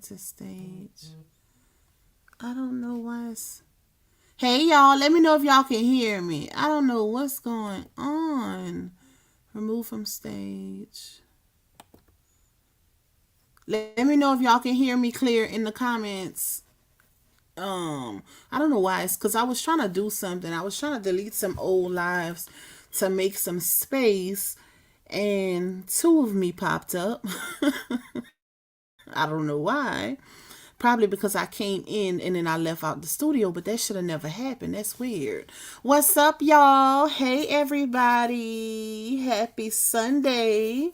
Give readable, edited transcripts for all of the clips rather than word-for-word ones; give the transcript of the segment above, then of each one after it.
to stage. I don't know why it's... Hey, y'all, let me know if y'all can hear me. I don't know what's going on. Remove from stage. Let me know if y'all can hear me clear in the comments. I don't know why. It's because I was trying to do something. I was trying to delete some old lives to make some space, and two of me popped up. I don't know why. Probably because I came in and then I left out the studio, but that should have never happened. That's weird. What's up, y'all? Hey, everybody. Happy Sunday.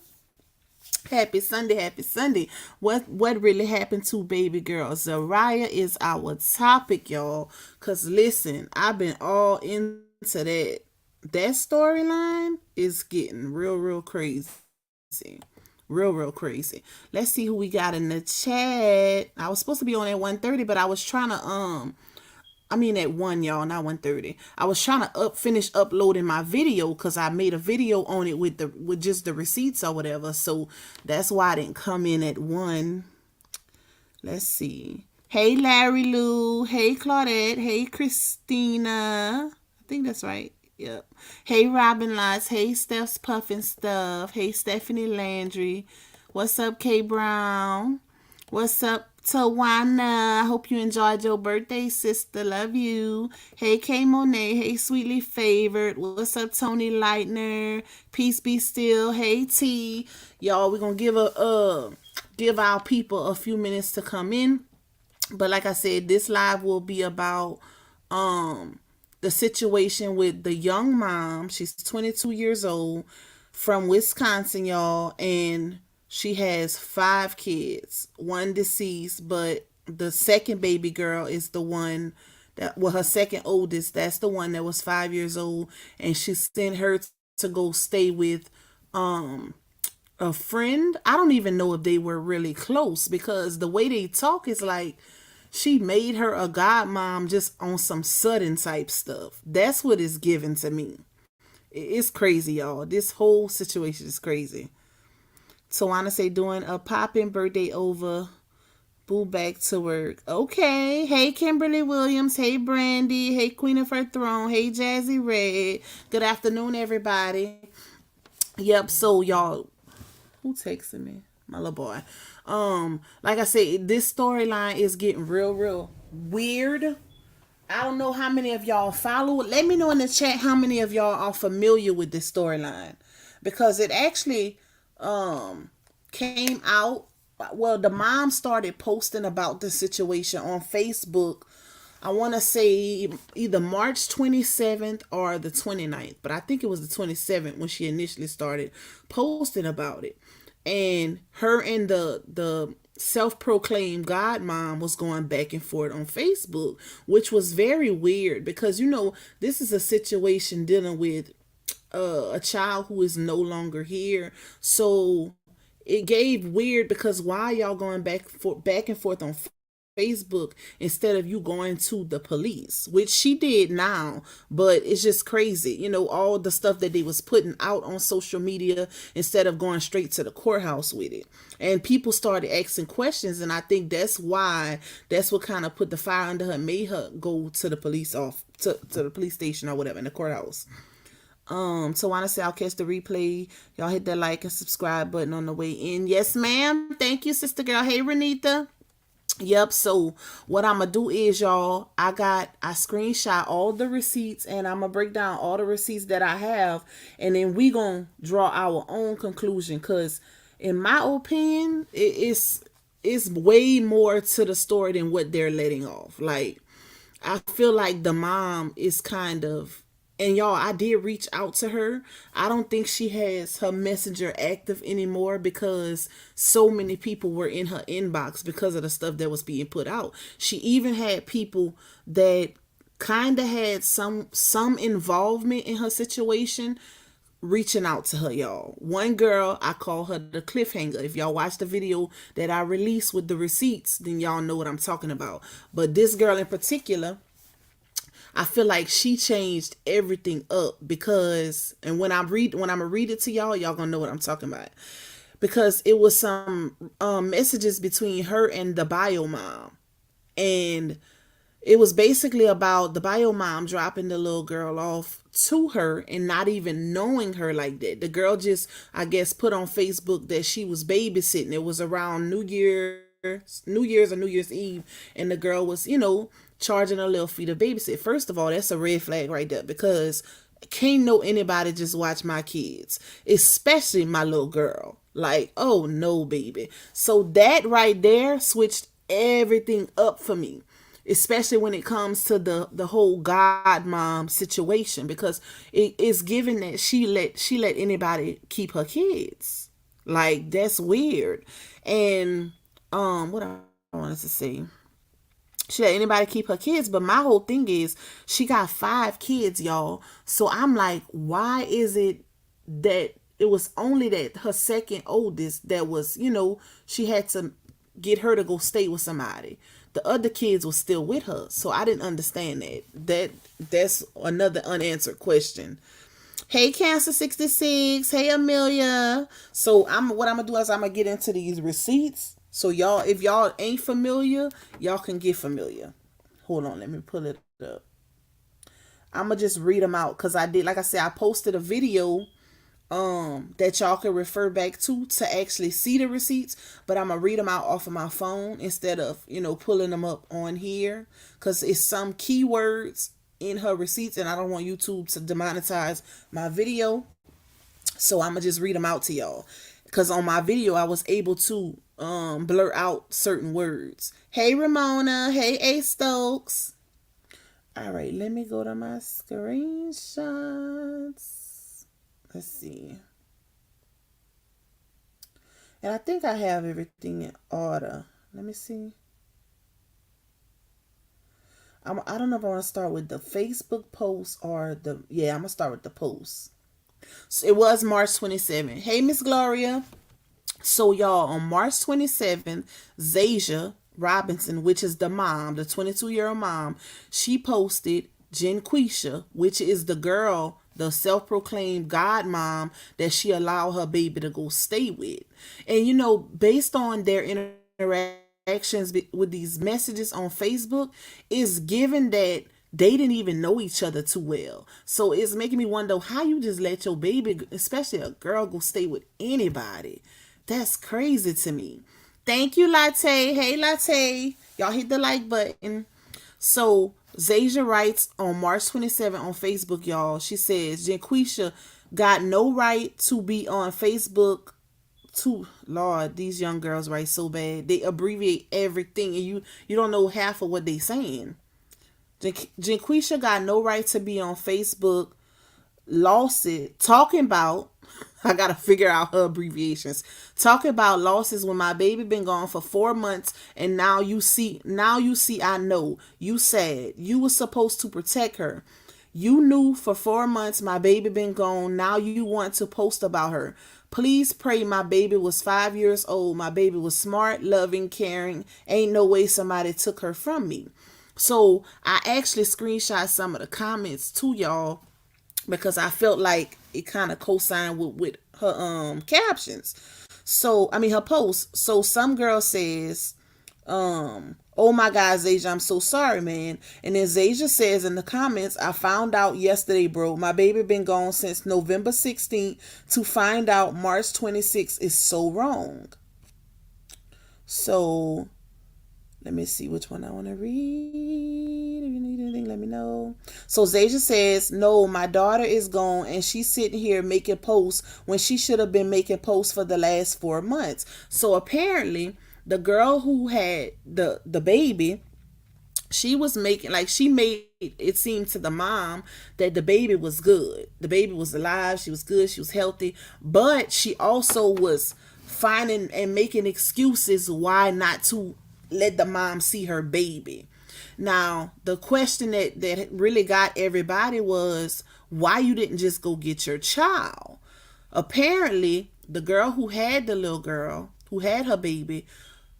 Happy Sunday, happy Sunday. What really happened to baby girl? Zha'Riyah is our topic, y'all. Cause listen, I've been all into that. That storyline is getting real crazy. Real crazy. Let's see who we got in the chat. I was supposed to be on at 1:30, but I was trying to I mean at 1, y'all, not 1:30. I was trying to finish uploading my video because I made a video on it with just the receipts or whatever. So that's why I didn't come in at 1. Let's see. Hey Larry Lou. Hey Claudette. Hey Christina. I think that's right. Yep. Hey Robin Lots. Hey Steph's Puffin Stuff. Hey Stephanie Landry. What's up, K Brown? What's up, Tawana? I hope you enjoyed your birthday, sister. Love you. Hey, K Monet. Hey, sweetly favored. What's up, Tony Lightner? Peace be still. Hey, T. Y'all, we're gonna give our people a few minutes to come in. But like I said, this live will be about the situation with the young mom. She's 22 years old from Wisconsin, y'all, and she has 5 kids, one deceased, but the second baby girl is the one that, well, her second oldest, that's the one that was 5 years old, and she sent her to go stay with a friend. I don't even know if they were really close because the way they talk is like she made her a godmom just on some sudden type stuff. That's what is given to me. It's crazy, y'all. This whole situation is crazy. Tawana say doing a poppin' birthday over. Boo back to work. Okay. Hey Kimberly Williams. Hey Brandy. Hey Queen of Her Throne. Hey Jazzy Red. Good afternoon, everybody. Yep. So y'all, who texted me? My little boy. Like I said, this storyline is getting real weird. I don't know how many of y'all follow it. Let me know in the chat how many of y'all are familiar with this storyline, because it actually came out. Well, the mom started posting about the situation on Facebook. I want to say either March 27th or the 29th, but I think it was the 27th when she initially started posting about it. And her and the self-proclaimed god mom was going back and forth on Facebook, which was very weird because this is a situation dealing with a child who is no longer here. So it gave weird because why y'all going back and forth on Facebook instead of you going to the police, which she did now, but it's just crazy, all the stuff that they was putting out on social media instead of going straight to the courthouse with it. And people started asking questions, and I think that's what kind of put the fire under her, made her go to the police to the police station or whatever in the courthouse. So I want to say I'll catch the replay. Y'all hit that like and subscribe button on the way in. Yes, ma'am. Thank you, sister girl. Hey, Renita. Yep. So what I'm gonna do is, y'all, I screenshot all the receipts and I'm gonna break down all the receipts that I have, and then we gonna draw our own conclusion. Cause in my opinion, it's way more to the story than what they're letting off. Like, I feel like the mom is kind of, and y'all, I did reach out to her. I don't think she has her messenger active anymore because so many people were in her inbox because of the stuff that was being put out. She even had people that kind of had some involvement in her situation reaching out to her, y'all. One girl, I call her the cliffhanger. If y'all watch the video that I released with the receipts, then y'all know what I'm talking about. But this girl in particular, I feel like she changed everything up because, and when I'm gonna read it to y'all, y'all gonna know what I'm talking about. because it was some messages between her and the bio mom. And it was basically about the bio mom dropping the little girl off to her and not even knowing her like that. The girl just, I guess, put on Facebook that she was babysitting. It was around New Year's or New Year's Eve, and the girl was, charging a little fee to babysit. First of all, that's a red flag right there, because can't know anybody just watch my kids, especially my little girl. Like, oh no, baby. So that right there switched everything up for me, especially when it comes to the whole god mom situation, because it is given that she let anybody keep her kids. Like, that's weird. And what I wanted to say, she let anybody keep her kids, but my whole thing is she got 5 kids, y'all. So I'm like, why is it that it was only that her second oldest that was, she had to get her to go stay with somebody. The other kids were still with her. So I didn't understand that's another unanswered question. Hey, Cancer 66. Hey, Amelia. So what I'm gonna do is I'm gonna get into these receipts. So y'all, if y'all ain't familiar, y'all can get familiar. Hold on, let me pull it up. I'm gonna just read them out, because like I said, I posted a video that y'all can refer back to actually see the receipts, but I'm gonna read them out off of my phone instead of pulling them up on here, because it's some keywords in her receipts and I don't want YouTube to demonetize my video. So I'm gonna just read them out to y'all, because on my video I was able to blur out certain words. Hey, Ramona. Hey, A Stokes. All right, let me go to my screenshots. Let's see. And I think I have everything in order. Let me see. I don't know if I want to start with the Facebook post or I'm going to start with the post. So it was March 27th. Hey, Miss Gloria. So, y'all, on March 27th, Zha'Riyah Robinson, which is the mom, the 22-year-old mom, she posted Jenquisha, which is the girl, the self-proclaimed god mom that she allowed her baby to go stay with. And, based on their interactions with these messages on Facebook, is given that they didn't even know each other too well. So it's making me wonder how you just let your baby, especially a girl, go stay with anybody. That's crazy to me. Thank you, Latte. Hey, Latte. Y'all hit the like button. So, Zha'Riyah writes on March 27th on Facebook, y'all. She says, Jenquisha got no right to be on Facebook. Lord, these young girls write so bad. They abbreviate everything, and you don't know half of what they saying. Jenquisha got no right to be on Facebook. Lawsuit talking about, I gotta figure out her abbreviations. Talking about losses when my baby been gone for 4 months, and now you see I know. You said you was supposed to protect her. You knew for 4 months my baby been gone. Now you want to post about her. Please pray. My baby was 5 years old. My baby was smart, loving, caring. Ain't no way somebody took her from me. So I actually screenshot some of the comments to y'all, because I felt like it kind of co-signed with her captions. So I mean her post. So some girl says, oh my God, Zha'Riyah, I'm so sorry, man. And then Zha'Riyah says in the comments, I found out yesterday, bro. My baby been gone since November 16th. To find out March 26th is so wrong. So let me see which one I want to read. If you need anything, let me know. So Zha'Riyah says, no, my daughter is gone and she's sitting here making posts when she should have been making posts for the last 4 months. So apparently the girl who had the baby, she was making, like, she made it seem to the mom that the baby was good. The baby was alive. She was good. She was healthy. But she also was finding and making excuses why not to let the mom see her baby. Now, the question that really got everybody was, why you didn't just go get your child? Apparently, the girl who had the little girl, who had her baby,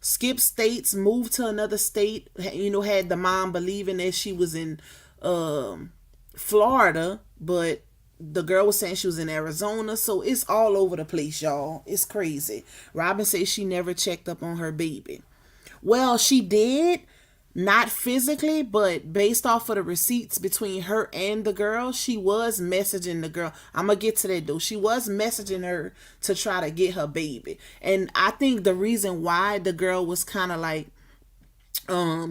skipped states, moved to another state, had the mom believing that she was in Florida, but the girl was saying she was in Arizona, so it's all over the place, y'all. It's crazy. Robin says she never checked up on her baby. Well, she did, not physically, but based off of the receipts between her and the girl, she was messaging the girl. I'm gonna get to that though. She was messaging her to try to get her baby. And I think the reason why the girl was kind of like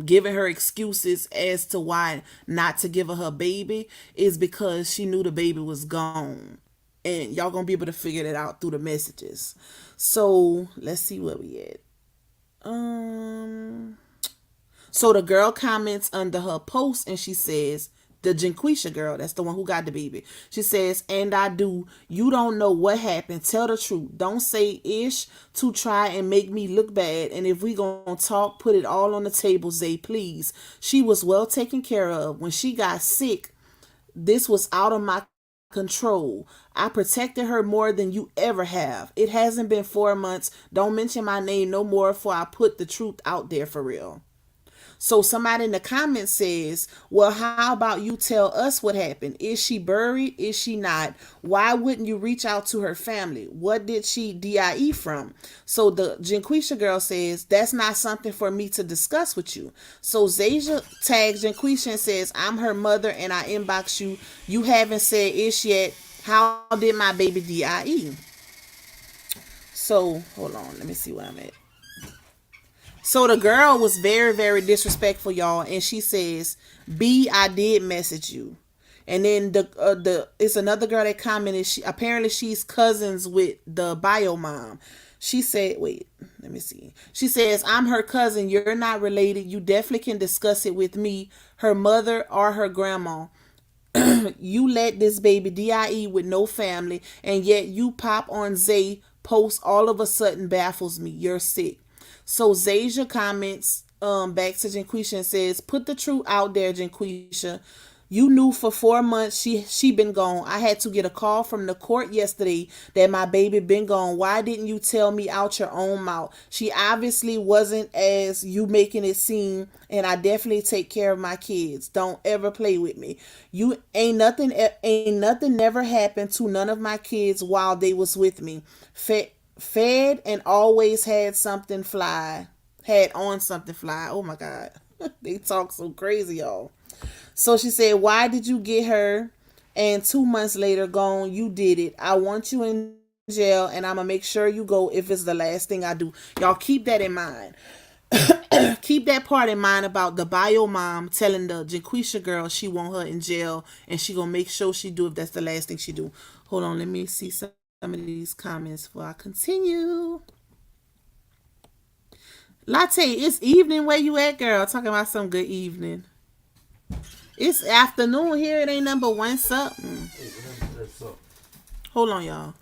giving her excuses as to why not to give her baby is because she knew the baby was gone. And y'all gonna be able to figure that out through the messages. So let's see where we at. So the girl comments under her post and she says, the Janquisha girl, that's the one who got the baby. She says, and I do. You don't know what happened. Tell the truth. Don't say ish to try and make me look bad. And if we gonna talk, put it all on the table, Zay, please. She was well taken care of. When she got sick, this was out of my control. I protected her more than you ever have. It hasn't been 4 months. Don't mention my name no more before I put the truth out there for real. So somebody in the comments says, well, how about you tell us what happened? Is she buried? Is she not? Why wouldn't you reach out to her family? What did she DIE from? So the Janquisha girl says, that's not something for me to discuss with you. So Zasia tags Janquisha and says, I'm her mother and I inbox you. You haven't said ish yet. How did my baby DIE? So hold on. Let me see where I'm at. So the girl was very, very disrespectful, y'all, and she says, "B, I did message you." And then it's another girl that commented. She's cousins with the bio mom. She said, "Wait, let me see." She says, "I'm her cousin. You're not related. You definitely can discuss it with me, her mother, or her grandma. You let this baby DIE with no family, and yet you pop on Zay post all of a sudden baffles me. You're sick." So Zasia comments back to Janquisha and says, put the truth out there, Janquisha. You knew for 4 months she been gone. I had to get a call from the court yesterday that my baby been gone. Why didn't you tell me out your own mouth? She obviously wasn't as you making it seem, and I definitely take care of my kids. Don't ever play with me. You ain't nothing never happened to none of my kids while they was with me. Fed and always had something fly. Had on something fly. Oh my God. They talk so crazy, y'all. So she said, why did you get her? And 2 months later, gone, you did it. I want you in jail and I'm going to make sure you go if it's the last thing I do. Y'all keep that in mind. Keep that part in mind about the bio mom telling the Janquisha girl she want her in jail and she going to make sure she do if that's the last thing she do. Hold on, let me see some of these comments before I continue. Latte, it's evening where you at, girl? Talking about some good evening. It's afternoon here. It ain't number one something. Hold on, y'all.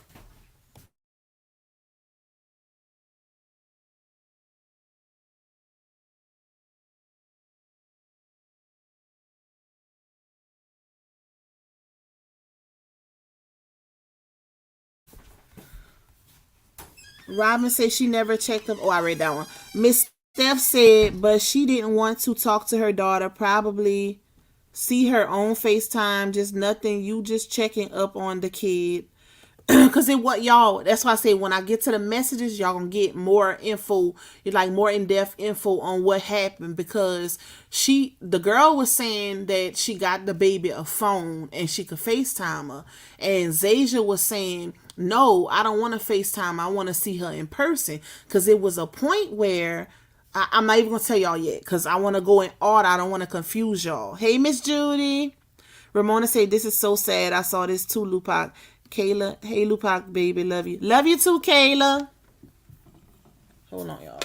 Robin said she never checked up. Oh, I read that one. Miss Steph said, but she didn't want to talk to her daughter. Probably see her on FaceTime. Just nothing. You just checking up on the kid. Cause it what y'all, that's why I say when I get to the messages, y'all gonna get more info, like more in-depth info on what happened, because the girl was saying that she got the baby a phone and she could FaceTime her, and Zasia was saying, no, I don't want to FaceTime, I want to see her in person. Cause it was a point where I'm not even gonna tell y'all yet, cause I want to go in order, I don't want to confuse y'all. Hey, Miss Judy. Ramona said, this is so sad, I saw this too, Lupac. Kayla, hey Lupac, baby, love you. Love you too, Kayla. Hold on, y'all.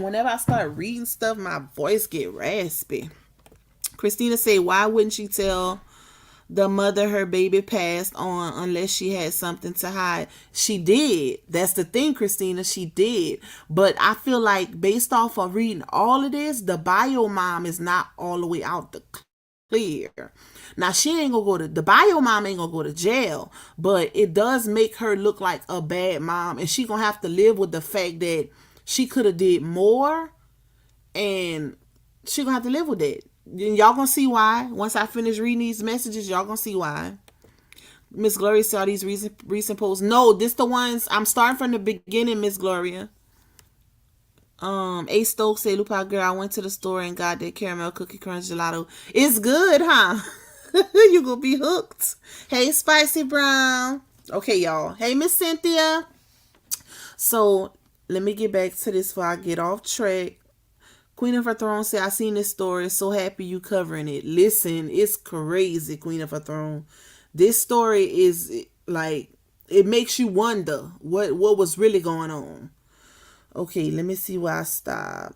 Whenever I start reading stuff, my voice get raspy. Christina said, why wouldn't she tell the mother her baby passed on unless she had something to hide? She did. That's the thing, Christina. She did. But I feel like based off of reading all of this, the bio mom is not all the way out the clear. Now she ain't gonna go to the bio mom ain't gonna go to jail, but it does make her look like a bad mom, and she gonna have to live with the fact that she could have did more, and she gonna have to live with it. Then y'all gonna see why. Once I finish reading these messages, y'all gonna see why. Miss Gloria saw these recent posts. No, this the ones I'm starting from the beginning, Miss Gloria. A Stokes say, Lupa girl, I went to the store and got that caramel cookie crunch gelato. It's good, huh? You gonna be hooked. Hey, Spicy Brown. Okay, y'all. Hey, Miss Cynthia. So let me get back to this before I get off track. Queen of her Throne said, I seen this story. So happy you covering it. Listen, it's crazy, Queen of her Throne. This story is like, it makes you wonder what was really going on. Okay, let me see where I stop.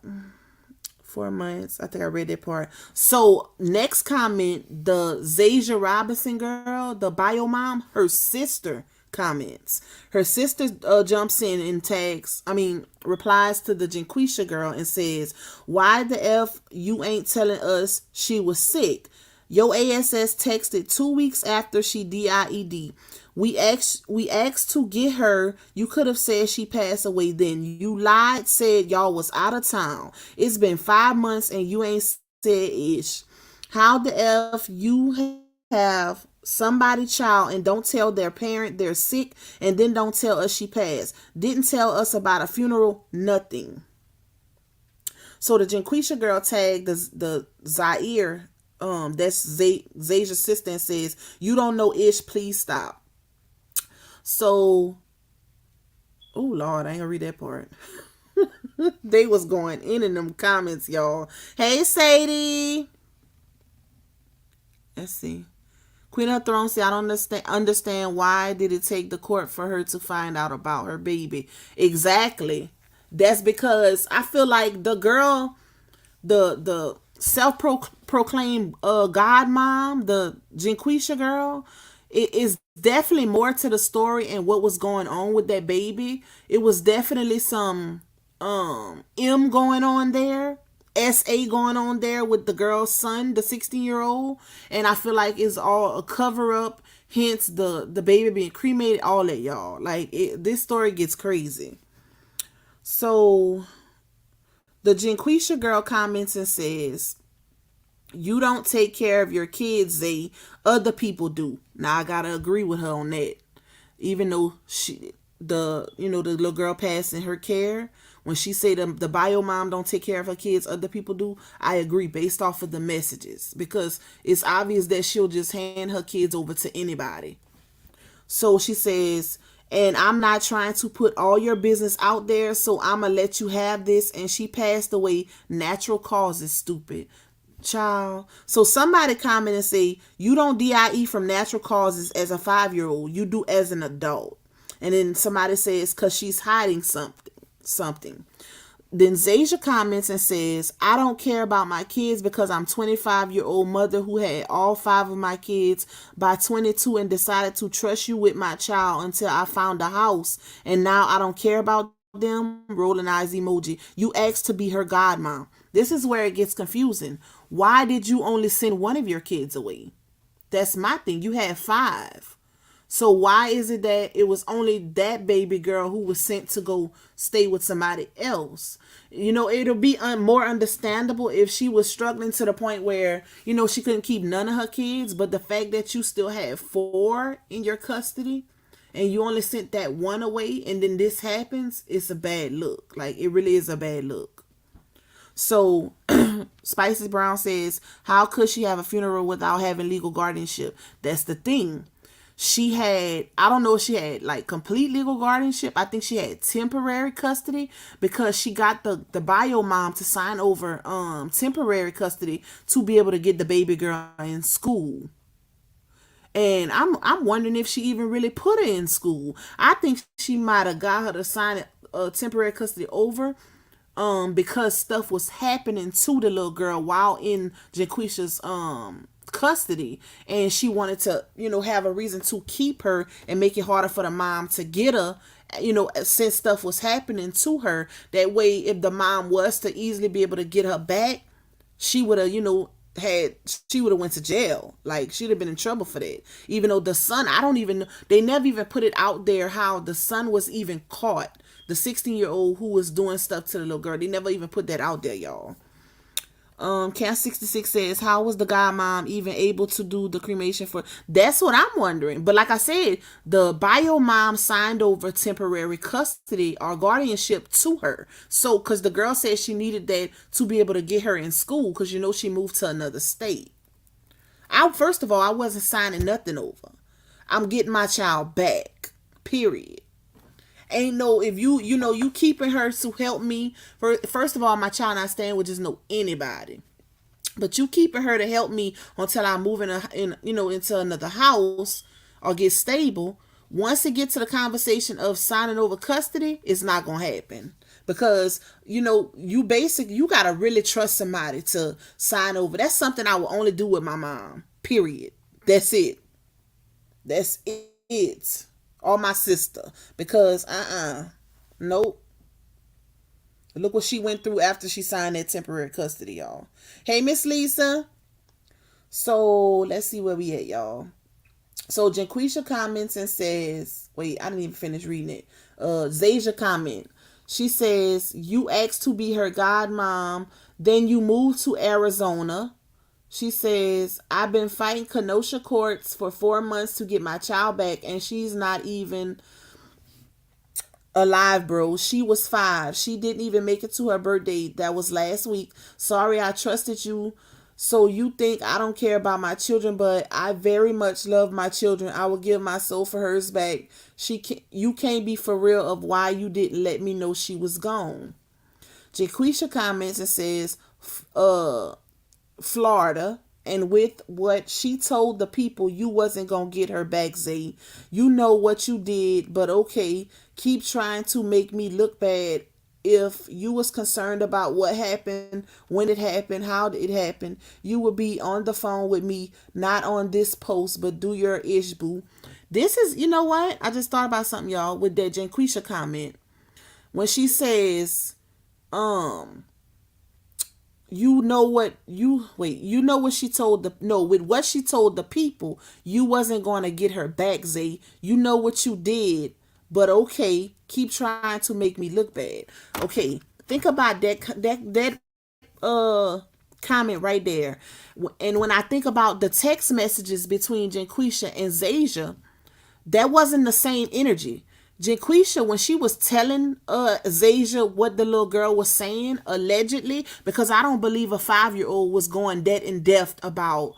4 months. I think I read that part. So next comment, the Zaja Robinson girl, the bio mom, her sister comments. Her sister jumps in and replies to the Janquisha girl and says, why the F you ain't telling us she was sick? Your ASS texted 2 weeks after she DIED. We asked to get her. You could have said she passed away then. You lied, said y'all was out of town. It's been 5 months and you ain't said ish. How the F you have somebody child and don't tell their parent they're sick and then don't tell us she passed? Didn't tell us about a funeral, nothing. So the Janquisha girl tagged the Zha'Riyah, that's Zaja's sister, and says, you don't know ish, please stop. So, oh Lord, I ain't gonna read that part. They was going in them comments, y'all. Hey, Sadie. Let's see. Queen of Thrones said, I don't understand why did it take the court for her to find out about her baby. Exactly. That's because I feel like the girl, the self-proclaimed God mom, the Janquisha girl, it is definitely more to the story and what was going on with that baby. It was definitely some M going on there, SA going on there with the girl's son, the 16-year-old, and I feel like it's all a cover up. Hence the baby being cremated, all that, y'all. Like this story gets crazy. So the Janquisha girl comments and says, you don't take care of your kids, Zay. Other people do. Now I gotta agree with her on that. Even though the little girl passed in her care, when she said the bio mom don't take care of her kids, other people do, I agree based off of the messages, because it's obvious that she'll just hand her kids over to anybody. So she says, and I'm not trying to put all your business out there, so I'm gonna let you have this. And she passed away, natural causes, stupid child. So somebody comment and say, you don't DIE from natural causes as a 5-year-old, you do as an adult. And then somebody says, because she's hiding something. Then Zaja comments and says, I don't care about my kids because I'm 25-year-old mother who had all 5 of my kids by 22 and decided to trust you with my child until I found a house. And now I don't care about them. Rolling eyes emoji. You asked to be her godmom. This is where it gets confusing. Why did you only send one of your kids away? That's my thing. You had 5. So why is it that it was only that baby girl who was sent to go stay with somebody else? It'll be more understandable if she was struggling to the point where, she couldn't keep none of her kids. But the fact that you still had 4 in your custody and you only sent that one away and then this happens, it's a bad look. Like, it really is a bad look. So Spicy Brown says, how could she have a funeral without having legal guardianship? That's the thing. She had, I don't know if she had like complete legal guardianship. I think she had temporary custody because she got the bio mom to sign over temporary custody to be able to get the baby girl in school. And I'm wondering if she even really put her in school. I think she might have got her to sign temporary custody over because stuff was happening to the little girl while in Janquisha's custody, and she wanted to have a reason to keep her and make it harder for the mom to get her, since stuff was happening to her. That way, if the mom was to easily be able to get her back, she would have she would have went to jail. Like, she'd have been in trouble for that. Even though the son, they never even put it out there how the son was even caught. The 16-year-old who was doing stuff to the little girl, they never even put that out there, y'all. Cat 66 says, how was the godmom even able to do the cremation for? That's what I'm wondering. But like I said, the bio mom signed over temporary custody or guardianship to her. So, because the girl said she needed that to be able to get her in school, because you know she moved to another state. First of all, I wasn't signing nothing over. I'm getting my child back. Period. Ain't no, if you keeping her to help me. First of all, my child not staying with just no anybody. But you keeping her to help me until I move into another house or get stable. Once it gets to the conversation of signing over custody, it's not gonna happen. Because you gotta really trust somebody to sign over. That's something I will only do with my mom. Period. That's it. That's it. Or my sister. Because nope. Look what she went through after she signed that temporary custody, y'all. Hey, Miss Lisa. So let's see where we at, y'all. So Janquisha comments and says, wait, I didn't even finish reading it. Zha'Riyah comment. She says, you asked to be her godmom, then you moved to Arizona. She says, I've been fighting Kenosha courts for 4 months to get my child back, and she's not even alive, bro. She was 5. She didn't even make it to her birthday. That was last week. Sorry, I trusted you. So you think I don't care about my children, but I very much love my children. I will give my soul for hers back. You can't be for real of why you didn't let me know she was gone. Jaquisha comments and says, Florida, and with what she told the people, you wasn't gonna get her back, Zay. You know what you did, but okay, keep trying to make me look bad. If you was concerned about what happened, when it happened, how it happened, you would be on the phone with me, not on this post, but do your ish, boo. This is, you know what? I just thought about something, y'all, with that Janquisha comment. When she says, you know what she told with what she told the people, you wasn't going to get her back, Zay. You know what you did, but okay, keep trying to make me look bad. Okay, think about that comment right there. And when I think about the text messages between Janquisha and Zha'Riyah, that wasn't the same energy. Jaquisha, when she was telling Zha'Riyah what the little girl was saying, allegedly, because I don't believe a 5-year-old was going that in depth about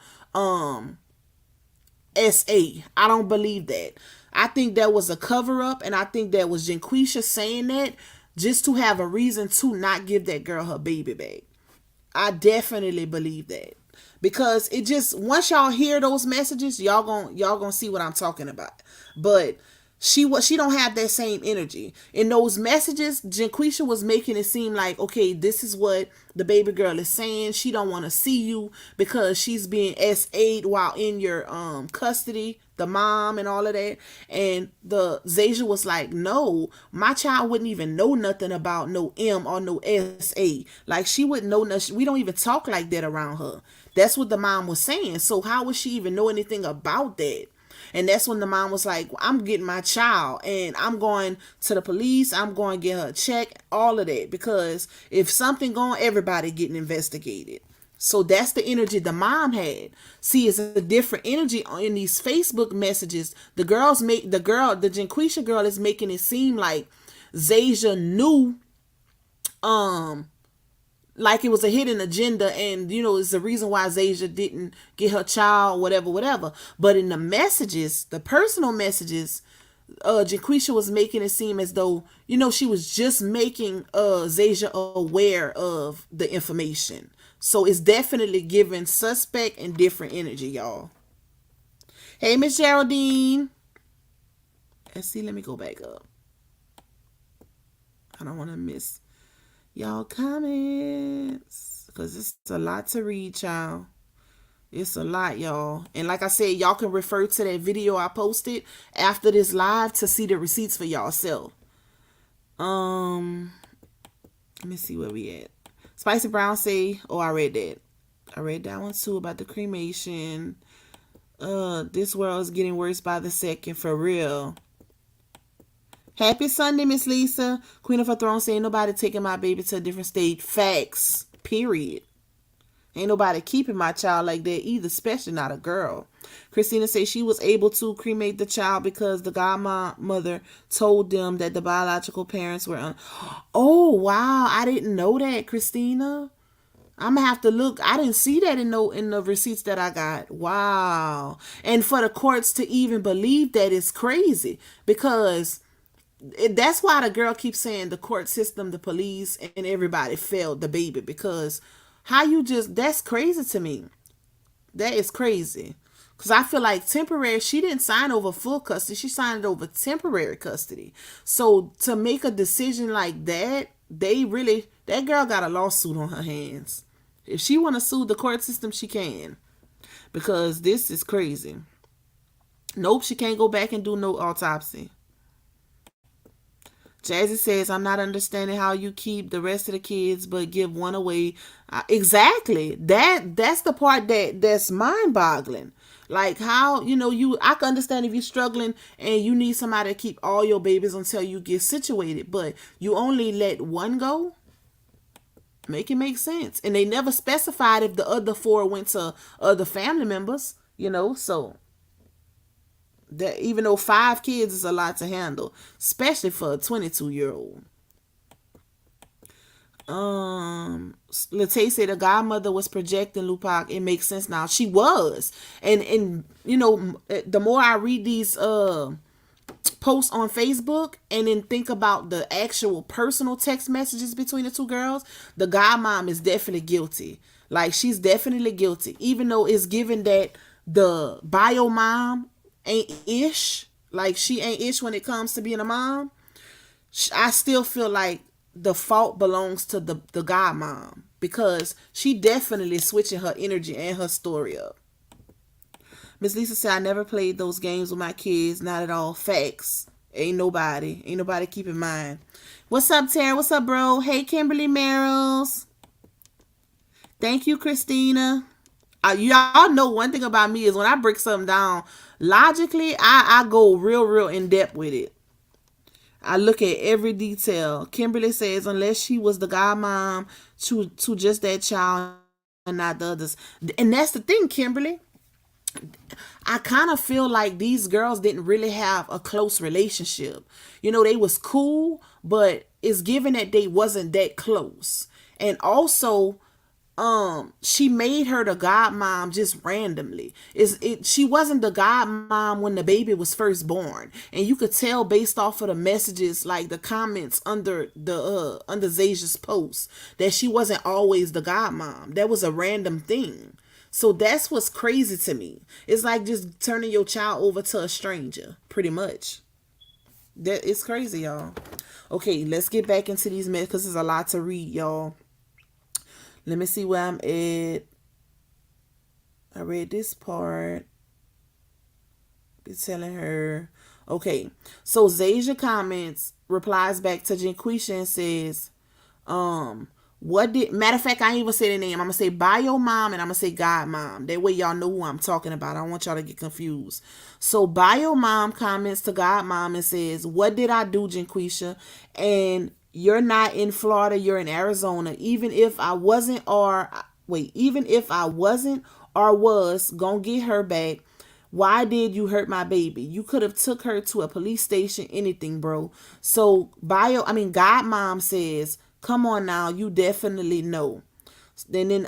SA. I don't believe that. I think that was a cover up, and I think that was Jaquisha saying that just to have a reason to not give that girl her baby back. I definitely believe that. Because it just, once y'all hear those messages, y'all gonna see what I'm talking about. But she don't have that same energy. In those messages, Janquisha was making it seem like, okay, this is what the baby girl is saying. She don't want to see you because she's being SA'd while in your custody, the mom and all of that. And the Zha'Riyah was like, no, my child wouldn't even know nothing about no M or no SA. Like, she wouldn't know nothing. We don't even talk like that around her. That's what the mom was saying. So how would she even know anything about that? And that's when the mom was like, I'm getting my child and I'm going to the police. I'm going to get her a check, all of that. Because if something going, everybody getting investigated. So that's the energy the mom had. See, it's a different energy in these Facebook messages. The Janquisha girl is making it seem like Zha'Riyah knew, like it was a hidden agenda, and it's the reason why Zha'Riyah didn't get her child, whatever. But in the messages, the personal messages, Jaquisha was making it seem as though she was just making Zha'Riyah aware of the information. So it's definitely giving suspect and different energy, y'all. Hey, Miss Geraldine. Let's see. Let me go back up. I don't want to miss y'all comments because it's a lot to read, y'all. It's a lot, y'all. And like I said, y'all can refer to that video I posted after this live to see the receipts for y'allself. Let me see where we at. Spicy Brown say, I read that. I read that one too about the cremation. This world is getting worse by the second, for real. Happy Sunday, Miss Lisa. Queen of her throne saying nobody taking my baby to a different state. Facts. Period. Ain't nobody keeping my child like that either, especially not a girl. Christina says she was able to cremate the child because the godmother told them that the biological parents were Oh, wow. I didn't know that, Christina. I'm gonna have to look. I didn't see that in the receipts that I got. Wow. And for the courts to even believe that is crazy, because that's why the girl keeps saying the court system, the police, and everybody failed the baby, because how you just, that's crazy to me. That is crazy. Because I feel like temporary, she didn't sign over full custody. She signed over temporary custody. So to make a decision like that, that girl got a lawsuit on her hands. If she want to sue the court system, she can. Because this is crazy. Nope, she can't go back and do no autopsy. Jazzy says, I'm not understanding how you keep the rest of the kids but give one away. Exactly. That's the part that's mind-boggling. Like how, I can understand if you're struggling and you need somebody to keep all your babies until you get situated, but you only let one go? Make it make sense. And they never specified if the other four went to other family members, so that even though 5 kids is a lot to handle, especially for a 22-year-old. Latae said the godmother was projecting Lupac. It makes sense now. She was. And the more I read these posts on Facebook and then think about the actual personal text messages between the two girls, the godmom is definitely guilty. Like, she's definitely guilty. Even though it's given that the bio mom ain't ish. Like, she ain't ish when it comes to being a mom. I still feel like the fault belongs to the godmom, because she definitely switching her energy and her story up. Miss Lisa said, I never played those games with my kids. Not at all. Facts. Ain't nobody keeping mine. What's up, Tara? What's up, bro? Hey, Kimberly Merrills. Thank you, Christina. Y'all know one thing about me is when I break something down logically, I go real in depth with it. I look at every detail. Kimberly says, unless she was the godmom to just that child and not the others. And that's the thing, Kimberly. I kind of feel like these girls didn't really have a close relationship. They was cool, but it's given that they wasn't that close. And also, she made her the godmom just randomly. She wasn't the godmom when the baby was first born, and you could tell based off of the messages, like the comments under Zaja's post, that she wasn't always the godmom. That was a random thing. So that's what's crazy to me. It's like just turning your child over to a stranger, pretty much. That it's crazy, y'all. Okay, let's get back into these messages because there's a lot to read, y'all. Let me see where I'm at. I read this part. Be telling her. Okay. So Zaja replies back to Janquisha and says, matter of fact, I ain't even say the name. I'm gonna say bio mom and I'm gonna say god mom. That way y'all know who I'm talking about. I don't want y'all to get confused. So bio mom comments to god mom and says, what did I do, Janquisha? And you're not in Florida, you're in Arizona. Even if I wasn't or was gonna get her back, why did you hurt my baby? You could have took her to a police station, anything, bro. So god mom says, come on now, you definitely know. Then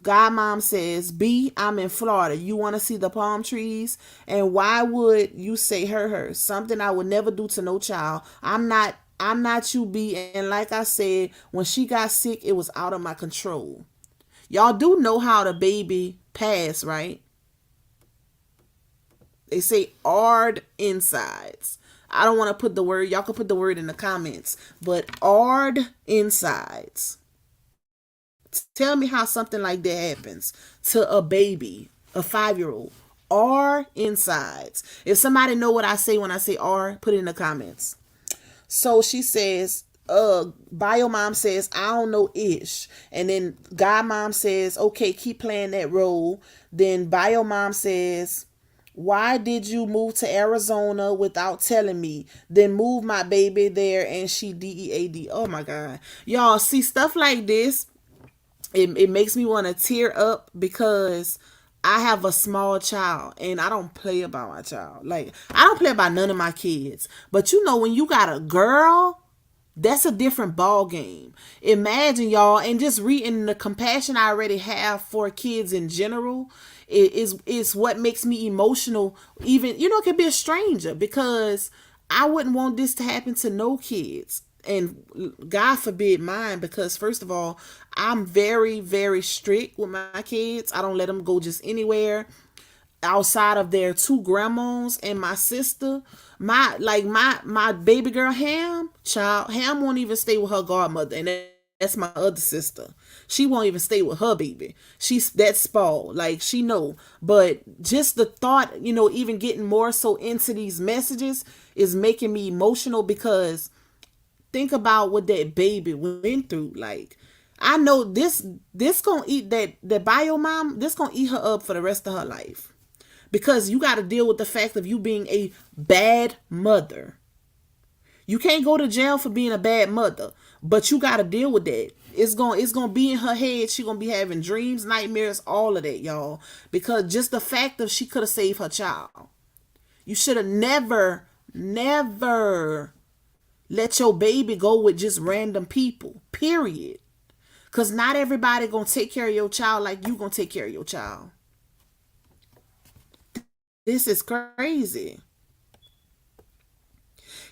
god mom says, B, I'm in Florida. You want to see the palm trees? And why would you say her? Something I would never do to no child. I'm not you, B. And like I said, when she got sick, it was out of my control. Y'all do know how the baby passed, right? They say hard insides. I don't want to put the word. Y'all can put the word in the comments. But hard insides. Tell me how something like that happens to a baby, a 5-year-old. R insides. If somebody know what I say when I say R, put it in the comments. So she says, bio mom says, I don't know ish. And then god mom says, okay, keep playing that role. Then bio mom says, why did you move to Arizona without telling me? Then move my baby there and she DEAD. Oh my God. Y'all see stuff like this. it makes me want to tear up because I have a small child and I don't play about my child. Like, I don't play about none of my kids. But you know, when you got a girl, that's a different ball game. Imagine, y'all, and just reading the compassion I already have for kids in general is what makes me emotional. Even, it could be a stranger, because I wouldn't want this to happen to no kids, and God forbid mine, because first of all, I'm very, very strict with my kids. I don't let them go just anywhere outside of their two grandmas and my sister. My baby girl Ham won't even stay with her godmother, and that's my other sister. She won't even stay with her baby. She's that spoiled, like, she know. But just the thought, even getting more so into these messages is making me emotional, because think about what that baby went through. Like, I know this gonna eat that bio mom. This gonna eat her up for the rest of her life, because you got to deal with the fact of you being a bad mother. You can't go to jail for being a bad mother, but you got to deal with that. It's gonna be in her head. She gonna be having dreams, nightmares, all of that, y'all. Because just the fact of she could have saved her child. You should have never let your baby go with just random people. Period. Because not everybody gonna take care of your child like you gonna take care of your child. This is crazy.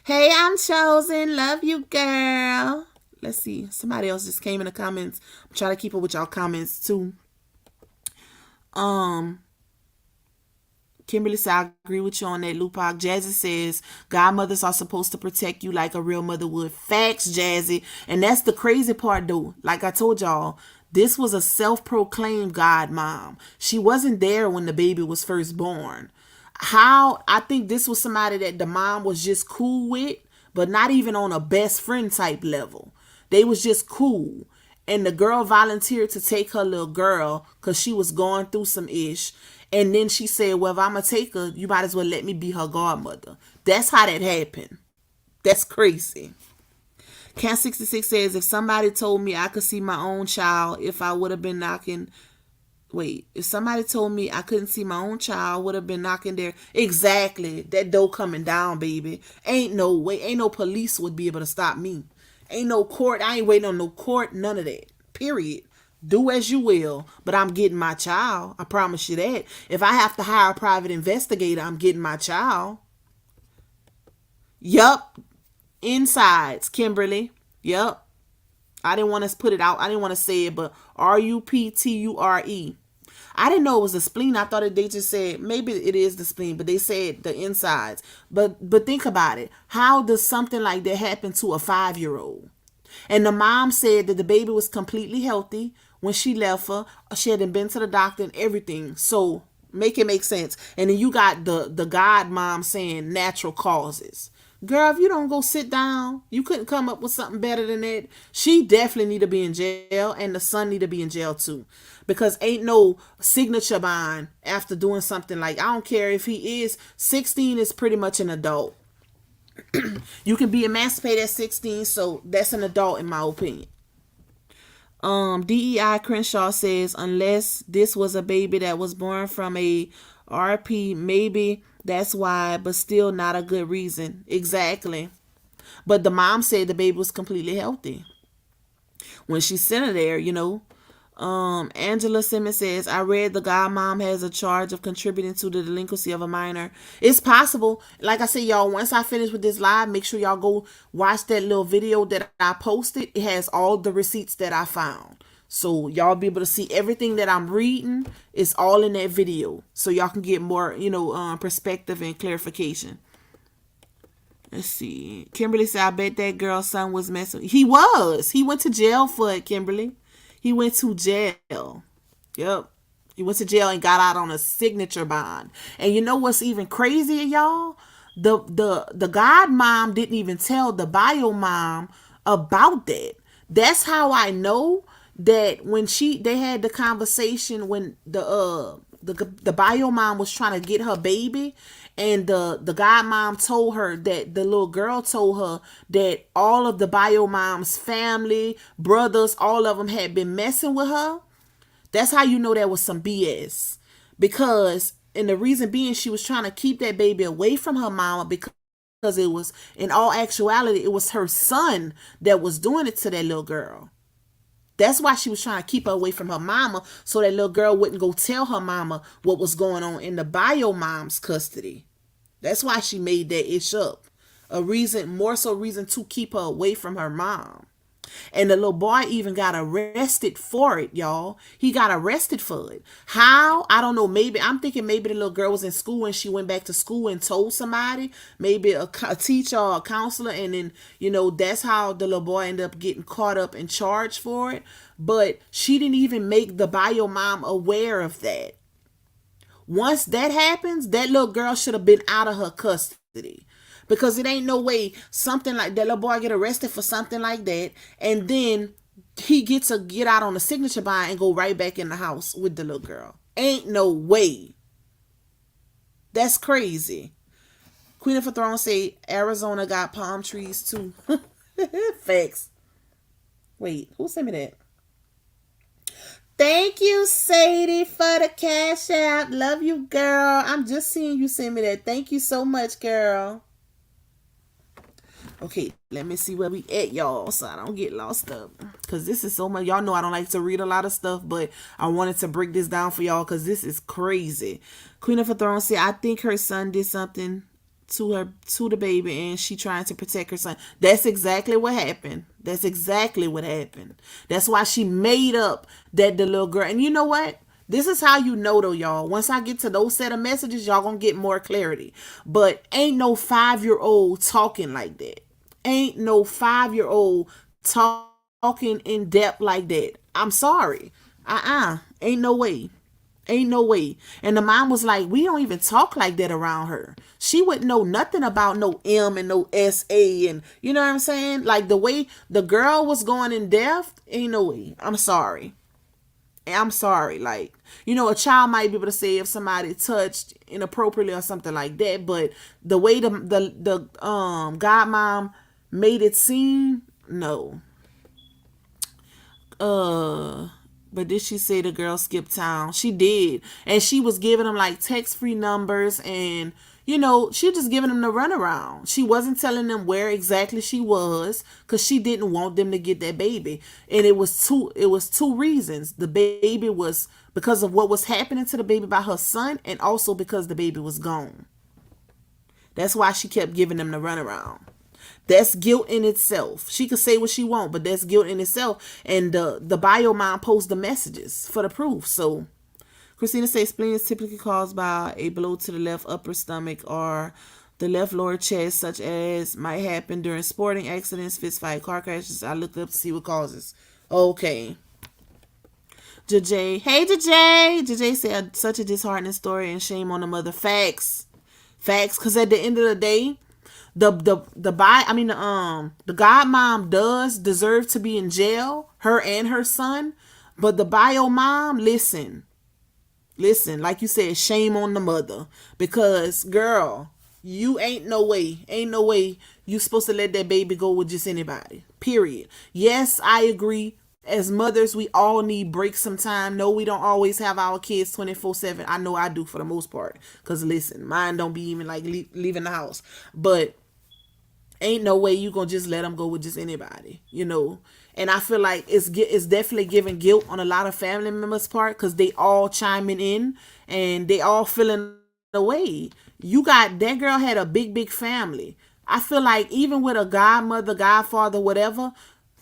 Hey, I'm chosen. Love you, girl. Let's see. Somebody else just came in the comments. I'm trying to keep up with y'all comments too. Kimberly said, I agree with you on that, Lupac. Jazzy says, godmothers are supposed to protect you like a real mother would. Facts, Jazzy. And that's the crazy part, though. Like I told y'all, this was a self-proclaimed god mom. She wasn't there when the baby was first born. I think this was somebody that the mom was just cool with, but not even on a best friend type level. They was just cool. And the girl volunteered to take her little girl because she was going through some ish. And then she said, well, if I'm going to take her, you might as well let me be her godmother. That's how that happened. That's crazy. Cat 66 says, if somebody told me I could see my own child, if I would have been knocking... if somebody told me I couldn't see my own child, would have been knocking there. Exactly. That door coming down, baby. Ain't no way. Ain't no police would be able to stop me. Ain't no court. I ain't waiting on no court. None of that. Period. Do as you will, but I'm getting my child. I promise you that. If I have to hire a private investigator, I'm getting my child. Yup. Insides, Kimberly. Yup. I didn't want to put it out. I didn't want to say it, but Rupture. I didn't know it was the spleen. I thought they just said, maybe it is the spleen, but they said the insides. But think about it. How does something like that happen to a 5-year-old? And the mom said that the baby was completely healthy when she left her. She hadn't been to the doctor and everything. So make it make sense. And then you got the god mom saying natural causes. Girl, if you don't go sit down, you couldn't come up with something better than that. She definitely need to be in jail, and the son need to be in jail too. Because ain't no signature bond after doing something like, I don't care if he is 16, is pretty much an adult. You can be emancipated at 16, so that's an adult in my opinion. DEI Crenshaw says, unless this was a baby that was born from a RP, maybe that's why, but still not a good reason. Exactly. But the mom said the baby was completely healthy when she sent her there, Angela Simmons says, I read the godmom has a charge of contributing to the delinquency of a minor. It's possible. Like I said, y'all, once I finish with this live, make sure y'all go watch that little video that I posted. It has all the receipts that I found. So y'all be able to see everything that I'm reading. It's all in that video. So y'all can get more, perspective and clarification. Let's see. Kimberly said, I bet that girl's son was messing. He was. He went to jail for it, Kimberly. He went to jail. Yep. He went to jail and got out on a signature bond. And you know what's even crazier, y'all? The god mom didn't even tell the bio mom about that. That's how I know that when they had the conversation when the the bio mom was trying to get her baby, and the godmom told her that the little girl told her that all of the bio mom's family, brothers, all of them had been messing with her. That's how you know that was some BS. Because, and the reason being, she was trying to keep that baby away from her mama because it was, in all actuality, it was her son that was doing it to that little girl. That's why she was trying to keep her away from her mama, so that little girl wouldn't go tell her mama what was going on in the bio mom's custody. That's why she made that ish up. A reason, more so reason to keep her away from her mom. And the little boy even got arrested for it, y'all. He got arrested for it. How? I don't know. Maybe, I'm thinking maybe the little girl was in school and she went back to school and told somebody, maybe a teacher or a counselor. And then, that's how the little boy ended up getting caught up and charged for it. But she didn't even make the bio mom aware of that. Once that happens, that little girl should have been out of her custody. Because it ain't no way something like that little boy get arrested for something like that, and then he gets to get out on the signature line and go right back in the house with the little girl. Ain't no way. That's crazy. Queen of the Throne say Arizona got palm trees too. Facts. Wait, who sent me that? Thank you, Sadie, for the cash out. Love you, girl. I'm just seeing you send me that. Thank you so much, girl. Okay, let me see where we at, y'all, so I don't get lost up. Because this is so much. Y'all know I don't like to read a lot of stuff, but I wanted to break this down for y'all because this is crazy. Queen of the Throne said, I think her son did something to the baby, and she trying to protect her son. That's exactly what happened. That's exactly what happened. That's why she made up that the little girl. And you know what? This is how you know, though, y'all. Once I get to those set of messages, y'all gonna get more clarity. But ain't no 5-year-old talking like that. Ain't no 5-year-old talking in depth like that. I'm sorry. Ain't no way. Ain't no way. And the mom was like, we don't even talk like that around her. She wouldn't know nothing about no M and no SA, and you know what I'm saying? Like the way the girl was going in depth, ain't no way. I'm sorry. I'm sorry. Like, a child might be able to say if somebody touched inappropriately or something like that, but the way the godmom made it seem, no. But did she say the girl skipped town? She did. And she was giving them like text-free numbers, and she just giving them the runaround. She wasn't telling them where exactly she was because she didn't want them to get that baby. And it was two reasons. The baby was because of what was happening to the baby by her son, and also because the baby was gone. That's why she kept giving them the runaround. That's guilt in itself. She could say what she want, but that's guilt in itself. And the bio mom posts the messages for the proof. So Christina says spleen is typically caused by a blow to the left upper stomach or the left lower chest, such as might happen during sporting accidents, fist fight, car crashes. I looked up to see what causes. Okay. JJ. Hey, JJ. JJ said such a disheartening story and shame on the mother. Facts. Because at the end of the day, the godmom does deserve to be in jail, her and her son, but the bio mom, listen, like you said, shame on the mother, because girl, you ain't no way you supposed to let that baby go with just anybody, period. Yes, I agree. As mothers, we all need breaks sometime. No, we don't always have our kids 24/7. I know I do for the most part, because listen, mine don't be even like leaving the house, but ain't no way you gonna just let them go with just anybody, And I feel like it's definitely giving guilt on a lot of family members' part, because they all chiming in and they all feeling away. That girl had a big family. I feel like even with a godmother, godfather, whatever,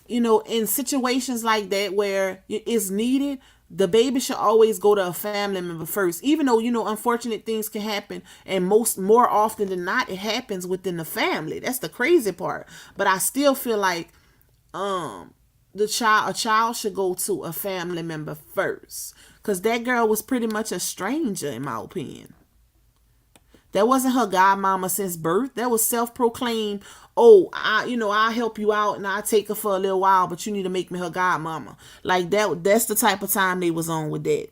in situations like that where it's needed, the baby should always go to a family member first, even though, unfortunate things can happen. And more often than not, it happens within the family. That's the crazy part. But I still feel like, a child should go to a family member first. Cause that girl was pretty much a stranger, in my opinion. That wasn't her godmama since birth. That was self-proclaimed. Oh, I'll help you out and I'll take her for a little while, but you need to make me her godmama. Like that. That's the type of time they was on with that.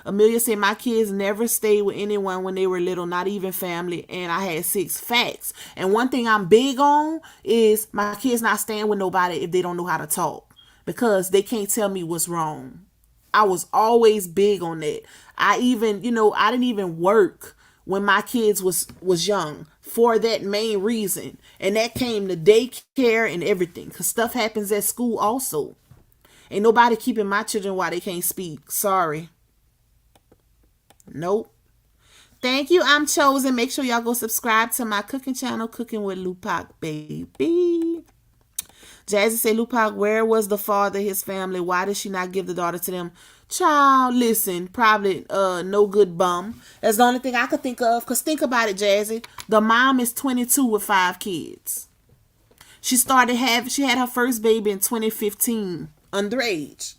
Amelia said, my kids never stayed with anyone when they were little, not even family, and I had 6 facts. And one thing I'm big on is my kids not staying with nobody if they don't know how to talk, because they can't tell me what's wrong. I was always big on that. I even, I didn't even work when my kids was young for that main reason. And that came to daycare and everything, because stuff happens at school also. Ain't nobody keeping my children while they can't speak. Sorry. Nope. Thank you. I'm Chosen. Make sure y'all go subscribe to my cooking channel, Cooking with Lupac, baby. Jazzy said, Lupac, where was the father, his family? Why did she not give the daughter to them? Child, listen, probably no good bum. That's the only thing I could think of. Because think about it, Jazzy. The mom is 22 with 5 kids. She had her first baby in 2015, underage.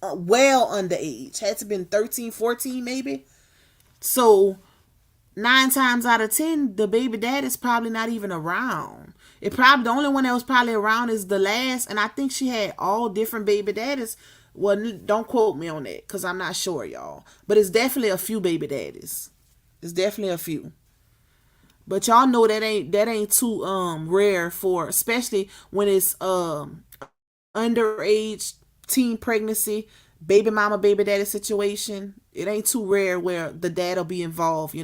Well underage. Had to been 13, 14 maybe. So 9 times out of 10, the baby dad is probably not even around. The only one that was probably around is the last, and I think she had all different baby daddies. Well, don't quote me on that, because I'm not sure, y'all. But it's definitely a few baby daddies. It's definitely a few. But y'all know that ain't too rare for, especially when it's underage teen pregnancy, baby mama, baby daddy situation. It ain't too rare where the dad will be involved,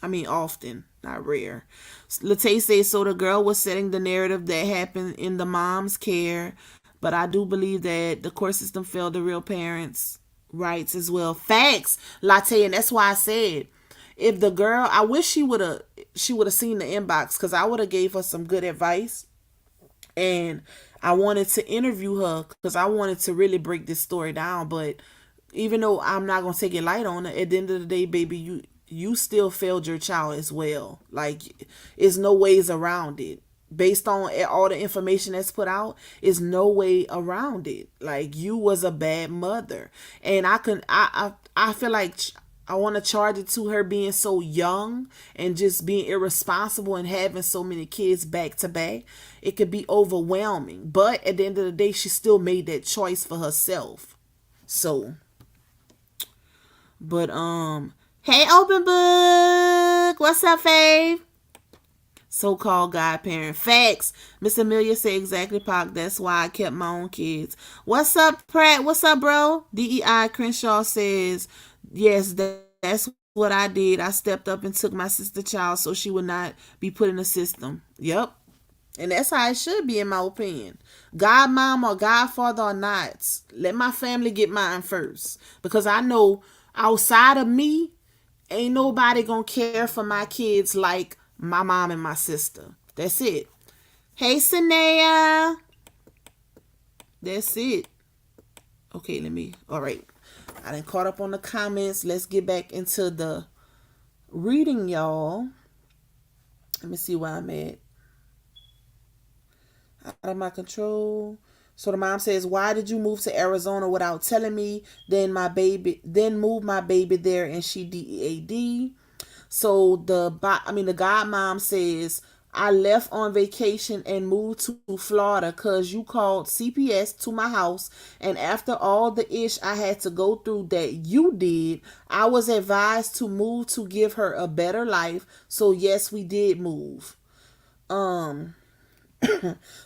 I mean, often, not rare. Latay says, so the girl was setting the narrative that happened in the mom's care, but I do believe that the court system failed the real parents' rights as well. Facts, Latay, and that's why I said, if the girl, I wish she would have seen the inbox, because I would have gave her some good advice, and I wanted to interview her because I wanted to really break this story down. But even though I'm not gonna take it light on it, at the end of the day, baby, you still failed your child as well. Like, there's no ways around it. Based on all the information that's put out, is no way around it. Like, you was a bad mother, and I feel like I want to charge it to her being so young and just being irresponsible and having so many kids back to back. It could be overwhelming, but at the end of the day, she still made that choice for herself. So, but hey, open book, what's up, fave? So-called godparent. Facts. Miss Amelia said exactly, Pac. That's why I kept my own kids. What's up, Pratt? What's up, bro? DEI Crenshaw says, yes, that's what I did. I stepped up and took my sister child so she would not be put in the system. Yep. And that's how it should be, in my opinion. Godmom or godfather or not, let my family get mine first. Because I know outside of me, ain't nobody gonna care for my kids like my mom and my sister. That's it. Hey, Sanaya. That's it. Okay, all right. I done caught up on the comments. Let's get back into the reading, y'all. Let me see where I'm at. Out of my control. So the mom says, why did you move to Arizona without telling me? Then move my baby there, and she DEAD. So the godmom says, I left on vacation and moved to Florida because you called CPS to my house, and after all the ish I had to go through that you did, I was advised to move to give her a better life. So yes, we did move.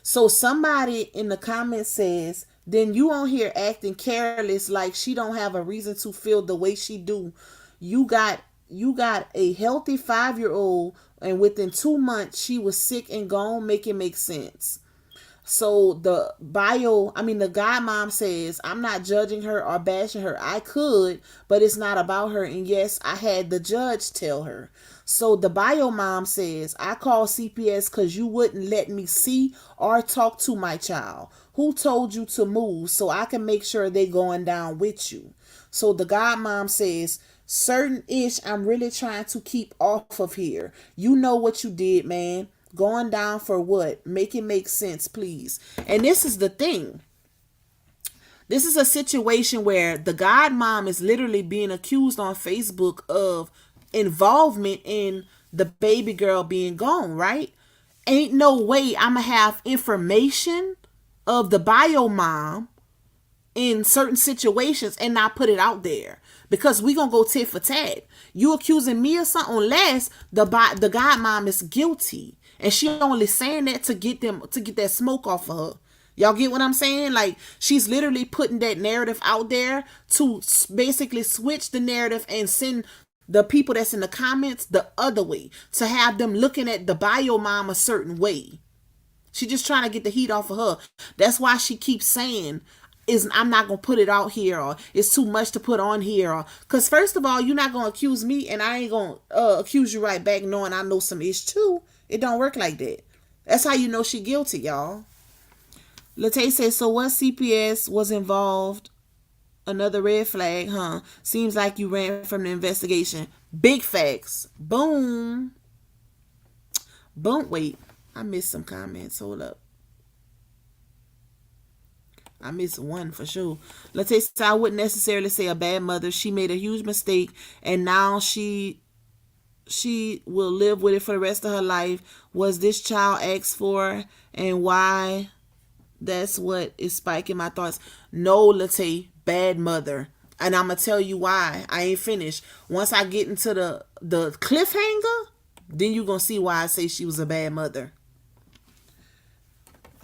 So somebody in the comments says, then you on here acting careless like she don't have a reason to feel the way she do. You got a healthy 5-year-old, and within 2 months she was sick and gone. Make it make sense. So the godmom says, I'm not judging her or bashing her. I could, but it's not about her. And yes, I had the judge tell her. So the bio mom says, I called CPS because you wouldn't let me see or talk to my child. Who told you to move so I can make sure they going down with you? So the godmom says, certain ish I'm really trying to keep off of here. You know what you did, man. Going down for what? Make it make sense, please. And this is the thing. This is a situation where the godmom is literally being accused on Facebook of involvement in the baby girl being gone, right? Ain't no way I'm going to have information of the bio mom in certain situations and not put it out there, because we gonna go tit for tat. You accusing me of something unless the godmom is guilty, and she only saying that to get that smoke off of her. Y'all get what I'm saying? Like, she's literally putting that narrative out there to basically switch the narrative and send the people that's in the comments the other way, to have them looking at the bio mom a certain way. She just trying to get the heat off of her. That's why she keeps saying, I'm not going to put it out here, or it's too much to put on here. Or, because first of all, you're not going to accuse me and I ain't going to accuse you right back knowing I know some ish too. It don't work like that. That's how you know she guilty, y'all. Latae says, so what, CPS was involved? Another red flag, huh? Seems like you ran from the investigation. Big facts. Boom. Boom. Wait, I missed some comments. Hold up. I missed one for sure. Latae says, I wouldn't necessarily say a bad mother. She made a huge mistake, and now she will live with it for the rest of her life. Was this child asked for, and why? That's what is spiking my thoughts. No, Latae, bad mother. And I'm going to tell you why. I ain't finished. Once I get into the cliffhanger, then you're going to see why I say she was a bad mother.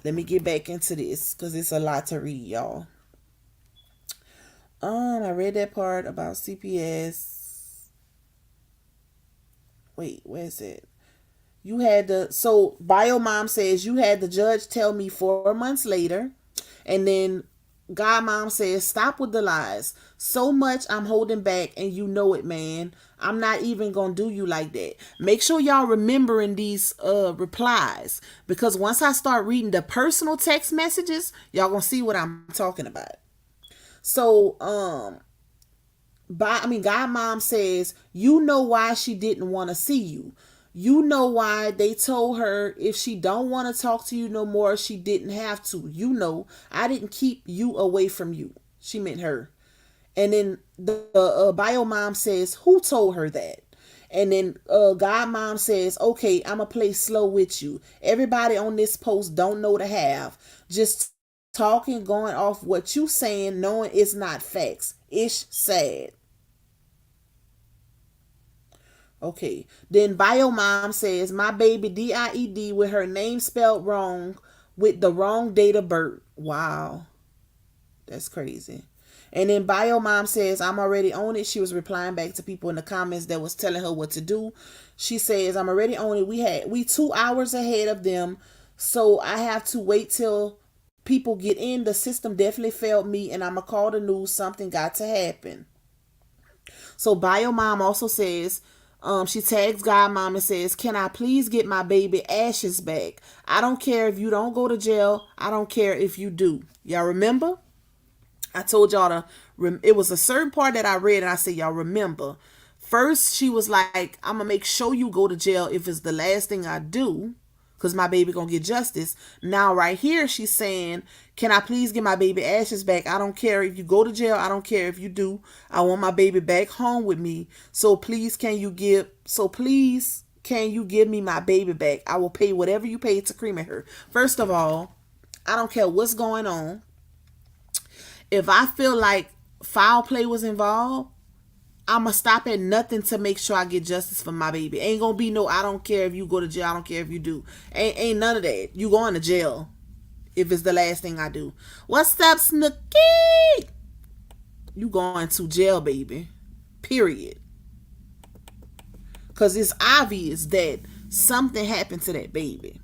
Let me get back into this because it's a lot to read, y'all. I read that part about CPS. Wait, where is it? You had so bio mom says you had the judge tell me 4 months later. And then God mom says, stop with the lies. So much I'm holding back, and you know it, man. I'm not even going to do you like that. Make sure y'all remembering these replies, because once I start reading the personal text messages, y'all going to see what I'm talking about. So, God mom says, you know why she didn't want to see you. You know why they told her if she don't want to talk to you no more, she didn't have to. You know, I didn't keep you away from you. She meant her. And then the bio mom says, who told her that? And then God mom says, okay, I'm going to play slow with you. Everybody on this post don't know the half. Just talking, going off what you saying, knowing it's not facts. Ish sad. Okay, then bio mom says, my baby DIED with her name spelled wrong with the wrong date of birth. Wow, that's crazy. And then bio mom says, I'm already on it. She was replying back to people in the comments that was telling her what to do. She says, I'm already on it. We 2 hours ahead of them, so I have to wait till people get in. The system definitely failed me, and I'm gonna call the news. Something got to happen. So bio mom also says, she tags Godmom and says, can I please get my baby ashes back? I don't care if you don't go to jail. I don't care if you do. Y'all remember? I told y'all it was a certain part that I read and I said, y'all remember. First, she was like, I'm going to make sure you go to jail if it's the last thing I do, because my baby going to get justice. Now, right here, she's saying, can I please get my baby ashes back? I don't care if you go to jail. I don't care if you do. I want my baby back home with me. So please, can you give me my baby back? I will pay whatever you pay to cremate her. First of all, I don't care what's going on. If I feel like foul play was involved, I'm going to stop at nothing to make sure I get justice for my baby. Ain't going to be no, I don't care if you go to jail. I don't care if you do. Ain't none of that. You going to jail if it's the last thing I do. What's up, Snooki? You going to jail, baby. Period. Because it's obvious that something happened to that baby.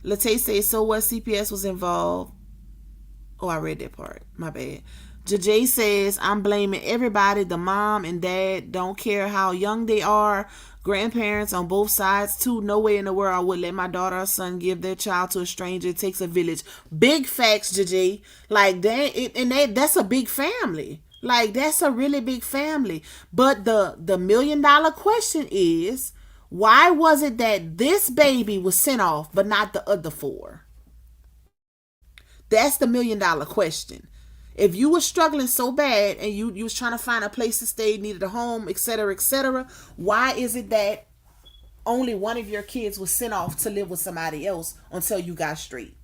Latae says, so what, CPS was involved? Oh, I read that part. My bad. JJ says, I'm blaming everybody. The mom and dad, don't care how young they are. Grandparents on both sides too. No way in the world I would let my daughter or son give their child to a stranger. It takes a village. Big facts, JJ. Like that, that's a big family. Like, that's a really big family. But the $1 million question is, why was it that this baby was sent off but not the other 4? That's the $1 million question. If you were struggling so bad and you was trying to find a place to stay, needed a home, etc., why is it that only one of your kids was sent off to live with somebody else until you got straight?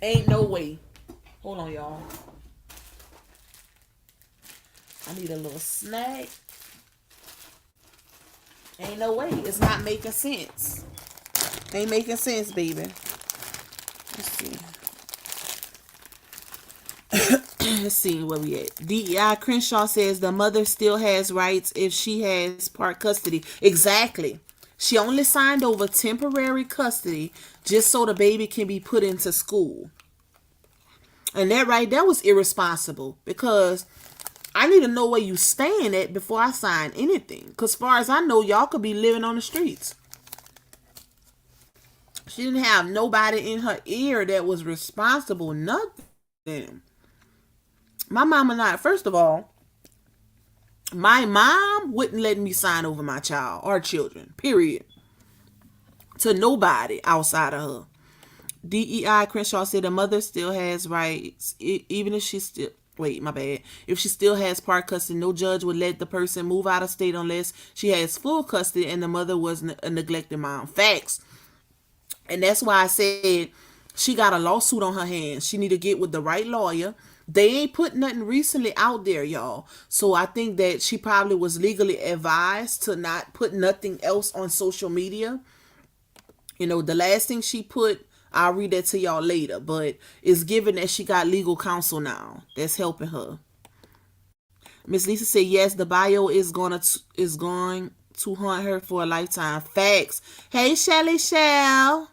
Ain't no way. Hold on, y'all. I need a little snack. Ain't no way. It's not making sense. Ain't making sense, baby. Let's see. Let's see where we at. DEI Crenshaw says the mother still has rights if she has part custody. Exactly. She only signed over temporary custody just so the baby can be put into school. And that right there was irresponsible because I need to know where you staying at before I sign anything. Because as far as I know, y'all could be living on the streets. She didn't have nobody in her ear that was responsible. Nothing. My mama not. First of all, my mom wouldn't let me sign over my child or children. Period. To nobody outside of her. DEI Crenshaw said the mother still has rights, even if she still. Wait, my bad. If she still has part custody, no judge would let the person move out of state unless she has full custody and the mother was a neglected mom. Facts. And that's why I said she got a lawsuit on her hands. She need to get with the right lawyer. They ain't put nothing recently out there, y'all. So I think that she probably was legally advised to not put nothing else on social media. You know, the last thing she put, I'll read that to y'all later, but it's given that she got legal counsel now that's helping her. Miss Lisa said yes, the bio is going to haunt her for a lifetime. Facts. Hey, Shelly Shell.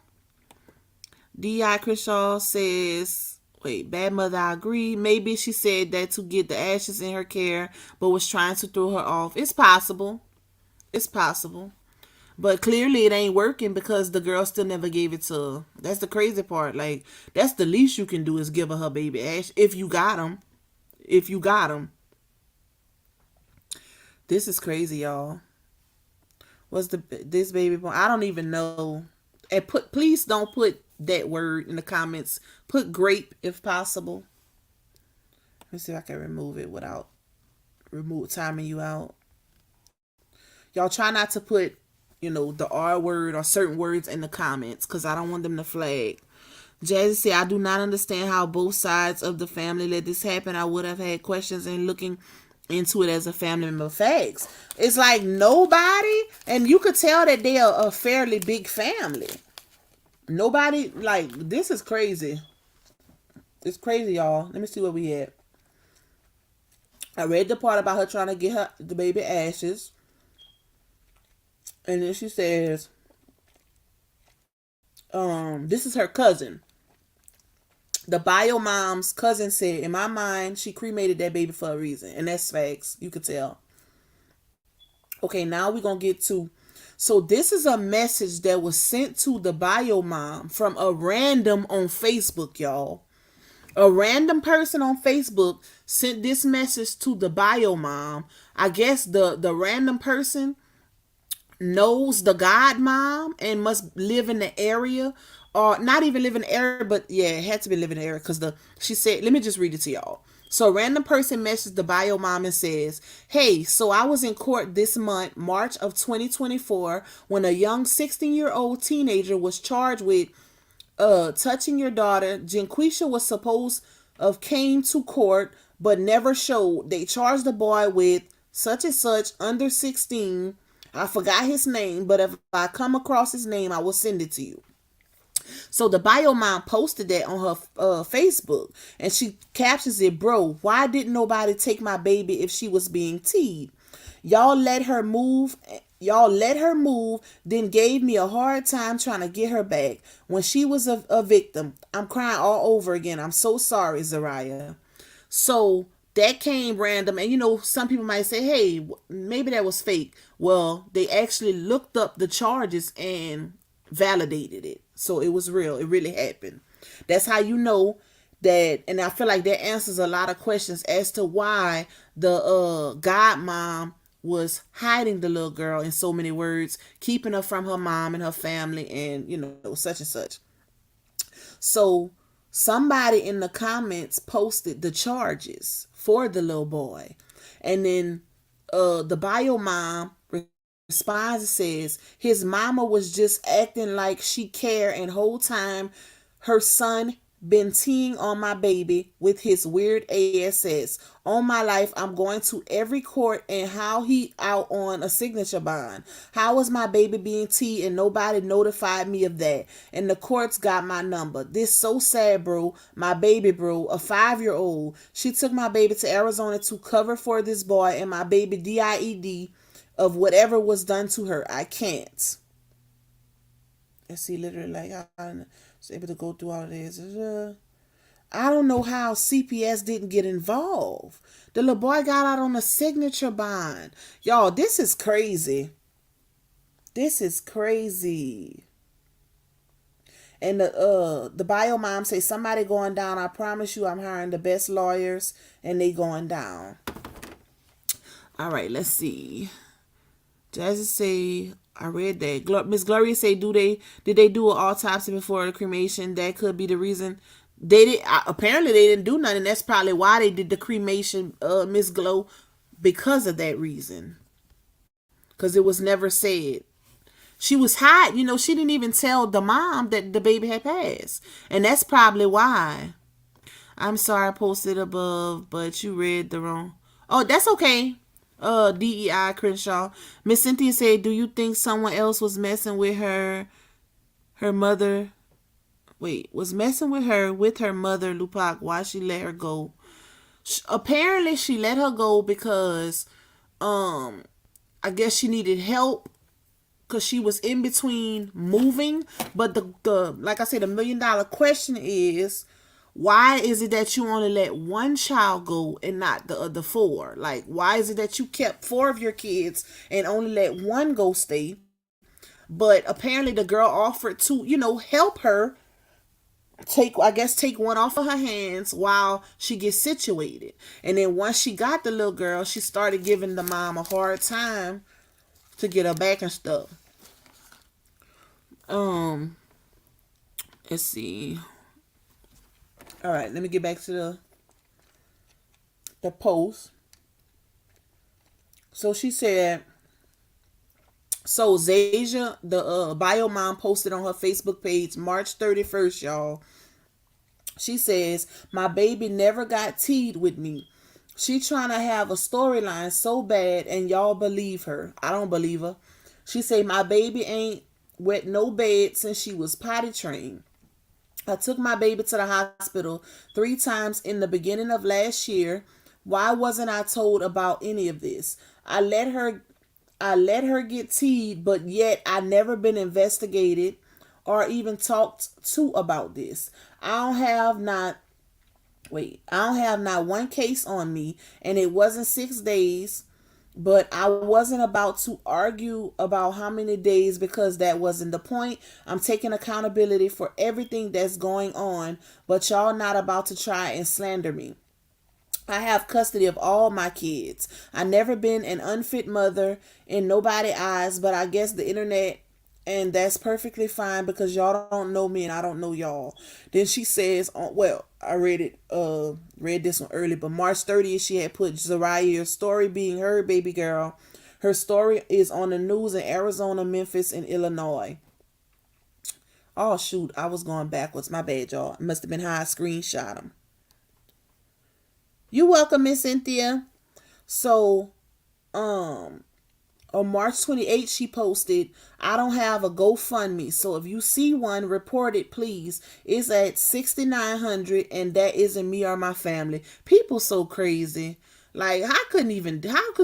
D.I. Crenshaw says, wait, bad mother, I agree. Maybe she said that to get the ashes in her care, but was trying to throw her off. It's possible. It's possible. But clearly it ain't working because the girl still never gave it to her. That's the crazy part. Like, that's the least you can do is give her baby ash. If you got them. If you got them. This is crazy, y'all. What's this baby born? I don't even know. And please don't put that word in the comments. Put grape if possible. Let me see if I can remove it without timing you out. Y'all try not to put, the R word or certain words in the comments because I don't want them to flag. Jazzy said, I do not understand how both sides of the family let this happen. I would have had questions and looking into it as a family member. Facts. It's like nobody, and you could tell that they are a fairly big family. Nobody, like, this is crazy. It's crazy, y'all. Let me see where we at. I read the part about her trying to get the baby ashes. And then she says, this is her cousin. The bio mom's cousin said, in my mind, she cremated that baby for a reason. And that's facts. You could tell. Okay, now we're going to get to... So this is a message that was sent to the bio mom from a random on Facebook, y'all. A random person on Facebook sent this message to the bio mom. I guess the random person knows the god mom and must live in the area, or not even live in the area, but yeah, it had to be living in the area because she said, let me just read it to y'all. So a random person messaged the bio mom and says, hey, so I was in court this month, March of 2024, when a young 16-year-old teenager was charged with touching your daughter. Janquisha was supposed of came to court but never showed. They charged the boy with such and such, under 16. I forgot his name, but if I come across his name, I will send it to you. So the bio mom posted that on her Facebook, and she captions it, bro, why didn't nobody take my baby if she was being teed? Y'all let her move, then gave me a hard time trying to get her back when she was a victim. I'm crying all over again. I'm so sorry, Zha'Riyah. So that came random, and some people might say, hey, maybe that was fake. Well, they actually looked up the charges and validated it. So it was real. It really happened. That's how you know that, and I feel like that answers a lot of questions as to why the godmom was hiding the little girl, in so many words, keeping her from her mom and her family and, such and such. So somebody in the comments posted the charges for the little boy. And then the bio mom responds and says, his mama was just acting like she cared, and whole time her son been teeing on my baby with his weird ASS. On my life, I'm going to every court and how he out on a signature bond. How was my baby being teed and nobody notified me of that? And the courts got my number. This so sad, bro. My baby, bro, a 5-year-old. She took my baby to Arizona to cover for this boy and my baby DIED of whatever was done to her. I can't. And see, literally, like, I was able to go through all of this. I don't know how CPS didn't get involved. The little boy got out on a signature bond. Y'all, this is crazy. This is crazy. And the bio mom say, somebody going down. I promise you I'm hiring the best lawyers and they going down. All right, let's see. Jazzy say, I read that. Miss Gloria say, did they do an autopsy before the cremation? That could be the reason. They did. Apparently, they didn't do nothing. That's probably why they did the cremation, Miss Glow, because of that reason. Because it was never said. She was hiding. She didn't even tell the mom that the baby had passed, and that's probably why. I'm sorry I posted above, but you read the wrong. Oh, that's okay. DEI Crenshaw. Miss Cynthia said, do you think someone else was messing with her mother? Wait, was messing with her mother, Lupac, why she let her go? Apparently she let her go because I guess she needed help because she was in between moving. But the like I said, the $1 million question is, why is it that you only let one child go and not the other 4? Like, why is it that you kept 4 of your kids and only let one go stay? But apparently the girl offered to, help her take one off of her hands while she gets situated. And then once she got the little girl, she started giving the mom a hard time to get her back and stuff. Let's see. All right, let me get back to the post. So she said, so Zha'Riyah, the bio mom, posted on her Facebook page March 31st, y'all. She says, my baby never got teed with me. She trying to have a storyline so bad and y'all believe her. I don't believe her. She say, my baby ain't wet no bed since she was potty trained. I took my baby to the hospital 3 times in the beginning of last year. Why wasn't I told about any of this? I let her get teed, but yet I never been investigated or even talked to about this. I don't have not one case on me, and it wasn't 6 days, but I wasn't about to argue about how many days because that wasn't the point. I'm taking accountability for everything that's going on, but y'all not about to try and slander me. I have custody of all my kids. I never been an unfit mother in nobody's eyes, but I guess the internet, and that's perfectly fine because y'all don't know me and I don't know y'all. Then she says, I read this one early, but March 30th, she had put Zha'Riyah's story being her baby girl. Her story is on the news in Arizona, Memphis, and Illinois. Oh, shoot. I was going backwards. My bad, y'all. It must have been how I screenshot them. You're welcome, Miss Cynthia. So, on March 28th, she posted, I don't have a GoFundMe, so if you see one, report it, please. It's at 6,900, and that isn't me or my family. People so crazy. Like, how could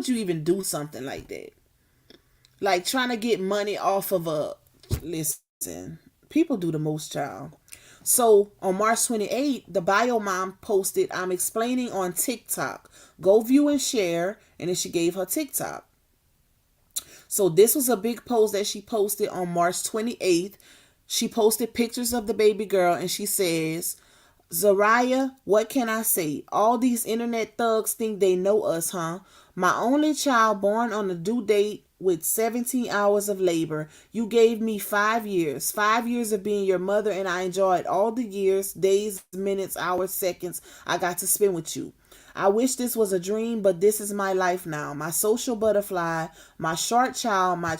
you even do something like that? Like, trying to get money off of listen, people do the most, child. So on March 28th, the bio mom posted, I'm explaining on TikTok. Go view and share. And then she gave her TikTok. So this was a big post that she posted on March 28th. She posted pictures of the baby girl and she says, Zha'Riyah, what can I say? All these internet thugs think they know us, huh? My only child born on the due date with 17 hours of labor. You gave me 5 years, 5 years of being your mother, and I enjoyed all the years, days, minutes, hours, seconds I got to spend with you. I wish this was a dream, but this is my life now. My social butterfly, my short child, my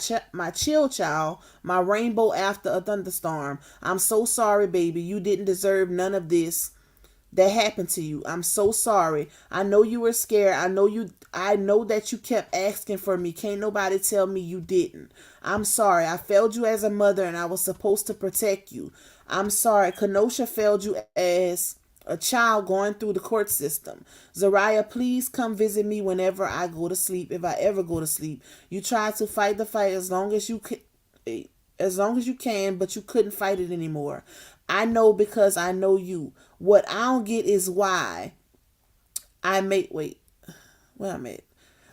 chill child, my rainbow after a thunderstorm. I'm so sorry, baby. You didn't deserve none of this that happened to you. I'm so sorry. I know you were scared. I know that you kept asking for me. Can't nobody tell me you didn't. I'm sorry. I failed you as a mother and I was supposed to protect you. I'm sorry. Kenosha failed you as a child going through the court system. Zha'Riyah, please come visit me whenever I go to sleep, if I ever go to sleep. You tried to fight the fight as long as you can, but you couldn't fight it anymore. I know because I know you. What I don't get is why I made wait, where I'm at.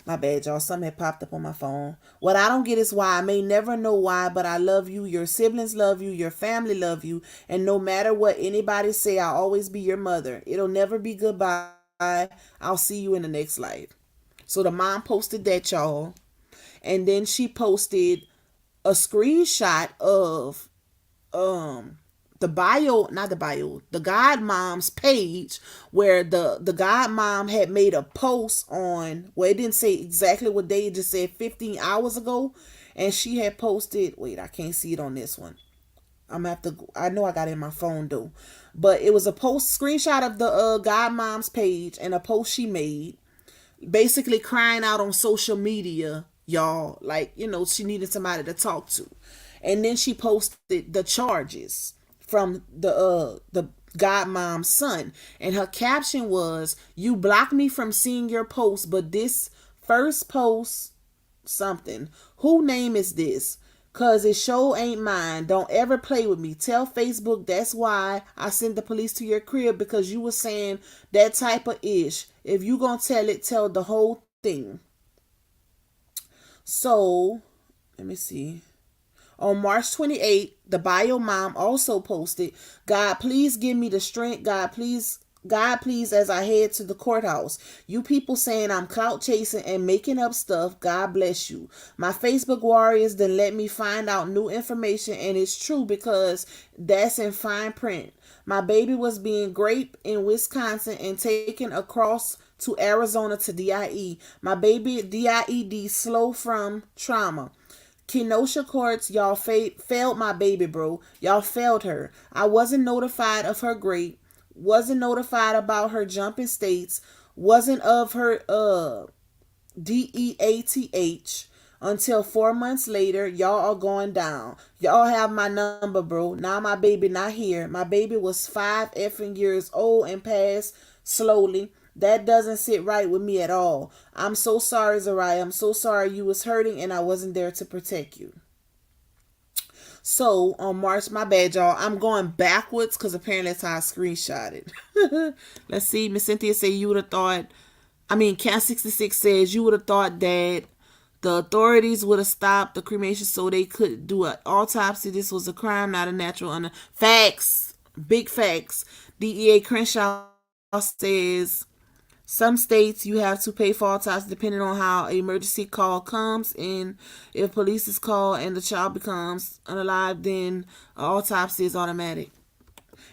My bad, y'all. Something had popped up on my phone. What I don't get is why. I may never know why, but I love you. Your siblings love you. Your family love you. And no matter what anybody say, I'll always be your mother. It'll never be goodbye. I'll see you in the next life. So the mom posted that, y'all. And then she posted a screenshot of the bio, not the bio, the godmom's page, where the godmom had made a post on, well, it didn't say exactly what day, it just said 15 hours ago, and she had posted, wait, I can't see it on this one. I'm gonna have to, I know I got it in my phone though, but it was a post screenshot of the godmom's page and a post she made, basically crying out on social media, y'all, like, she needed somebody to talk to. And then she posted the charges from the godmom's son, and her caption was, you blocked me from seeing your post, but this first post something, who name is this? Cause it sure ain't mine. Don't ever play with me. Tell Facebook that's why I sent the police to your crib, because you were saying that type of ish. If you gonna tell it, tell the whole thing. So let me see. On March 28th, the bio mom also posted, God, please give me the strength. God, please, as I head to the courthouse. You people saying I'm clout chasing and making up stuff. God bless you. My Facebook warriors then let me find out new information, and it's true because that's in fine print. My baby was being raped in Wisconsin and taken across to Arizona to DIE. My baby DIED slow from trauma. Kenosha courts, y'all failed my baby, bro. Y'all failed her. I wasn't notified of her rape. Wasn't notified about her jumping states. Wasn't of her DEATH until 4 months later. Y'all are going down. Y'all have my number, bro. Now my baby not here. My baby was 5 effing years old and passed slowly. That doesn't sit right with me at all. I'm so sorry, Zha'Riyah. I'm so sorry you was hurting and I wasn't there to protect you. So on March, my bad, y'all. I'm going backwards because apparently that's how I screenshot it. Let's see. Miss Cynthia say you would have thought, Cat 66 says you would have thought that the authorities would have stopped the cremation so they could do an autopsy. This was a crime, not a natural. Facts. Big facts. DEA Crenshaw says, some states you have to pay for autopsy depending on how an emergency call comes, and if police is called and the child becomes unalive, then an autopsy is automatic.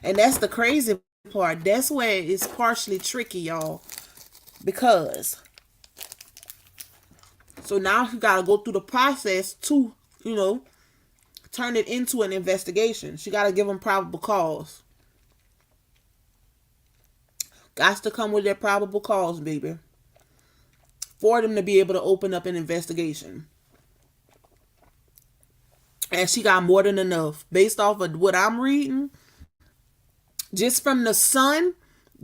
And that's the crazy part. That's where it's partially tricky, y'all. Because so now you gotta go through the process to, turn it into an investigation. She gotta give them probable cause. Got to come with their probable cause, baby, for them to be able to open up an investigation. And she got more than enough. Based off of what I'm reading, just from the son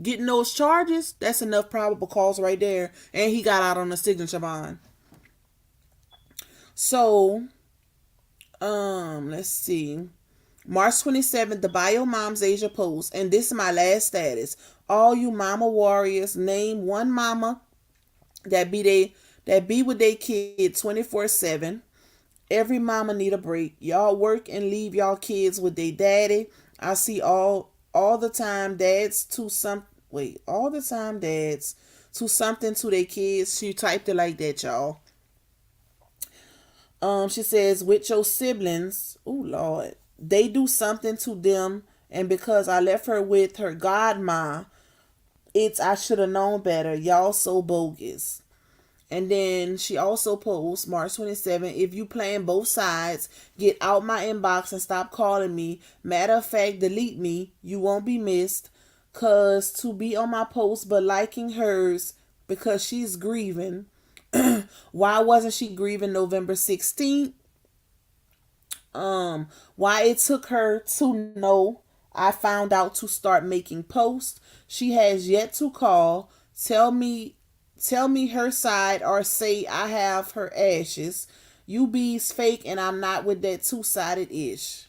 getting those charges, that's enough probable cause right there. And he got out on the signature bond. So, let's see. March 27th, the Bio Moms Asia post, and this is my last status. All you mama warriors, name one mama that be with their kid 24/7. Every mama need a break. Y'all work and leave y'all kids with their daddy. I see all the time dads to all the time dads to something to their kids. She typed it like that, y'all. She says, with your siblings, oh Lord, they do something to them, and because I left her with her godma, it's I should have known better. Y'all so bogus. And then she also posts March 27th, if you playing both sides, get out my inbox and stop calling me. Matter of fact, delete me. You won't be missed. Cause to be on my post but liking hers because she's grieving. Why wasn't she grieving November 16th? Why it took her to know I found out to start making posts. She has yet to call. Tell me her side or say I have her ashes. You bees fake and I'm not with that two-sided ish.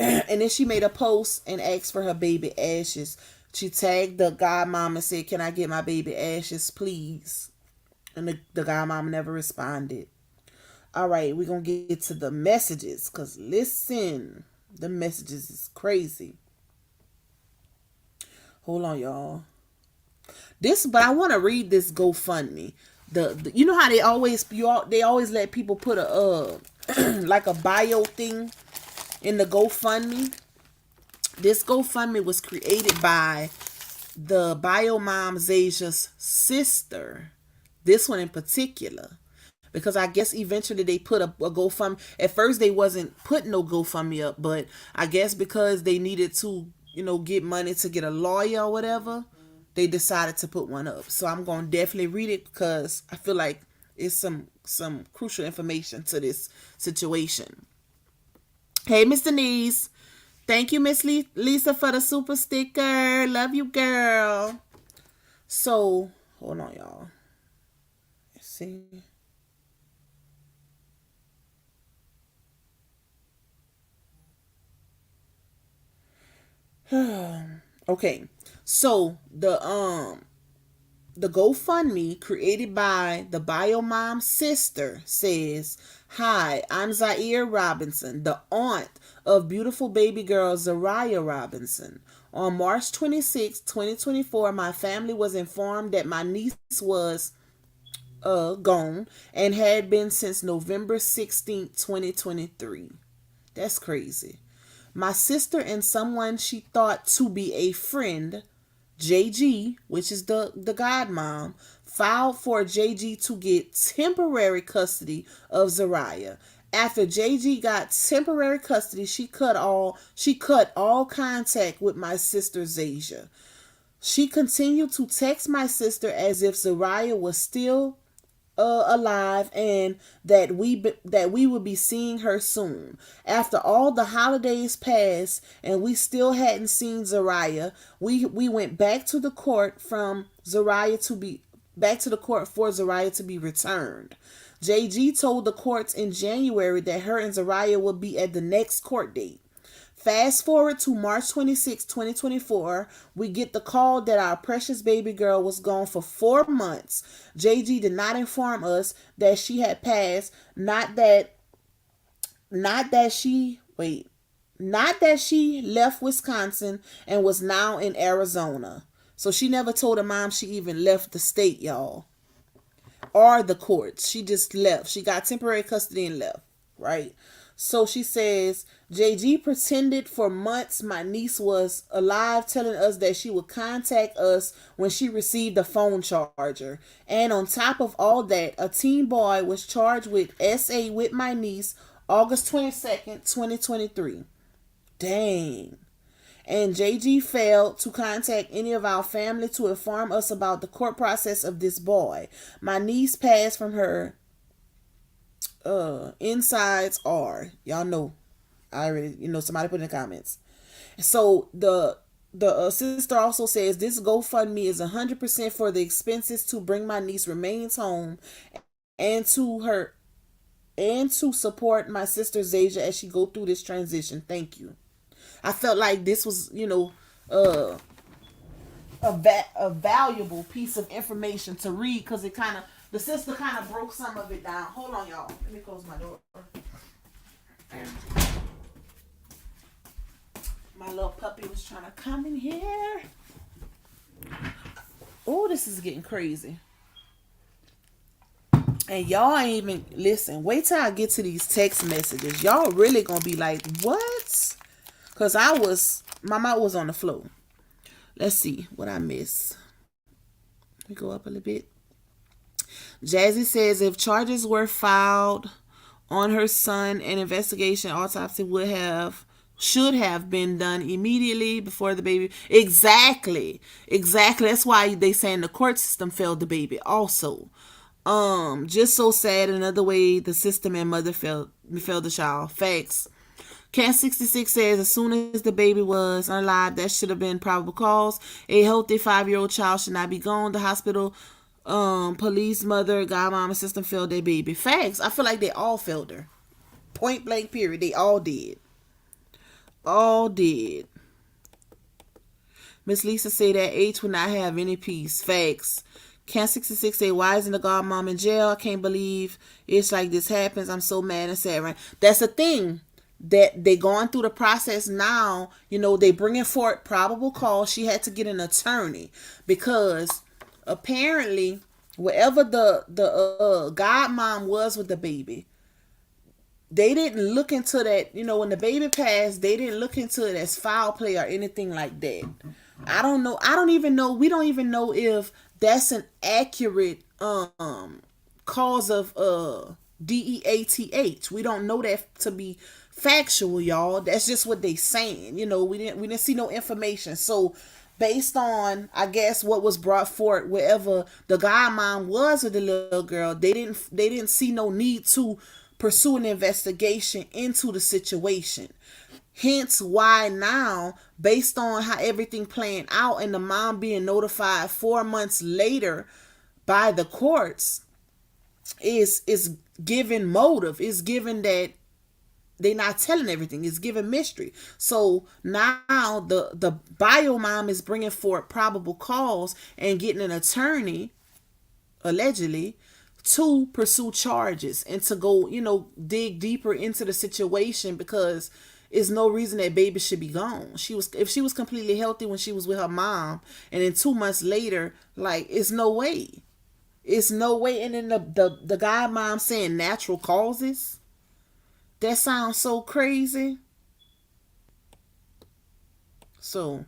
And then she made a post and asked for her baby ashes. She tagged the godmom and said, can I get my baby ashes, please? And the godmom never responded. All right, we're going to get to the messages. Because listen, the messages is crazy. Hold on, y'all. But I want to read this GoFundMe. You know how they always let people put a like a bio thing in the GoFundMe. This GoFundMe was created by the bio mom Zha'Riyah's sister. This one in particular. Because I guess eventually they put a GoFundMe. At first they wasn't putting no GoFundMe up, but I guess because they needed to, get money to get a lawyer or whatever, they decided to put one up. So I'm going to definitely read it because I feel like it's some crucial information to this situation. Hey, Miss Denise. Thank you, Miss Lisa, for the super sticker. Love you, girl. So, hold on, y'all. Let's see. Okay. So, the GoFundMe created by the bio mom's sister says, hi, I'm Zha'Riyah Robinson, the aunt of beautiful baby girl Zha'Riyah Robinson. On March 26, 2024, my family was informed that my niece was gone and had been since November 16, 2023. That's crazy. My sister and someone she thought to be a friend, JG, which is the godmom, filed for JG to get temporary custody of Zha'Riyah. After JG got temporary custody, she cut all contact with my sister Zha'Riyah. She continued to text my sister as if Zha'Riyah was still alive and that we would be seeing her soon. After all the holidays passed and we still hadn't seen Zha'Riyah, we went back to the court for Zha'Riyah to be returned. JG told the courts in January that her and Zha'Riyah would be at the next court date. Fast forward to March 26, 2024, we get the call that our precious baby girl was gone for 4 months. JG did not inform us that she had passed, not that she left Wisconsin and was now in Arizona. So she never told her mom she even left the state, y'all. Or the courts. She just left. She got temporary custody and left, right? So she says, JG pretended for months my niece was alive, telling us that she would contact us when she received a phone charger. And on top of all that, a teen boy was charged with SA with my niece August 22nd, 2023. Dang. And JG failed to contact any of our family to inform us about the court process of this boy. My niece passed from her insides are, y'all know, I already, somebody put in the comments. So the sister also says this GoFundMe is 100% for the expenses to bring my niece remains home and to support my sister Zha'Riyah as she go through this transition. Thank you. I felt like this was, a valuable piece of information to read because the sister kind of broke some of it down. Hold on, y'all. Let me close my door. My little puppy was trying to come in here. Oh, this is getting crazy. And y'all ain't even listen. Wait till I get to these text messages. Y'all really gonna be like, what? Cause my mouth was on the floor. Let's see what I miss. Let me go up a little bit. Jazzy says if charges were filed on her son, an investigation autopsy should have been done immediately before the baby. Exactly. That's why they saying the court system failed the baby. Also, just so sad. Another way the system and mother failed the child. Facts. Cat 66 says as soon as the baby was alive, that should have been probable cause. A healthy 5-year-old child should not be gone. The hospital, police, mother, godmom, and system failed their baby. Facts. I feel like they all failed her. Point blank period. They all did. All did. Miss Lisa say that H would not have any peace. Facts. Cat 66 say, why isn't the godmom in jail? I can't believe it's like this happens. I'm so mad and sad. Right? That's the thing. That they going through the process now. They bringing forth probable cause. She had to get an attorney because apparently wherever the godmom was with the baby, they didn't look into that. When the baby passed, they didn't look into it as foul play or anything like that. I don't know. I don't even know. We don't even know if that's an accurate cause of DEATH. We don't know that to be factual, y'all. That's just what they saying. We didn't see no information. So based on, I guess, what was brought forth wherever the godmom was with the little girl, they didn't see no need to pursue an investigation into the situation. Hence why now, based on how everything playing out and the mom being notified 4 months later by the courts, is given motive. Is given that they not telling everything. It's giving mystery. So now the bio mom is bringing forth probable cause and getting an attorney, allegedly, to pursue charges and to go, dig deeper into the situation because it's no reason that baby should be gone. If she was completely healthy when she was with her mom, and then 2 months later, like, it's no way. It's no way. And then the godmom saying natural causes. That sounds so crazy. So,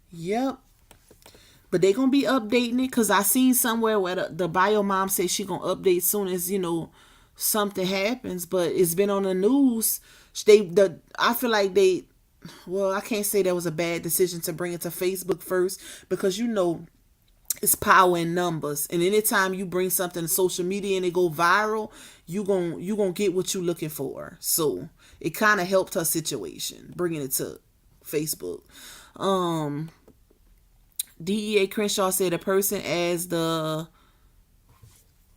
yep. But they gonna be updating it because I seen somewhere where the bio mom says she gonna update soon as something happens. But it's been on the news. I feel like I can't say that was a bad decision to bring it to Facebook first because it's power in numbers, and anytime you bring something to social media and it go viral, you gonna get what you looking for. So it kind of helped her situation bringing it to Facebook. DEA Crenshaw said a person as the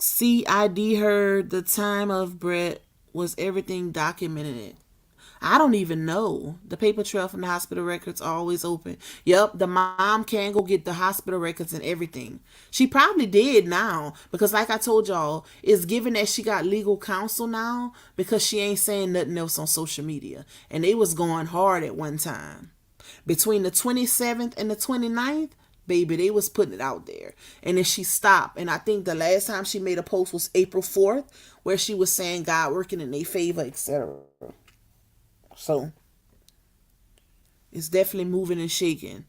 CID heard the time of Brett was everything documented it. I don't even know. The paper trail from the hospital records are always open. Yep, the mom can go get the hospital records and everything. She probably did now because, like I told y'all, it's given that she got legal counsel now because she ain't saying nothing else on social media. And they was going hard at one time. Between the 27th and the 29th, baby, they was putting it out there. And then she stopped. And I think the last time she made a post was April 4th, where she was saying God working in their favor, etc. So it's definitely moving and shaking.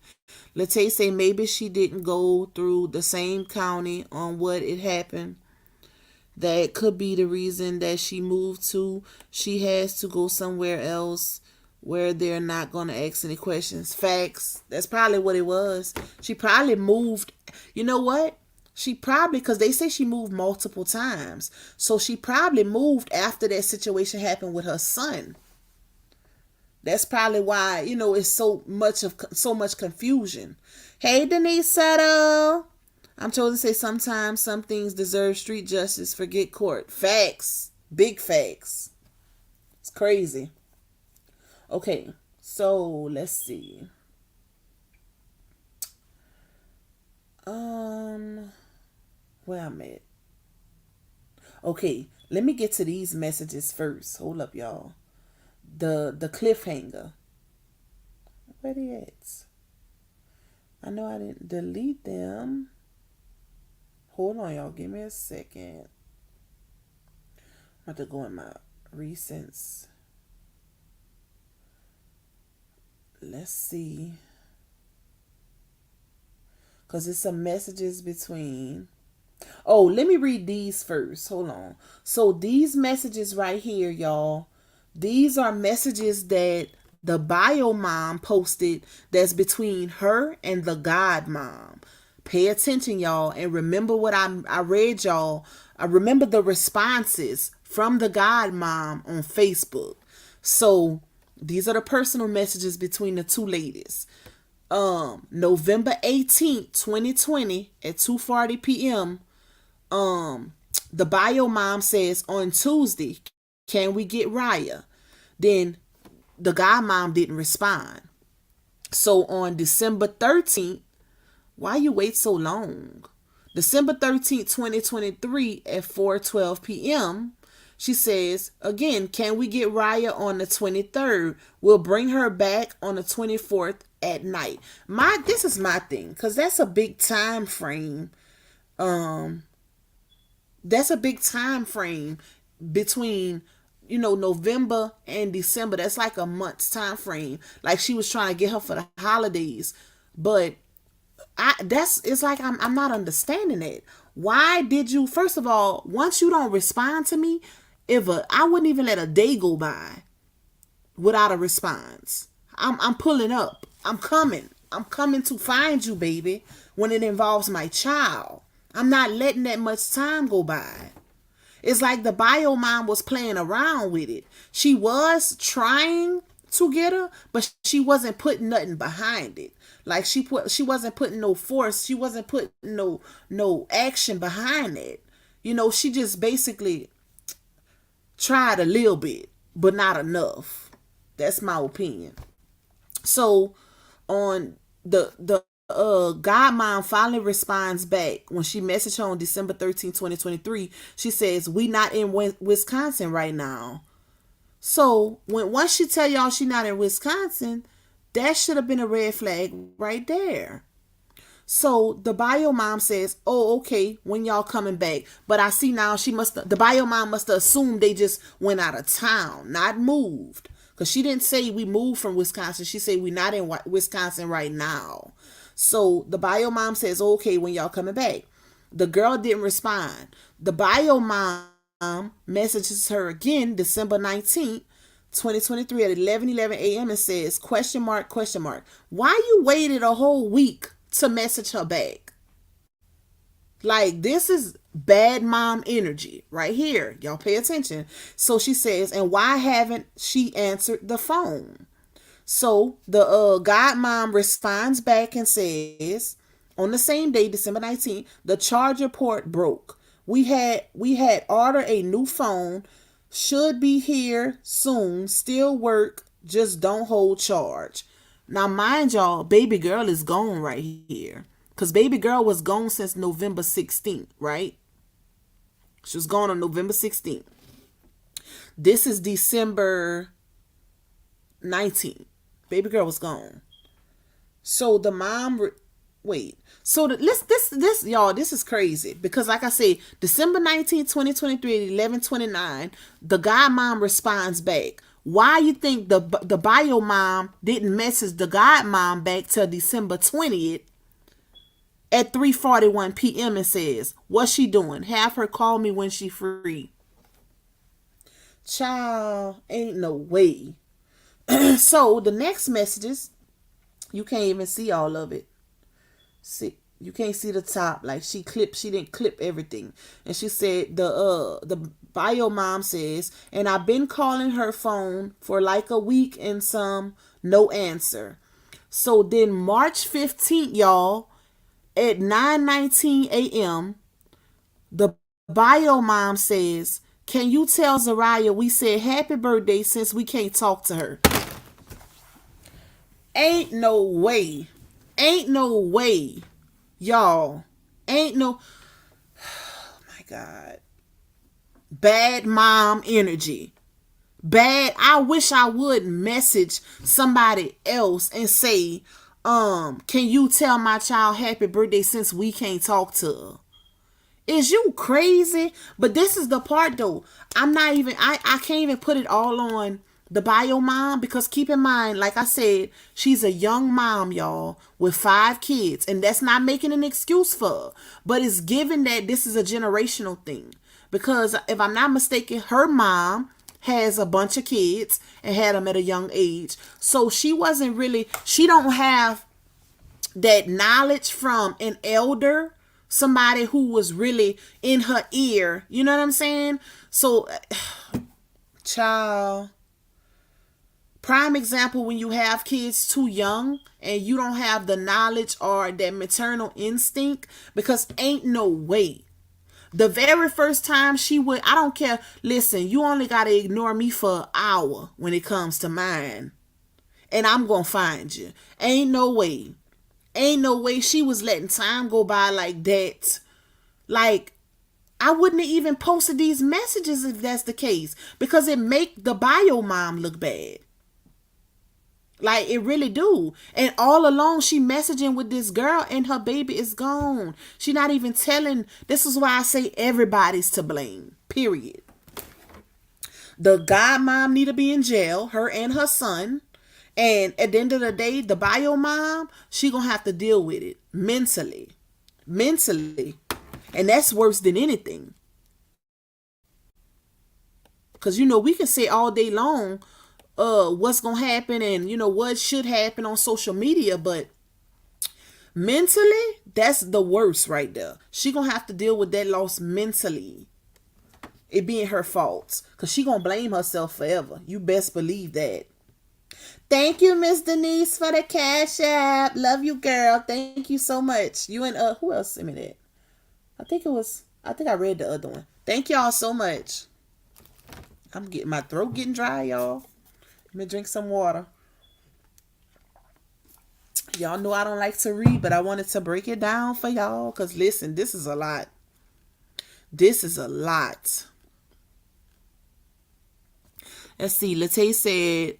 Latae say maybe she didn't go through the same county on what it happened. That could be the reason that she moved to. She has to go somewhere else where they're not going to ask any questions. Facts. That's probably what it was. She probably moved. You know what? She probably, because they say she moved multiple times. So she probably moved after that situation happened with her son. That's probably why, it's so much confusion. Hey, Denise Settle. I'm told to say sometimes some things deserve street justice, forget court. Facts. Big facts. It's crazy. Okay, so let's see. Where I'm at. Okay, let me get to these messages first. Hold up, y'all. The cliffhanger. Where they at? I know I didn't delete them. Hold on, y'all. Give me a second. I'm about to go in my recents. Let's see. Because it's some messages between. Oh, let me read these first. Hold on. So these messages right here, y'all, these are messages that the bio mom posted that's between her and the God mom. Pay attention, y'all, and remember what I read, y'all. I remember the responses from the God mom on Facebook. So these are the personal messages between the two ladies. November 18th, 2020 at 2:40 p.m. The bio mom says on Tuesday, can we get Raya? Then the God mom didn't respond. So on December 13th, why you wait so long? December 13th, 2023 at 4:12 p.m. She says, again, can we get Raya on the 23rd? We'll bring her back on the 24th at night. This is my thing, because that's a big time frame. That's a big time frame between, November and December. That's like a month's time frame. Like she was trying to get her for the holidays. But it's like I'm not understanding it. Why did you, first of all, once you don't respond to me, I wouldn't even let a day go by without a response. I'm pulling up. I'm coming. I'm coming to find you, baby, when it involves my child. I'm not letting that much time go by. It's like the bio mom was playing around with it. She was trying to get her, but she wasn't putting nothing behind it. Like she wasn't putting no force. She wasn't putting no action behind it. She just basically tried a little bit, but not enough. That's my opinion. So on the God mom finally responds back when she messaged her on December 13, 2023. She says, we not in Wisconsin right now. So once she tell y'all she not in Wisconsin, that should have been a red flag right there. So the bio mom says, oh, okay, when y'all coming back? But I see now the bio mom must have assumed they just went out of town, not moved. Because she didn't say we moved from Wisconsin. She said we not in Wisconsin right now. So the bio mom says, okay, when y'all coming back? The girl didn't respond. The bio mom messages her again, December 19th, 2023 at 11:11 a.m. and says, question mark, question mark. Why you waited a whole week to message her back? Like, this is bad mom energy right here. Y'all pay attention. So she says, and why haven't she answered the phone? So the God mom responds back and says, on the same day, December 19th, the charger port broke. We had ordered a new phone. Should be here soon. Still work. Just don't hold charge. Now, mind y'all, baby girl is gone right here. Because baby girl was gone since November 16th, right? She was gone on November 16th. This is December 19th. Baby girl was gone. So the mom, this y'all, this is crazy. Because like I said, December 19th, 2023 at 11:29, the God mom responds back. Why you think the bio mom didn't message the God mom back till December 20th at 3:41 p.m. and says, what's she doing? Have her call me when she free. Child, ain't no way. So the next messages, you can't even see all of it. See, you can't see the top. Like she didn't clip everything. And she said the bio mom says, and I've been calling her phone for like a week and some, no answer. So then March 15th, y'all, at 9:19 a.m., the bio mom says, can you tell Zha'Riyah we said happy birthday since we can't talk to her? Ain't no way. Ain't no way. Y'all. Ain't no. Oh my God. Bad mom energy. Bad. I wish I would message somebody else and say, can you tell my child happy birthday since we can't talk to her? Is you crazy? But this is the part though. I can't even put it all on the bio mom, because keep in mind, like I said, she's a young mom, y'all, with 5 kids. And that's not making an excuse for her. But it's given that this is a generational thing. Because if I'm not mistaken, her mom has a bunch of kids and had them at a young age. So she don't have that knowledge from an elder, somebody who was really in her ear. You know what I'm saying? So, child, prime example, when you have kids too young and you don't have the knowledge or that maternal instinct, because ain't no way. The very first time she would, I don't care. Listen, you only got to ignore me for an hour when it comes to mine, and I'm going to find you. Ain't no way. Ain't no way she was letting time go by like that. Like, I wouldn't have even posted these messages if that's the case, because it make the bio mom look bad. Like, it really do. And all along she messaging with this girl and her baby is gone. She not even telling. This is why I say everybody's to blame. Period. The godmom need to be in jail, her and her son. And at the end of the day, the bio mom, she gonna have to deal with it mentally. Mentally. And that's worse than anything. Because, we can say all day long what's gonna happen and what should happen on social media, but mentally, that's the worst right there. She gonna have to deal with that loss mentally, it being her fault, because she gonna blame herself forever. You best believe that. Thank you, Miss Denise, for the cash app. Love you, girl. Thank you so much. You and who else sent me that? I think I read the other one. Thank y'all so much. I'm getting my throat getting dry, y'all. Let me drink some water. Y'all know I don't like to read, but I wanted to break it down for y'all. Because listen, this is a lot. This is a lot. Let's see. Latae said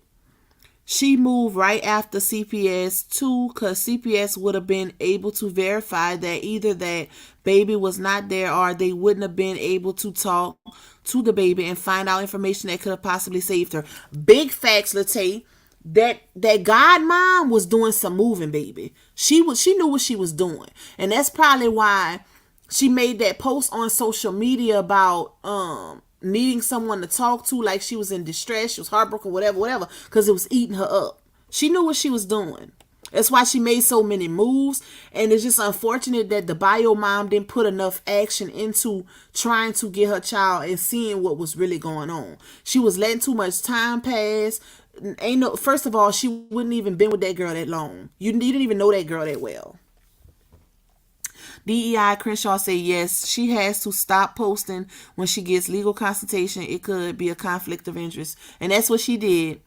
she moved right after CPS too, because CPS would have been able to verify that either that baby was not there or they wouldn't have been able to talk to the baby and find out information that could have possibly saved her. Big facts, Latae. That godmom was doing some moving, baby. She knew what she was doing. And that's probably why she made that post on social media about needing someone to talk to, like she was in distress, she was heartbroken, whatever, because it was eating her up. She knew what she was doing. That's why she made so many moves, and it's just unfortunate that the bio mom didn't put enough action into trying to get her child and seeing what was really going on. She was letting too much time pass. First of all, she wouldn't even been with that girl that long. You didn't even know that girl that well. DEI Crenshaw say yes, she has to stop posting when she gets legal consultation. It could be a conflict of interest. And that's what she did.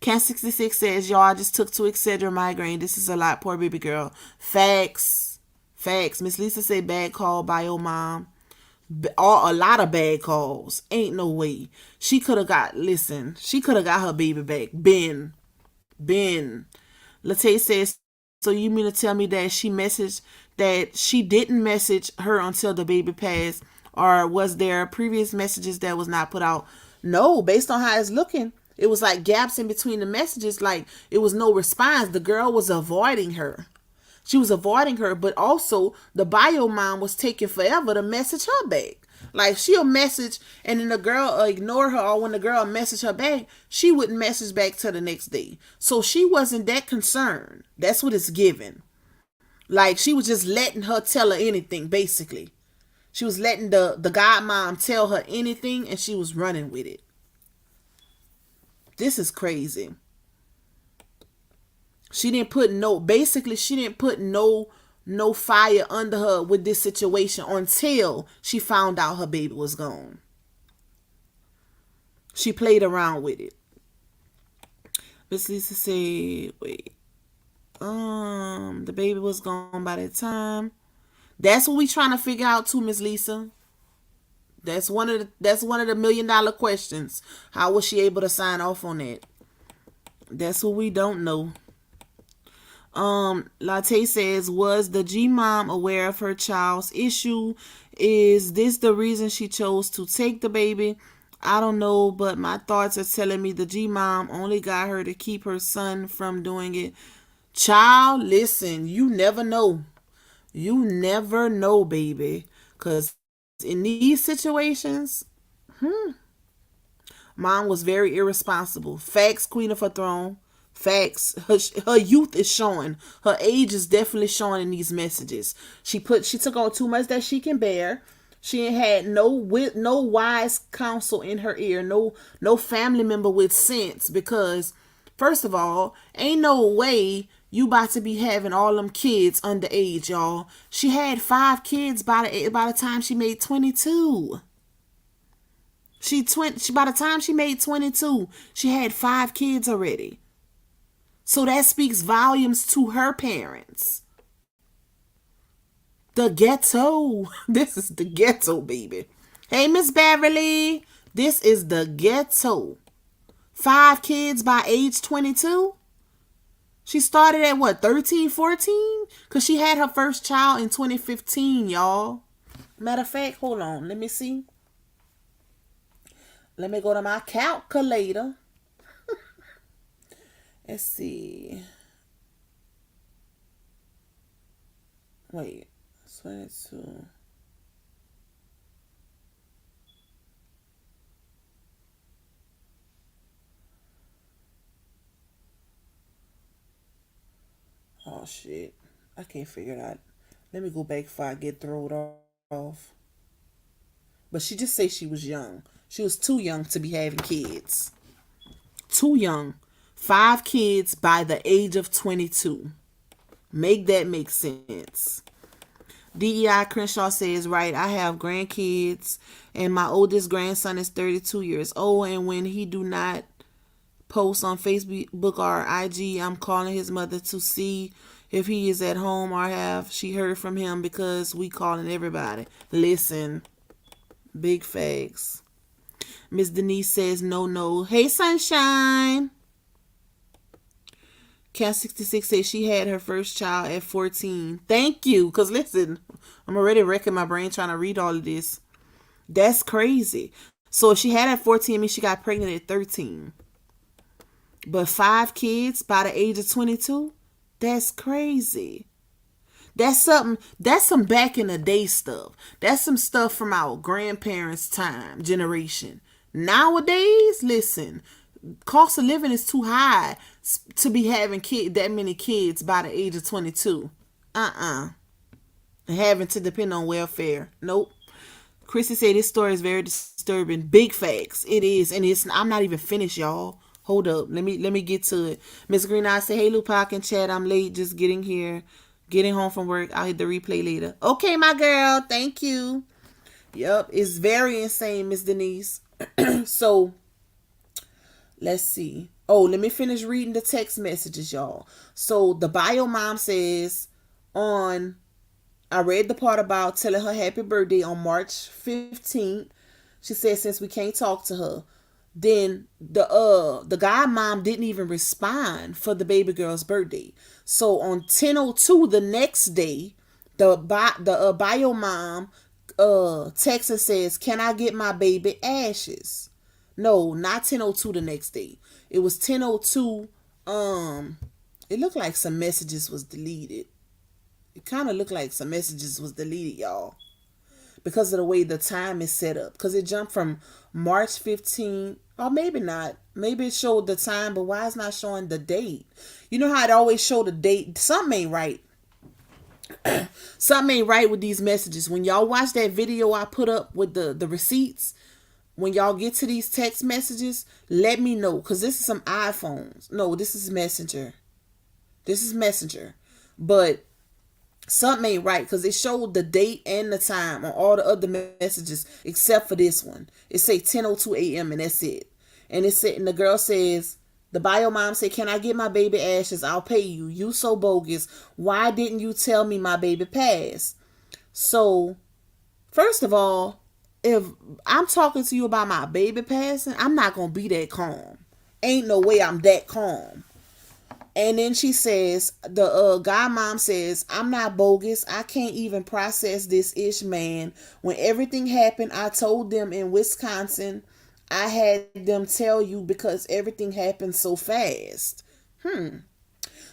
Can 66 says, y'all, I just took 2 Excedrin migraine. This is a lot. Poor baby girl. Facts. Miss Lisa said bad call, bio mom. A lot of bad calls. Ain't no way. She could have got her baby back. Ben. Latae says, so you mean to tell me that she didn't message her until the baby passed? Or was there previous messages that was not put out? No, based on how it's looking, it was like gaps in between the messages. Like it was no response. The girl was avoiding her. She was avoiding her, but also the bio mom was taking forever to message her back. Like she'll message and then the girl ignore her, or when the girl message her back, she wouldn't message back till the next day. So she wasn't that concerned. That's what it's given. Like she was just letting her tell her anything, basically. She was letting the godmom tell her anything and she was running with it. This is crazy. She didn't put no fire under her with this situation until she found out her baby was gone. She played around with it. Miss Lisa said, wait. The baby was gone by that time. That's what we trying to figure out too, Miss Lisa. That's one of the $1 million questions. How was she able to sign off on that? That's what we don't know. Latte says, was the G mom aware of her child's issue? Is this the reason she chose to take the baby? I don't know, but my thoughts are telling me the G mom only got her to keep her son from doing it. Child, listen, you never know. You never know, baby. Because in these situations, mom was very irresponsible. Facts, queen of her throne. Facts. Her youth is showing. Her age is definitely showing in these messages. She took on too much that she can bear. She ain't had no wise counsel in her ear. No family member with sense. Because first of all, ain't no way you about to be having all them kids underage, y'all. She had 5 kids by the time she made 22. By the time she made 22, she had 5 kids already. So that speaks volumes to her parents. The ghetto. This is the ghetto, baby. Hey, Miss Beverly. This is the ghetto. 5 kids by age 22. She started at what, 13, 14? Because she had her first child in 2015, y'all. Matter of fact, hold on. Let me see. Let me go to my calculator. Let's see. Wait. 22. Oh, shit. I can't figure it out. Let me go back before I get thrown off. But she just say she was young. She was too young to be having kids. Too young. 5 kids by the age of 22. Make that make sense. DEI Crenshaw says, right, I have grandkids and my oldest grandson is 32 years old, and when he do not post on Facebook or IG, I'm calling his mother to see if he is at home or have she heard from him, because we calling everybody. Listen, big facts. Miss Denise says, no. Hey, sunshine. Cat 66 says she had her first child at 14. Thank you. Because listen, I'm already wrecking my brain trying to read all of this. That's crazy. So if she had at 14, I mean she got pregnant at 13. But 5 kids by the age of 22? That's crazy. That's some back in the day stuff. That's some stuff from our grandparents' time, generation. Nowadays, listen, cost of living is too high to be having that many kids by the age of 22. And having to depend on welfare. Nope. Chrissy said this story is very disturbing. Big facts. It is. And I'm not even finished, y'all. Hold up. Let me get to it. Miss Green, I say, hey, Lupac and Chad, I'm late just getting here. Getting home from work. I'll hit the replay later. Okay, my girl. Thank you. Yep. It's very insane, Miss Denise. So, let's see. Oh, let me finish reading the text messages, y'all. So, the bio mom says I read the part about telling her happy birthday on March 15th. She said since we can't talk to her. Then the guy mom didn't even respond for the baby girl's birthday. So on 10:02 the next day, the bio mom texts and says, "Can I get my baby ashes?" No, not 10:02 the next day. It was 10:02. It looked like some messages was deleted. It kind of looked like some messages was deleted, y'all, because of the way the time is set up. Because it jumped from March 15th, or maybe not. Maybe it showed the time, but why it's not showing the date? You know how it always showed the date? Something ain't right. Something ain't right with these messages. When y'all watch that video I put up with the receipts, when y'all get to these text messages, let me know. Because this is some iPhones. No, this is Messenger. This is Messenger. But something ain't right, because it showed the date and the time on all the other messages except for this one. It say 10:02 a.m. and that's it. And it said, and the girl says, the bio mom said, "Can I get my baby ashes? I'll pay you. You so bogus. Why didn't you tell me my baby passed?" So, first of all, if I'm talking to you about my baby passing, I'm not gonna be that calm. Ain't no way I'm that calm. And then she says, the guy mom says, I'm not bogus. I can't even process this ish, man. When everything happened, I told them in Wisconsin, I had them tell you because everything happened so fast.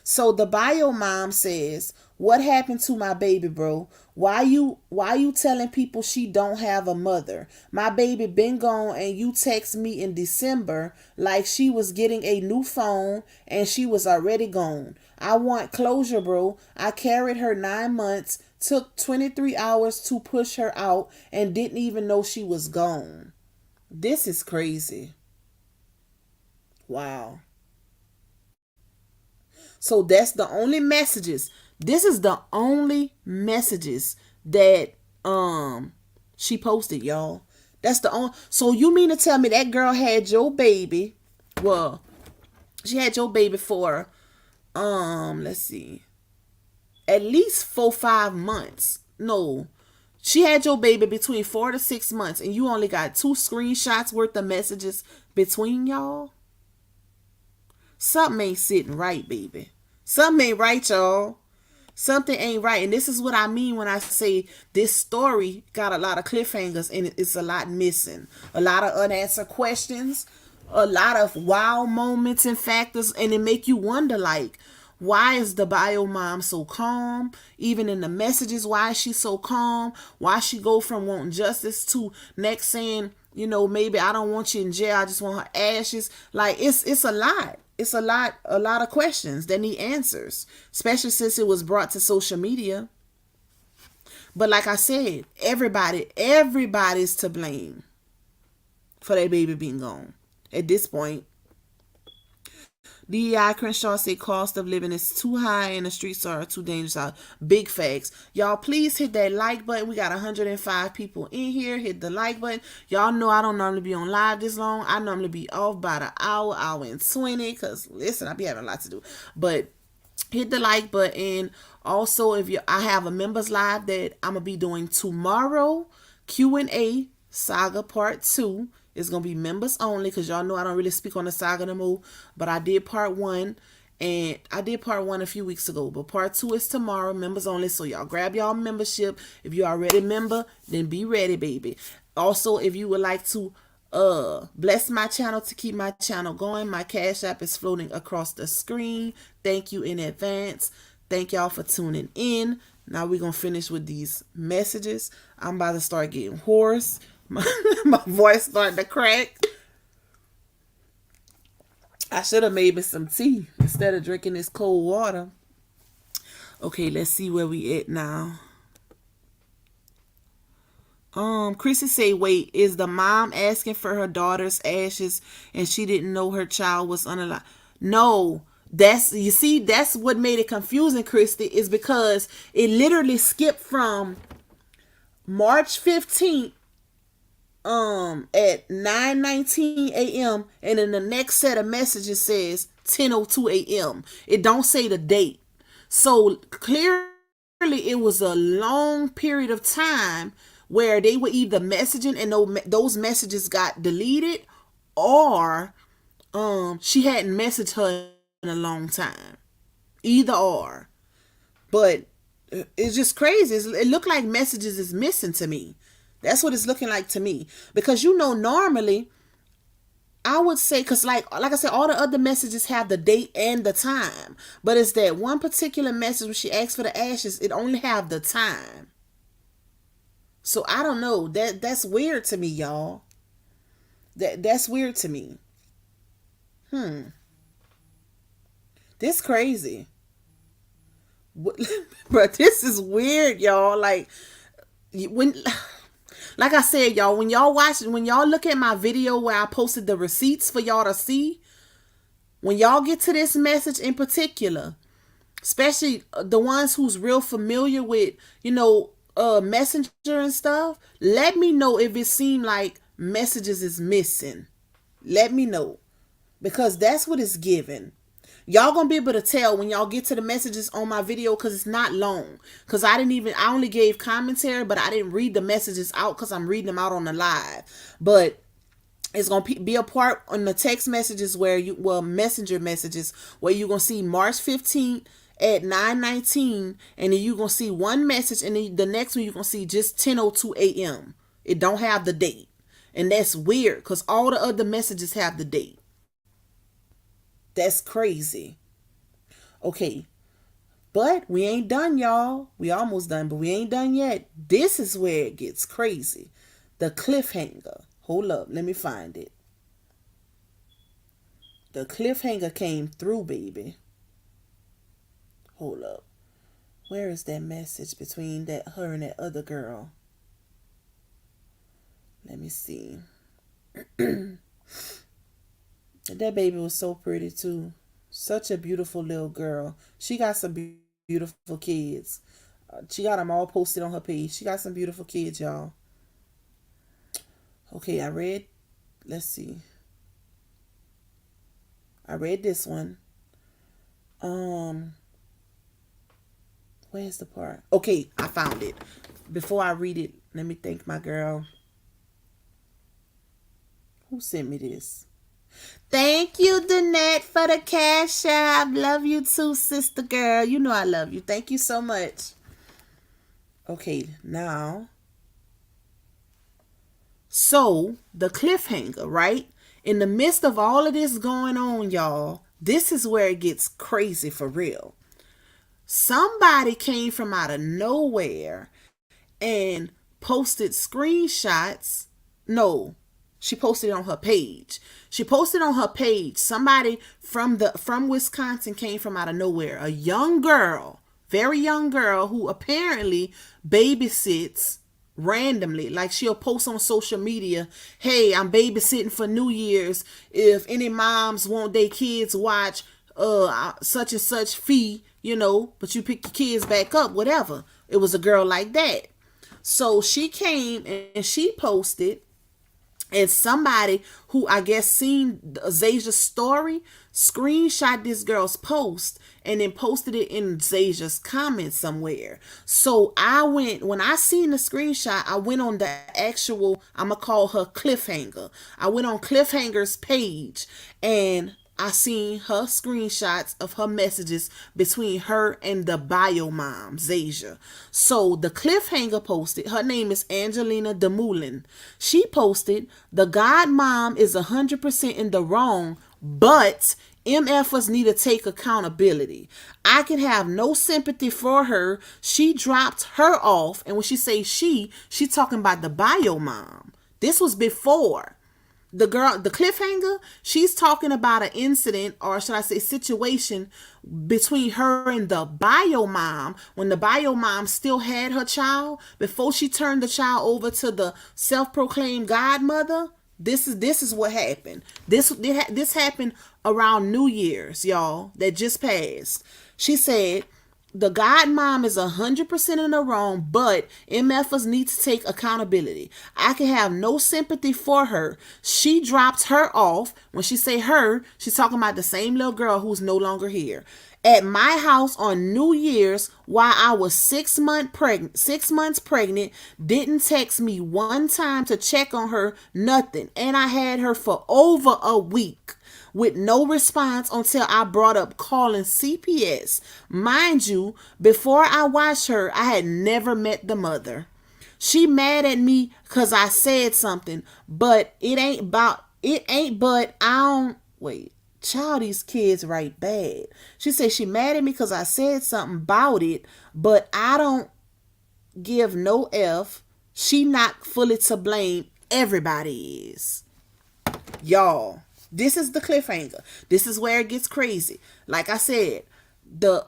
So the bio mom says, "What happened to my baby, bro? Why you telling people she don't have a mother? My baby been gone and you text me in December like she was getting a new phone and she was already gone. I want closure, bro. I carried her 9 months, took 23 hours to push her out and didn't even know she was gone." This is crazy. Wow. So that's the only messages. This is the only messages that she posted, y'all. That's the only. So you mean to tell me that girl had your baby? Well, she had your baby for let's see, at least 4 5 months. No, she had your baby between 4 to 6 months, and you only got 2 screenshots worth of messages between y'all. Something ain't sitting right, baby. Something ain't right, y'all. Something ain't right. And this is what I mean when I say this story got a lot of cliffhangers and it's a lot missing. A lot of unanswered questions, a lot of wow moments and factors, and it make you wonder, like, why is the bio mom so calm? Even in the messages, why is she so calm? Why she go from wanting justice to next saying, maybe I don't want you in jail, I just want her ashes. Like, it's a lot. It's a lot of questions that need answers, especially since it was brought to social media. But like I said, everybody's to blame for that baby being gone at this point. DEI Crenshaw say cost of living is too high and the streets are too dangerous out. Big facts. Y'all please hit that like button. We got 105 people in here. Hit the like button. Y'all know I don't normally be on live this long. I normally be off by the hour and 20. Because listen, I be having a lot to do. But hit the like button. Also, I have a members live that I'm going to be doing tomorrow. Q&A Saga Part 2. It's going to be members only because y'all know I don't really speak on the saga no more. But I did part 1 and I did part 1 a few weeks ago. But part 2 is tomorrow, members only. So y'all grab y'all membership. If you already a member, then be ready, baby. Also, if you would like to bless my channel to keep my channel going, my Cash App is floating across the screen. Thank you in advance. Thank y'all for tuning in. Now we're going to finish with these messages. I'm about to start getting hoarse. My voice starting to crack. I should have made me some tea instead of drinking this cold water. Okay, let's see where we at now. Chrissy say, wait, is the mom asking for her daughter's ashes and she didn't know her child was unalive? No, that's what made it confusing, Christy, is because it literally skipped from March 15th at 9:19 a.m. and then the next set of messages says 10:02 a.m. It don't say the date. So clearly it was a long period of time where they were either messaging and those messages got deleted, or she hadn't messaged her in a long time. Either or. But it's just crazy. It looked like messages is missing to me. That's what it's looking like to me. Because normally, I would say, because like I said, all the other messages have the date and the time. But it's that one particular message when she asked for the ashes, it only have the time. So I don't know. That's weird to me, y'all. That's weird to me. This crazy. But this is weird, y'all. Like I said, y'all, when y'all look at my video where I posted the receipts for y'all to see, when y'all get to this message in particular, especially the ones who's real familiar with, Messenger and stuff, let me know if it seemed like messages is missing. Let me know. Because that's what it's giving. Y'all gonna be able to tell when y'all get to the messages on my video because it's not long. Because I only gave commentary, but I didn't read the messages out because I'm reading them out on the live. But It's gonna be a part on the text messages where you, well, messenger messages, where you're gonna see March 15th at 9:19, and then you're gonna see one message, and then the next one you're gonna see just 10:02 a.m. It don't have the date. And that's weird because all the other messages have the date. That's crazy. Okay. But we ain't done, y'all. We almost done, but we ain't done yet. This is where it gets crazy. The cliffhanger. Hold up, let me find it. The cliffhanger came through, baby. Hold up. Where is that message between that her and that other girl? Let me see. That baby was so pretty too. Such a beautiful little girl. She got some beautiful kids. She got them all posted on her page. She got some beautiful kids, y'all. Okay, I read. Let's see. I read this one. Where's the part? Okay, I found it. Before I read it, let me thank my girl. Who sent me this? Thank you, Danette, for the cash app. Love you too, sister girl. You know I love you. Thank you so much. Okay, now. So, the cliffhanger, right? In the midst of all of this going on, y'all, this is where it gets crazy for real. Somebody came from out of nowhere and posted screenshots. No, she posted it on her page. She posted on her page. Somebody from Wisconsin came from out of nowhere. A young girl, very young girl, who apparently babysits randomly. Like, she'll post on social media, hey, I'm babysitting for New Year's. If any moms want their kids watch such and such fee, but you pick your kids back up, whatever. It was a girl like that. So she came and she posted, and somebody who I guess seen Zayja's story screenshot this girl's post and then posted it in Zayja's comments somewhere. So when I seen the screenshot, I went on the actual, I'm going to call her Cliffhanger. I went on Cliffhanger's page and I seen her screenshots of her messages between her and the bio mom, Zha'Riyah. So the Cliffhanger posted, her name is Angelina Demoulin. She posted, the God mom is 100% in the wrong, but MFers need to take accountability. I can have no sympathy for her. She dropped her off. And when she say she talking about the bio mom. This was before. The girl, the Cliffhanger, she's talking about an incident, or should I say situation, between her and the bio mom, when the bio mom still had her child, before she turned the child over to the self-proclaimed godmother. This is what happened. This happened around New Year's, y'all, that just passed. She said, the God mom is 100% in the wrong, but MFers need to take accountability. I can have no sympathy for her. She dropped her off. When she say her, she's talking about the same little girl who's no longer here. At my house on New Year's while I was 6 months pregnant, didn't text me one time to check on her, nothing. And I had her for over a week with no response until I brought up calling CPS. Mind you, before I watched her, I had never met the mother. She mad at me because I said something, but it ain't but I don't, wait. Child, these kids write bad. She said she mad at me because I said something about it, but I don't give no F. She not fully to blame. Everybody is. Y'all, this is the Cliffhanger. This is where it gets crazy. Like I said, the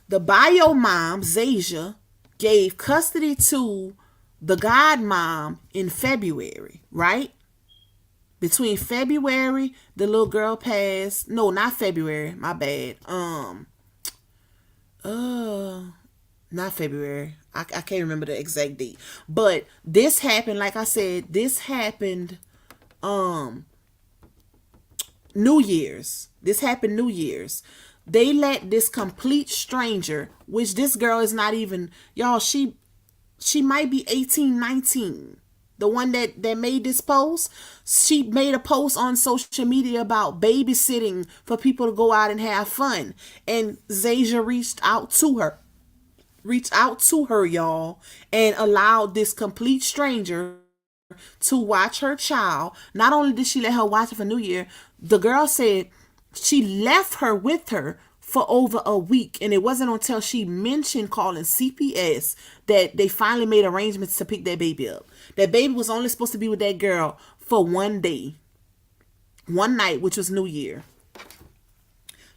bio mom, Zha'Riyah, gave custody to the god mom in February, right? Between February, the little girl passed. No, not February. My bad. Not February. I can't remember the exact date. But this happened, like I said, this happened New Year's. This happened New Year's. They let this complete stranger, which this girl is not even, y'all, she She might be 18, 19. The one that made this post, she made a post on social media about babysitting for people to go out and have fun. And Zayja reached out to her, y'all, and allowed this complete stranger to watch her child. Not only did she let her watch it for New Year, the girl said she left her with her for over a week. And it wasn't until she mentioned calling CPS that they finally made arrangements to pick that baby up. That baby was only supposed to be with that girl for one day, one night, which was New Year.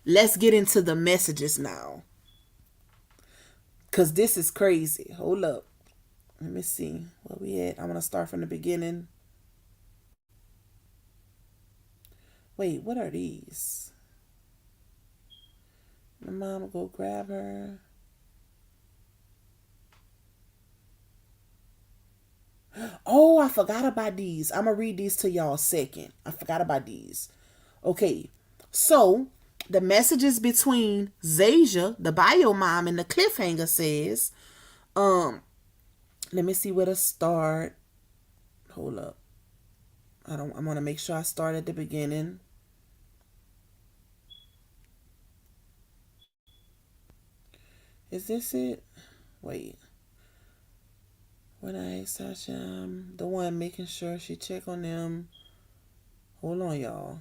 Let's get into the messages now, because this is crazy. Hold up. Let me see where we at. I'm going to start from the beginning. Wait, what are these? My mom will go grab her. Oh, I forgot about these. I'm going to read these to y'all second. I forgot about these. Okay, so the messages between Zayja, the bio mom, and the cliffhanger says, let me see where to start. Hold up. I want to make sure I start at the beginning. Is this it? Wait. When I asked Sasha, the one making sure she check on them. Hold on, y'all.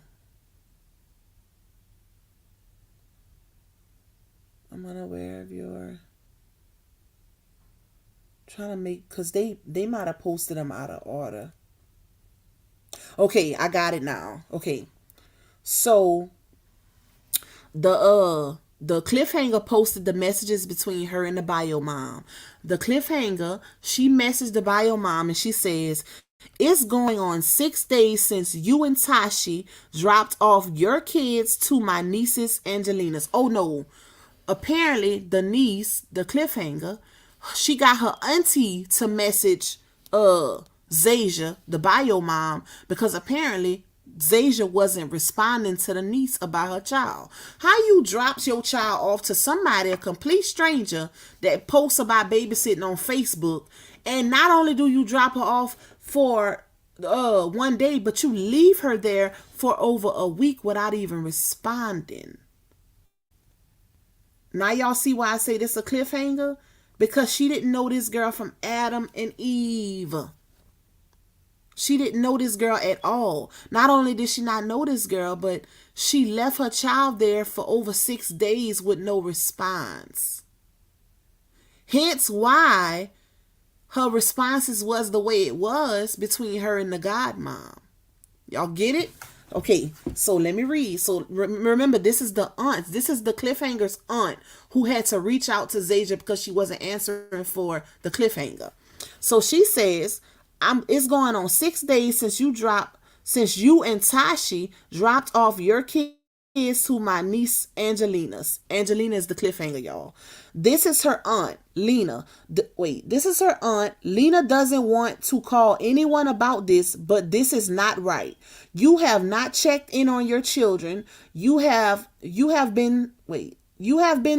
I'm unaware of your trying to make, because they might have posted them out of order. Okay, I got it now. Okay, so the cliffhanger posted the messages between her and the bio mom. The cliffhanger, she messaged the bio mom and she says, "It's going on 6 days since you and Tashi dropped off your kids to my niece's Angelina's." Oh no. Apparently the niece, the cliffhanger, she got her auntie to message Zayja, the bio mom, because apparently Zayja wasn't responding to the niece about her child. How you drops your child off to somebody, a complete stranger, that posts about babysitting on Facebook, and not only do you drop her off for one day, but you leave her there for over a week without even responding. Now y'all see why I say this a cliffhanger? Because she didn't know this girl from Adam and Eve. She didn't know this girl at all. Not only did she not know this girl, but she left her child there for over 6 days with no response. Hence why her responses was the way it was between her and the godmom. Y'all get it? Okay, so let me read. So remember, this is the aunt. This is the cliffhanger's aunt who had to reach out to Zayja because she wasn't answering for the cliffhanger. So she says, it's going on 6 days since you and Tashi dropped off your kids to my niece Angelina's. Angelina is the cliffhanger, y'all. This is her aunt, Lena. This is her aunt. Lena doesn't want to call anyone about this, but this is not right. You have not checked in on your children. You have been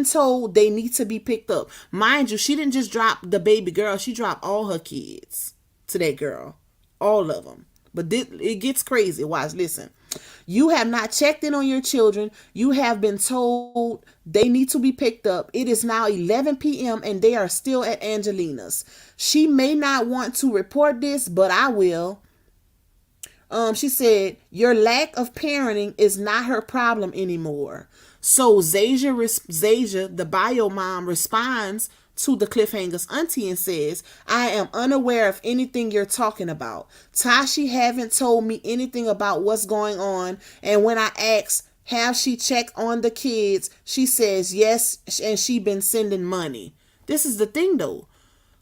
told they need to be picked up. Mind you, she didn't just drop the baby girl. She dropped all her kids to that girl. All of them. But it gets crazy. Watch, listen. You have not checked in on your children. You have been told they need to be picked up. It is now 11 p.m. and they are still at Angelina's. She may not want to report this, but I will. She said, your lack of parenting is not her problem anymore. So Zayja, the bio mom, responds to the cliffhanger's auntie and says, I am unaware of anything you're talking about. Tashi haven't told me anything about what's going on. And when I ask, have she checked on the kids? She says yes, and she been sending money. This is the thing though.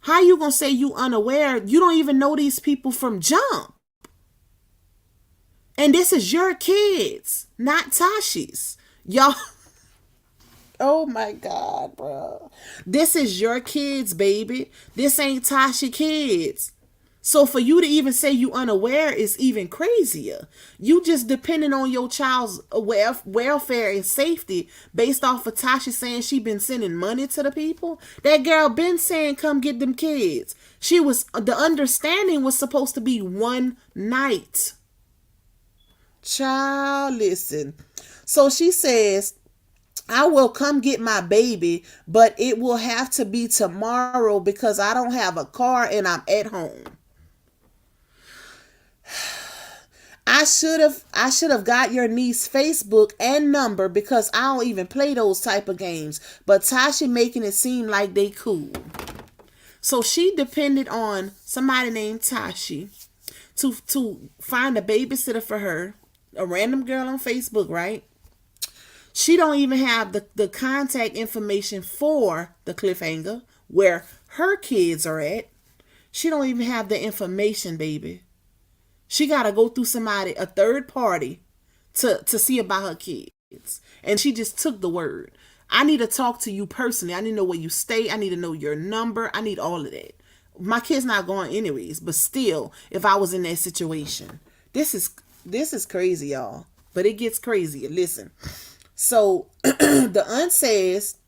How you gonna say you unaware? You don't even know these people from jump. And this is your kids, not Tashi's. Y'all. Oh my God, bro. This is your kids, baby. This ain't Tasha kids. So for you to even say you unaware is even crazier. You just depending on your child's welfare and safety based off of Tasha saying she been sending money to the people. That girl been saying come get them kids. The understanding was supposed to be one night. Child, listen. So she says, I will come get my baby, but it will have to be tomorrow because I don't have a car and I'm at home. I should have got your niece Facebook and number because I don't even play those type of games. But Tasha making it seem like they cool. So she depended on somebody named Tashi to find a babysitter for her, a random girl on Facebook, right? She don't even have the contact information for the cliffhanger where her kids are at. She don't even have the information, baby. She got to go through somebody, a third party, to see about her kids. And she just took the word. I need to talk to you personally. I need to know where you stay. I need to know your number. I need all of that. My kid's not going anyways, but still, if I was in that situation, this is crazy, y'all. But it gets crazier. Listen. So the aunt says,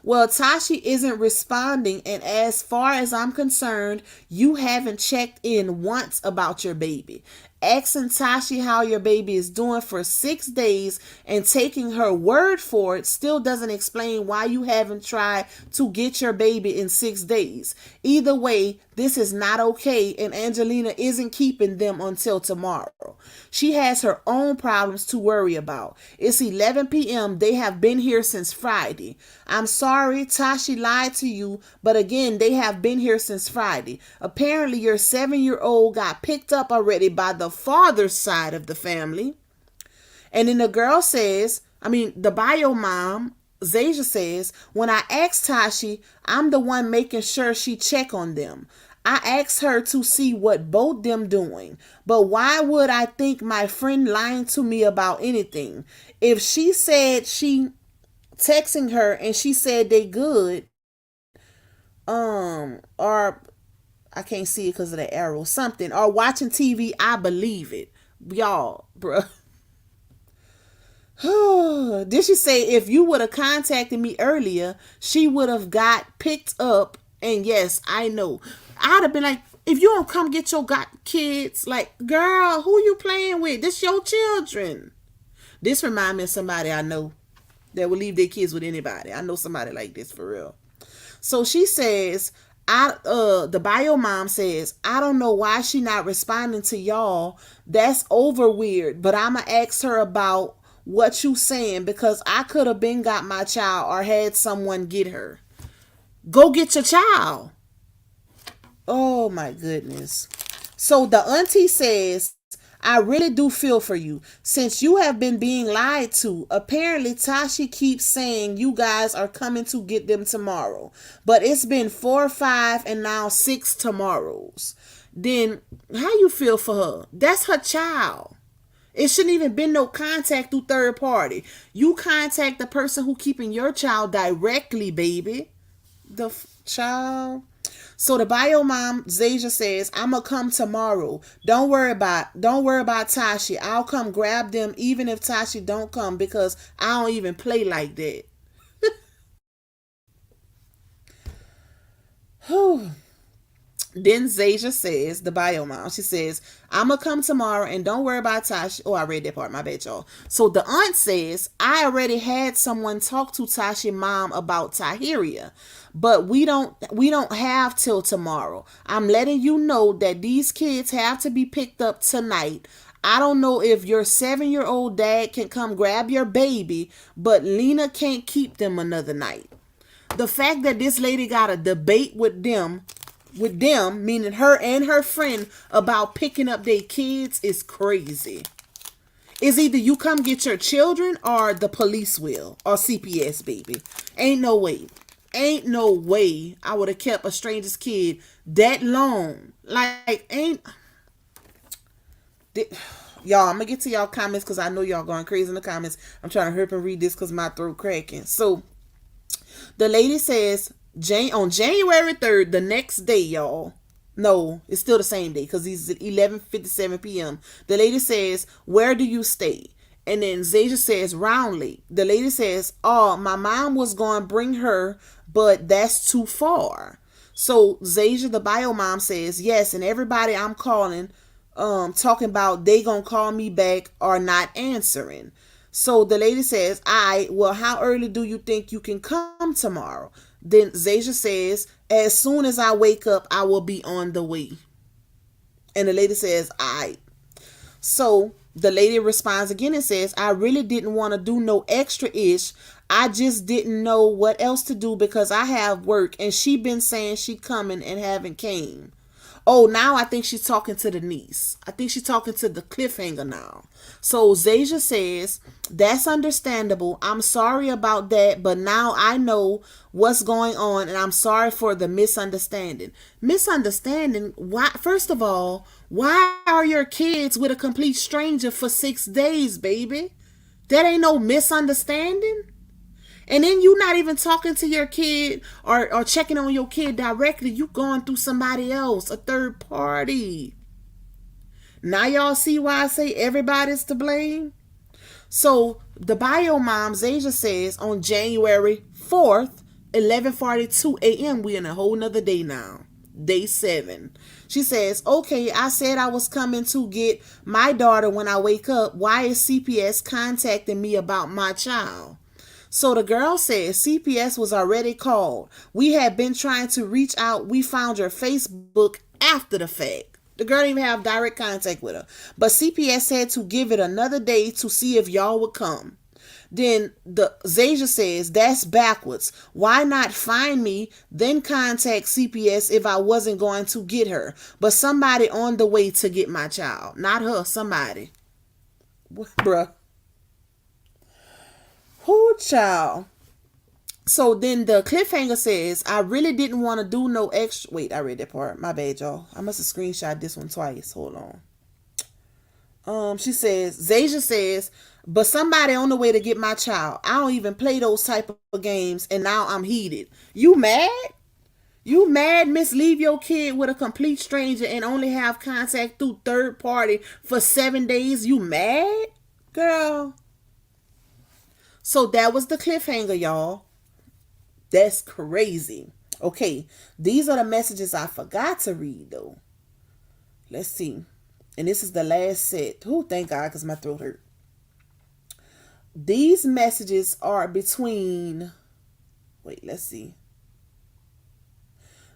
well, Tashi isn't responding, and as far as I'm concerned, you haven't checked in once about your baby. Asking Tashi how your baby is doing for 6 days and taking her word for it still doesn't explain why you haven't tried to get your baby in 6 days. Either way, this is not okay, and Angelina isn't keeping them until tomorrow. She has her own problems to worry about. It's 11 p.m. They have been here since Friday. I'm sorry Tashi lied to you, but again, they have been here since Friday. Apparently, your 7-year-old got picked up already by the father's side of the family. And then the girl says, the bio mom, Zha'Riyah says, when I asked Tashi, I'm the one making sure she check on them. I asked her to see what both them doing. But why would I think my friend lying to me about anything? If she said she texting her and she said they good, or I can't see it because of the arrow, something, or watching TV, I believe it. Y'all, bruh. Did she say if you would have contacted me earlier, she would have got picked up? And yes, I know. I'd have been like, if you don't come get your kids, like, girl, who you playing with? This your children. This remind me of somebody I know that will leave their kids with anybody. I know somebody like this for real. So she says, the bio mom says, I don't know why she not responding to y'all. That's over weird. But I'ma ask her about what you saying because I could have been got my child or had someone get her. Go get your child. Oh my goodness. So the auntie says, I really do feel for you since you have been being lied to. Apparently Tashi keeps saying you guys are coming to get them tomorrow, but it's been 4 or 5 and now 6 tomorrows. Then how you feel for her? That's her child. It shouldn't even been no contact through third party. You contact the person who keeping your child directly, baby. The child. So the bio mom, Zha'Riyah says, I'm gonna come tomorrow. Don't worry about Tashi. I'll come grab them even if Tashi don't come because I don't even play like that. Then Zha'Riyah says, the bio mom, she says, I'm going to come tomorrow and don't worry about Tashi. Oh, I read that part. My bad, y'all. So the aunt says, I already had someone talk to Tashi's mom about Zha'Riyah, but we don't have till tomorrow. I'm letting you know that these kids have to be picked up tonight. I don't know if your 7-year-old dad can come grab your baby, but Lena can't keep them another night. The fact that this lady got a debate with them, meaning her and her friend, about picking up their kids is crazy. It's either you come get your children or the police will, or CPS, baby. Ain't no way I would have kept a stranger's kid that long. Y'all, I'm gonna get to y'all comments because I know y'all going crazy in the comments. I'm trying to hurry up and read this because my throat cracking. So the lady says, on January 3rd, the next day, y'all. No, it's still the same day because it's at 11:57 p.m. The lady says, where do you stay? And then Zha'Riyah says, Roundley. The lady says, oh, my mom was going to bring her, but that's too far. So Zasia, the bio mom, says, yes, and everybody I'm calling, talking about they gonna call me back are not answering. So the lady says, well, how early do you think you can come tomorrow? Then Zasia says, as soon as I wake up, I will be on the way. And the lady says, So the lady responds again and says, I really didn't want to do no extra ish. I just didn't know what else to do because I have work and she been saying she coming and haven't came. Oh, now I think she's talking to the niece. I think she's talking to the cliffhanger now. So Zasia says, that's understandable. I'm sorry about that, but now I know what's going on and I'm sorry for the misunderstanding. Misunderstanding? Why? First of all, why are your kids with a complete stranger for 6 days, baby? That ain't no misunderstanding. And then you not even talking to your kid or checking on your kid directly. You going through somebody else, a third party. Now y'all see why I say everybody's to blame? So the bio mom, Zasia, says on January 4th, 11:42 a.m., we in a whole nother day now. Day 7. She says, okay, I said I was coming to get my daughter when I wake up. Why is CPS contacting me about my child? So the girl says CPS was already called. We had been trying to reach out. We found your Facebook after the fact. The girl didn't even have direct contact with her. But CPS said to give it another day to see if y'all would come. Then the Zasia says, that's backwards. Why not find me, then contact CPS if I wasn't going to get her? But somebody on the way to get my child. Not her, somebody. Bruh. Who, child? So then the cliffhanger says, I really didn't want to do no extra. Wait, I read that part. My bad, y'all. I must have screenshot this one twice. Hold on. She says, Zasia says, but somebody on the way to get my child. I don't even play those type of games, and now I'm heated. You mad? You mad, miss? Leave your kid with a complete stranger and only have contact through third party for 7 days? You mad? Girl. So that was the cliffhanger, y'all. That's crazy. Okay, these are the messages I forgot to read, though. Let's see. And this is the last set. Oh, thank God, because my throat hurt. These messages are between... Wait, let's see.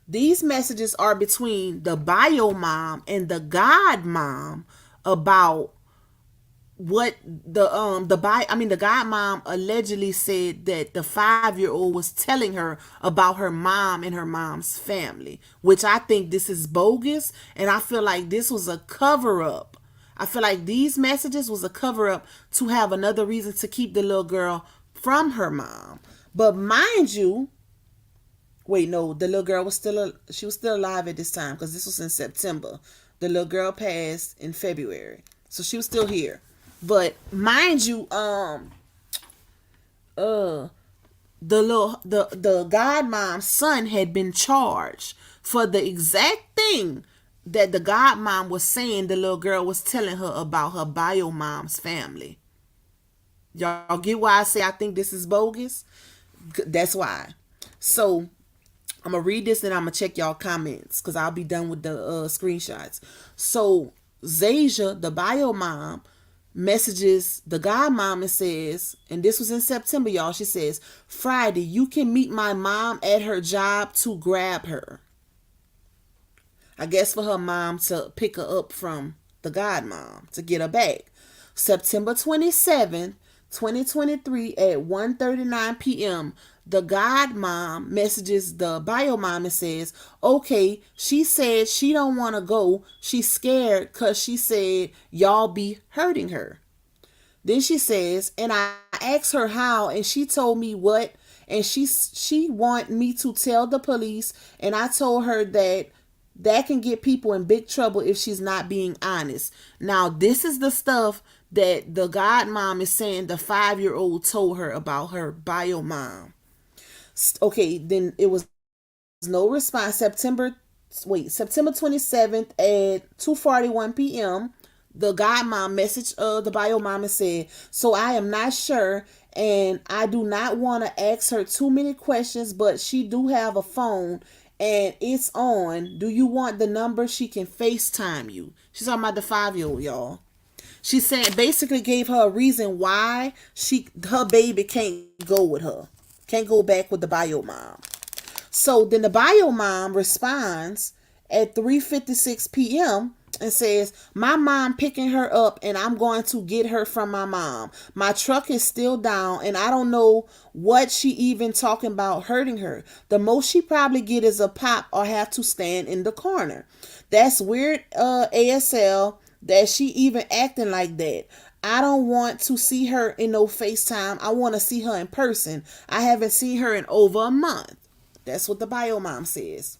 These messages are between the bio mom and the god mom about what the god mom allegedly said that the 5-year-old was telling her about her mom and her mom's family, which I think this is bogus, and I feel like this was a cover-up. I feel like these messages was a cover-up to have another reason to keep the little girl from her mom. But mind you, wait, no, the little girl was still alive at this time, because this was in September. The little girl passed in February, so she was still here. But mind you, the godmom's son had been charged for the exact thing that the godmom was saying the little girl was telling her about her bio mom's family. Y'all get why I say I think this is bogus? That's why. So I'm gonna read this and I'm gonna check y'all comments because I'll be done with the screenshots. So Zasia, the bio mom, messages the godmom and says, and this was in September, y'all, she says, Friday, you can meet my mom at her job to grab her. I guess for her mom to pick her up from the godmom to get her back. September 27th, 2023 at 1:39 p.m., the godmom messages the bio mom and says, okay, she said she don't want to go. She's scared because she said y'all be hurting her. Then she says, and I asked her how, and she told me what, and she want me to tell the police, and I told her that can get people in big trouble if she's not being honest. Now, this is the stuff that the godmom is saying the 5-year-old told her about her bio mom. Okay, then it was no response. September 27th at 2:41 p.m., the godmom messaged the bio mom and said, so I am not sure And I do not want to ask her too many questions, but she do have a phone and it's on. Do you want the number? She can FaceTime you. She's talking about the 5-year old, y'all. She said basically gave her a reason why her baby can't go with her. Can't go back with the bio mom. So then the bio mom responds at 3:56 p.m. and says, "My mom picking her up and I'm going to get her from my mom. My truck is still down and I don't know what she even talking about hurting her. The most she probably get is a pop or have to stand in the corner. That's weird, ASL, that she even acting like that. I don't want to see her in no FaceTime. I want to see her in person. I haven't seen her in over a month." That's what the bio mom says.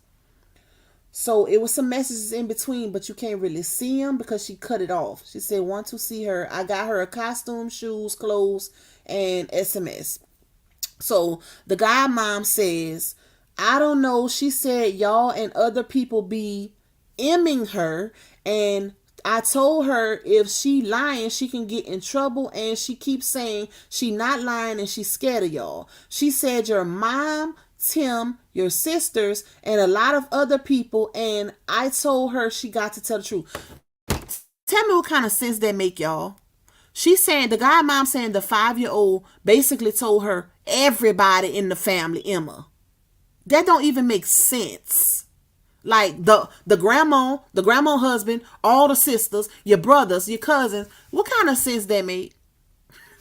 So it was some messages in between, but you can't really see them because she cut it off. She said, "Want to see her. I got her a costume, shoes, clothes, and SMS." So the guy mom says, "I don't know." She said, "Y'all and other people be emming her, and I told her if she lying, she can get in trouble, and she keeps saying she not lying and she's scared of y'all. She said your mom, Tim, your sisters, and a lot of other people, and I told her she got to tell the truth." Tell me what kind of sense that make, y'all. She's saying, the guy mom saying the 5-year-old basically told her everybody in the family, Emma. That don't even make sense. Like the grandma husband, all the sisters, your brothers, your cousins. What kind of sense that make?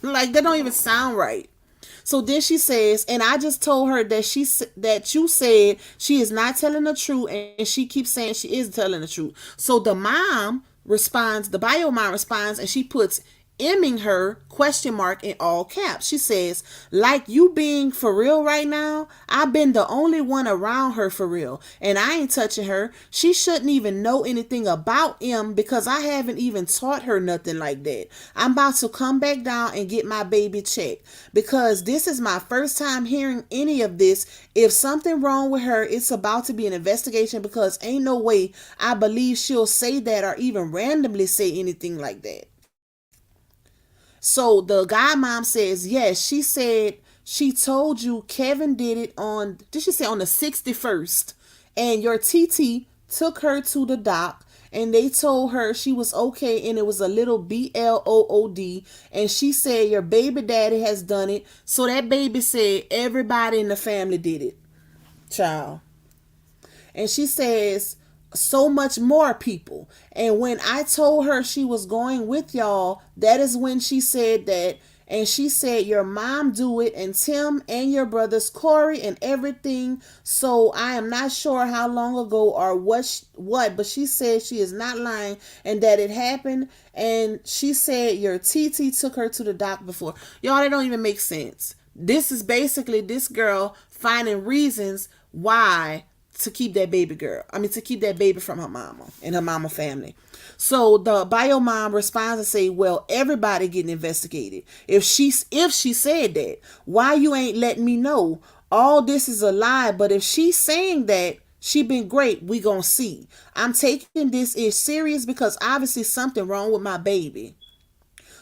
Like, that don't even sound right. So then she says, "And I just told her that you said she is not telling the truth, and she keeps saying she is telling the truth." So the mom responds, the bio mom responds, and she puts "emming her?" question mark in all caps. She says, "Like you being for real right now? I've been the only one around her for real, and I ain't touching her. She shouldn't even know anything about M because I haven't even taught her nothing like that. I'm about to come back down and get my baby checked because this is my first time hearing any of this. If something wrong with her, it's about to be an investigation because ain't no way I believe she'll say that or even randomly say anything like that." So the guy mom says, "Yes, she said she told you Kevin did it on," did she say on the 61st? "And your TT took her to the doc and they told her she was okay and it was a little BLOOD. And she said your baby daddy has done it." So that baby said everybody in the family did it. Child. And she says, "So much more people. And when I told her she was going with y'all, that is when she said that. And she said your mom do it and Tim and your brothers Corey and everything. So I am not sure how long ago or what, but she said she is not lying and that it happened. And she said your TT took her to the doc before." Y'all, that don't even make sense. This is basically this girl finding reasons why to keep that baby girl. I mean, to keep that baby from her mama and her mama family. So the bio mom responds and say, "Well, everybody getting investigated. If she said that, why you ain't letting me know? All this is a lie. But if she's saying that she been great, we gonna see. I'm taking this is serious because obviously something wrong with my baby."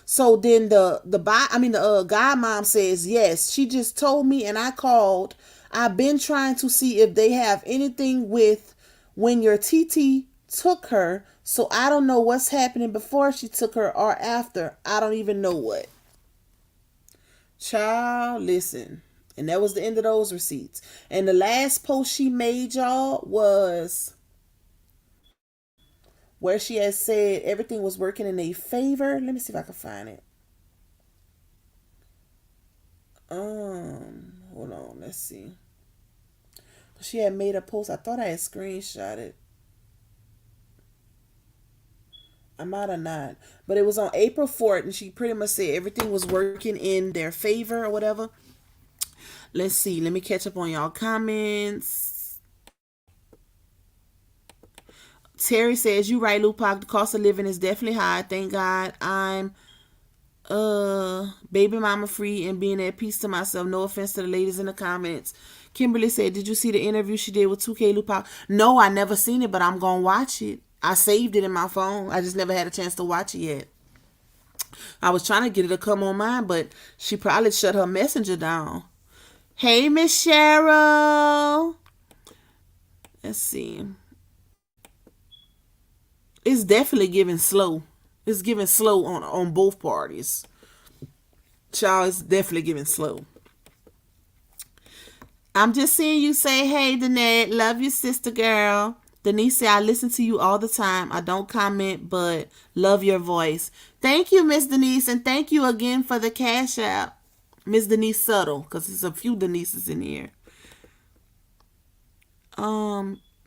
So then the guy mom says, "Yes, she just told me and I called. I've been trying to see if they have anything with when your TT took her. So I don't know what's happening before she took her or after. I don't even know what." Child, listen. And that was the end of those receipts. And the last post she made, y'all, was where she had said everything was working in their favor. Let me see if I can find it. Hold on, let's see. She had made a post. I thought I had screenshot it. I might have not. But it was on April 4th, and she pretty much said everything was working in their favor or whatever. Let's see. Let me catch up on y'all comments. Terry says, "You right, Lupac. The cost of living is definitely high. Thank God I'm baby mama free and being at peace to myself. No offense to the ladies in the comments." Kimberly said, "Did you see the interview she did with 2K Lupac?" No, I never seen it, but I'm gonna watch it. I saved it in my phone. I just never had a chance to watch it yet. I was trying to get her to come on mine, but she probably shut her messenger down. Hey, Miss Cheryl. Let's see. It's definitely giving slow. It's giving slow on both parties. Child, it's definitely giving slow. I'm just seeing you say, hey, Danette, love you, sister girl. Denise said, I listen to you all the time. I don't comment, but love your voice. Thank you, Miss Denise, and thank you again for the cash app. Miss Denise Subtle, because there's a few Denises in here.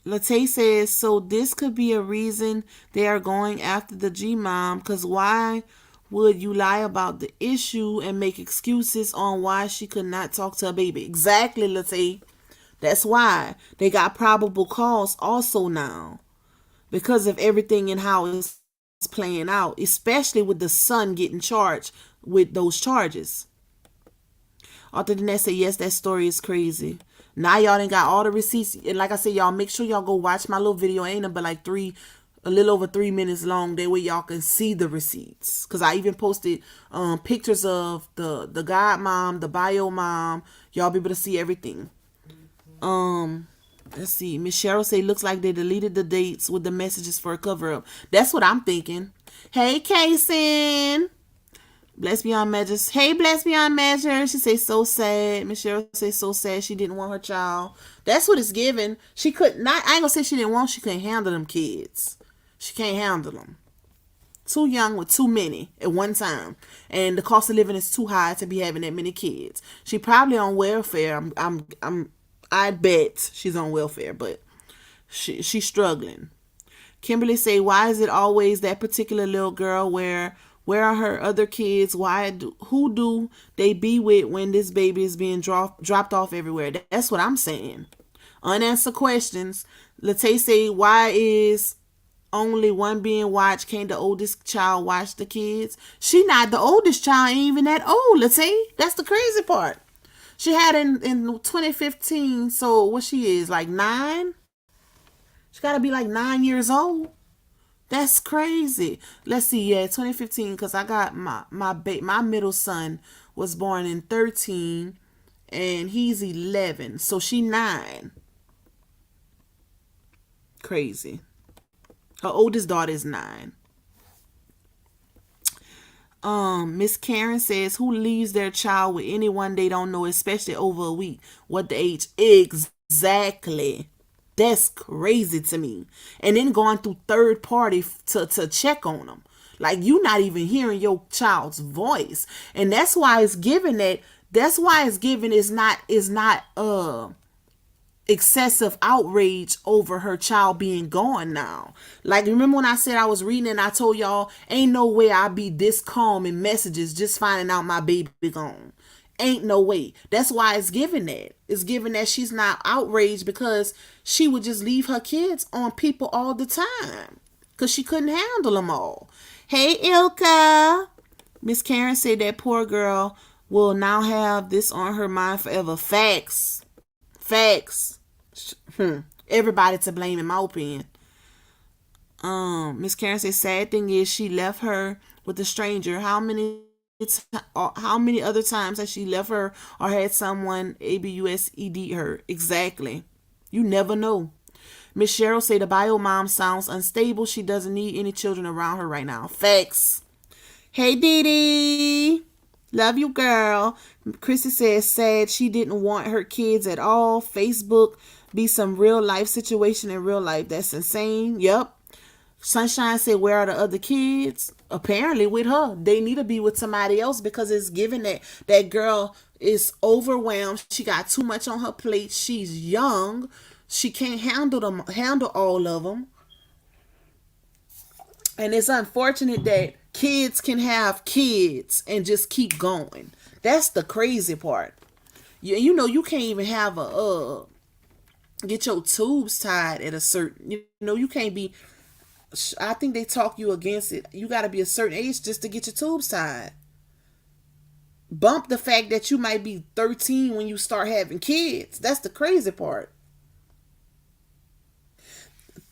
Late says, so this could be a reason they are going after the G-Mom, because why would you lie about the issue and make excuses on why she could not talk to her baby? Exactly, Late. That's why they got probable cause also now because of everything and how it's playing out, especially with the son getting charged with those charges. Arthur Danette said, yes, that story is crazy. Now y'all done got all the receipts. And like I said, y'all make sure y'all go watch my little video. Ain't it but like a little over 3 minutes long. That way y'all can see the receipts. Because I even posted pictures of the godmom, the bio mom. Y'all be able to see everything. Let's see. Miss Cheryl say, looks like they deleted the dates with the messages for a cover-up. That's what I'm thinking. Hey, Kaysen. Bless Beyond Measures. Hey, Bless Beyond Measures. She say, so sad. Miss Cheryl say, so sad. She didn't want her child. That's what it's giving. She could not. I ain't gonna say she didn't want. She couldn't handle them kids. She can't handle them. Too young with too many at one time, and the cost of living is too high to be having that many kids. She probably on welfare. I bet she's on welfare, but she's struggling. Kimberly say, why is it always that particular little girl? Where are her other kids? Who do they be with when this baby is being dropped off everywhere? That's what I'm saying. Unanswered questions. Late say, why is only one being watched? Can't the oldest child watch the kids? She not the oldest child, ain't even that old, Late. That's the crazy part. She had in 2015, so what she is, like 9? She got to be like 9 years old. That's crazy. Let's see, yeah, 2015, because I got my middle son was born in 13, and he's 11, so she 9. Crazy. Her oldest daughter is 9. Miss Karen says, who leaves their child with anyone they don't know, especially over a week? What the age? Exactly. That's crazy to me. And then going through third party to check on them. Like, you not even hearing your child's voice. And that's why it's given that. That's why it's given is not excessive outrage over her child being gone now. Like, remember when I said I was reading and I told y'all, ain't no way I'd be this calm in messages just finding out my baby gone. Ain't no way. That's why it's given that. It's given that she's not outraged because she would just leave her kids on people all the time because she couldn't handle them all. Hey, Ilka. Miss Karen said that poor girl will now have this on her mind forever. Facts. Everybody to blame, in my opinion. Miss Karen said, sad thing is she left her with a stranger. How many other times has she left her or had someone abused her? Exactly. You never know. Miss Cheryl say the bio mom sounds unstable. She doesn't need any children around her right now. Facts. Hey, Dee Dee. Love you, girl. Chrissy says sad she didn't want her kids at all. Facebook be some real life situation in real life. That's insane. Yep. Sunshine said, where are the other kids? Apparently with her. They need to be with somebody else because it's given that girl is overwhelmed. She got too much on her plate. She's young. She can't handle all of them. And it's unfortunate that kids can have kids and just keep going. That's the crazy part. You know, you can't even have get your tubes tied at a certain, you can't be, I think they talk you against it. You got to be a certain age just to get your tubes tied. Bump the fact that you might be 13 when you start having kids. That's the crazy part.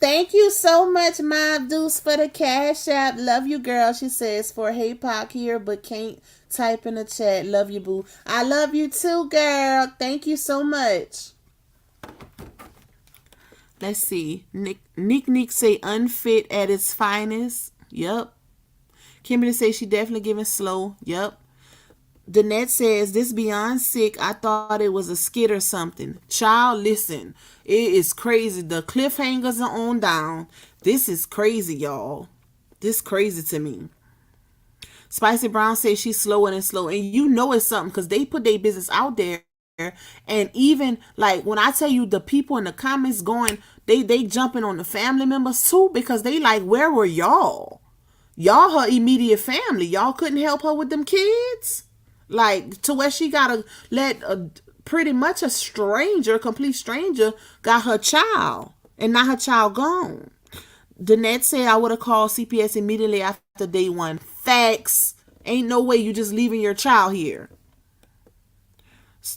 Thank you so much, Mob Deuce, for the cash app. Love you, girl. She says for Hey Pac here, but can't type in the chat. Love you, boo. I love you too, girl. Thank you so much. Let's see. Nick say unfit at its finest. Yep. Kimberly say she definitely giving slow. Yep. Danette says, this beyond sick. I thought it was a skit or something. Child, listen. It is crazy. The cliffhangers are on down. This is crazy, y'all. This crazy to me. Spicy Brown says she's slower and slow. And you know it's something because they put their business out there. And even like when I tell you the people in the comments going, they jumping on the family members too because they like, where were y'all? Y'all her immediate family. Y'all couldn't help her with them kids? Like, to where she gotta let pretty much a stranger, a complete stranger, got her child. And now her child gone. Danette said I would have called CPS immediately after day one. Facts. Ain't no way you just leaving your child here.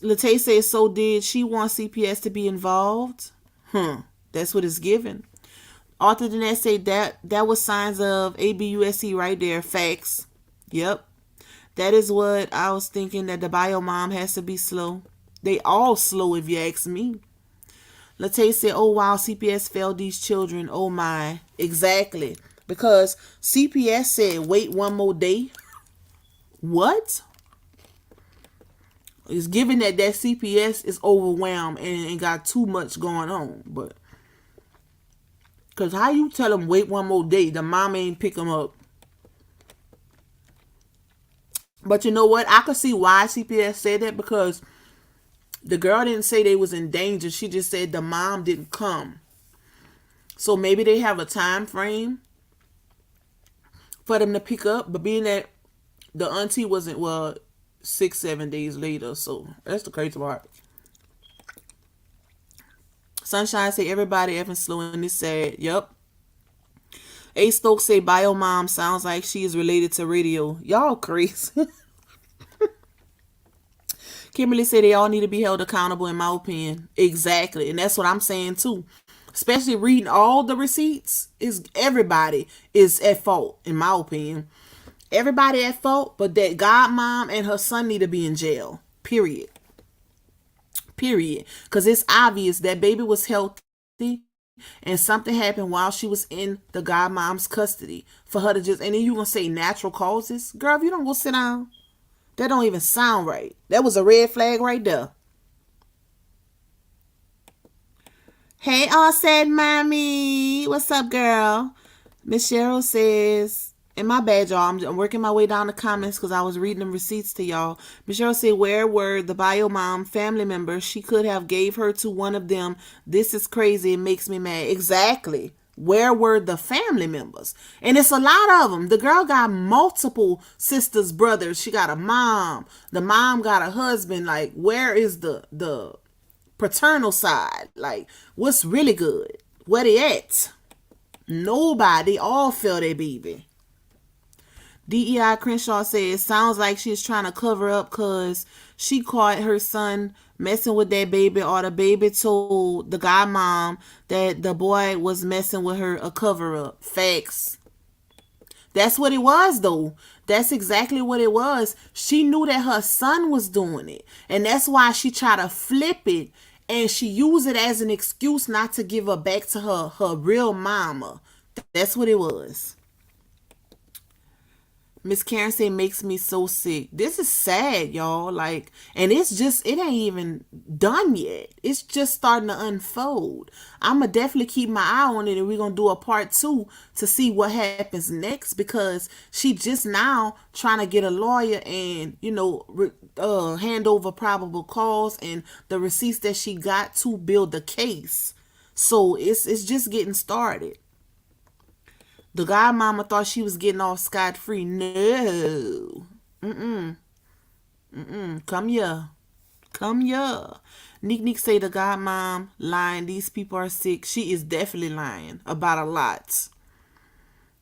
Latae says, so did she want CPS to be involved? That's what it's given. Arthur Danette said that was signs of ABUSC right there. Facts. Yep. That is what I was thinking, that the bio mom has to be slow. They all slow if you ask me. Latae said, oh wow, CPS failed these children. Oh my. Exactly. Because CPS said wait one more day. What? It's given that CPS is overwhelmed and got too much going on. But because how you tell them wait one more day, the mom ain't pick them up. But you know what? I could see why CPS said that, because the girl didn't say they was in danger. She just said the mom didn't come. So maybe they have a time frame for them to pick up. But being that the auntie wasn't, 6-7 days later. So that's the crazy part. Sunshine say everybody effing slow and it's sad. Yep. A Stokes say bio mom sounds like she is related to radio. Y'all crazy. Kimberly said they all need to be held accountable, in my opinion. Exactly. And that's what I'm saying too. Especially reading all the receipts, is everybody is at fault, in my opinion. Everybody at fault, but that godmom and her son need to be in jail. Period. Because it's obvious that baby was healthy and something happened while she was in the godmom's custody. For her to just, and then you gonna say natural causes? Girl, if you don't go sit down, that don't even sound right. That was a red flag right there. Hey, all said mommy. What's up, girl? Miss Cheryl says, and my bad, y'all. I'm working my way down the comments because I was reading them receipts to y'all. Miss Cheryl said, where were the bio mom family members? She could have gave her to one of them. This is crazy. It makes me mad. Exactly. Where were the family members? And it's a lot of them. The girl got multiple sisters, brothers. She got a mom. The mom got a husband. Like, where is the paternal side? Like, what's really good? Where they at? Nobody. All feel their baby. DEI Crenshaw says, sounds like she's trying to cover up because she caught her son messing with that baby, or the baby told the godmom that the boy was messing with her, a cover up. Facts. That's what it was, though. That's exactly what it was. She knew that her son was doing it. And that's why she tried to flip it. And she used it as an excuse not to give her back to her real mama. That's what it was. Miss Karen say makes me so sick. This is sad, y'all. Like, and it's just, it ain't even done yet. It's just starting to unfold. I'ma definitely keep my eye on it, and we're gonna do a part 2 to see what happens next, because she just now trying to get a lawyer and, hand over probable cause and the receipts that she got to build the case. So it's just getting started. The godmama thought she was getting off scot-free. No. Come here. Nick say the godmom lying. These people are sick. She is definitely lying about a lot.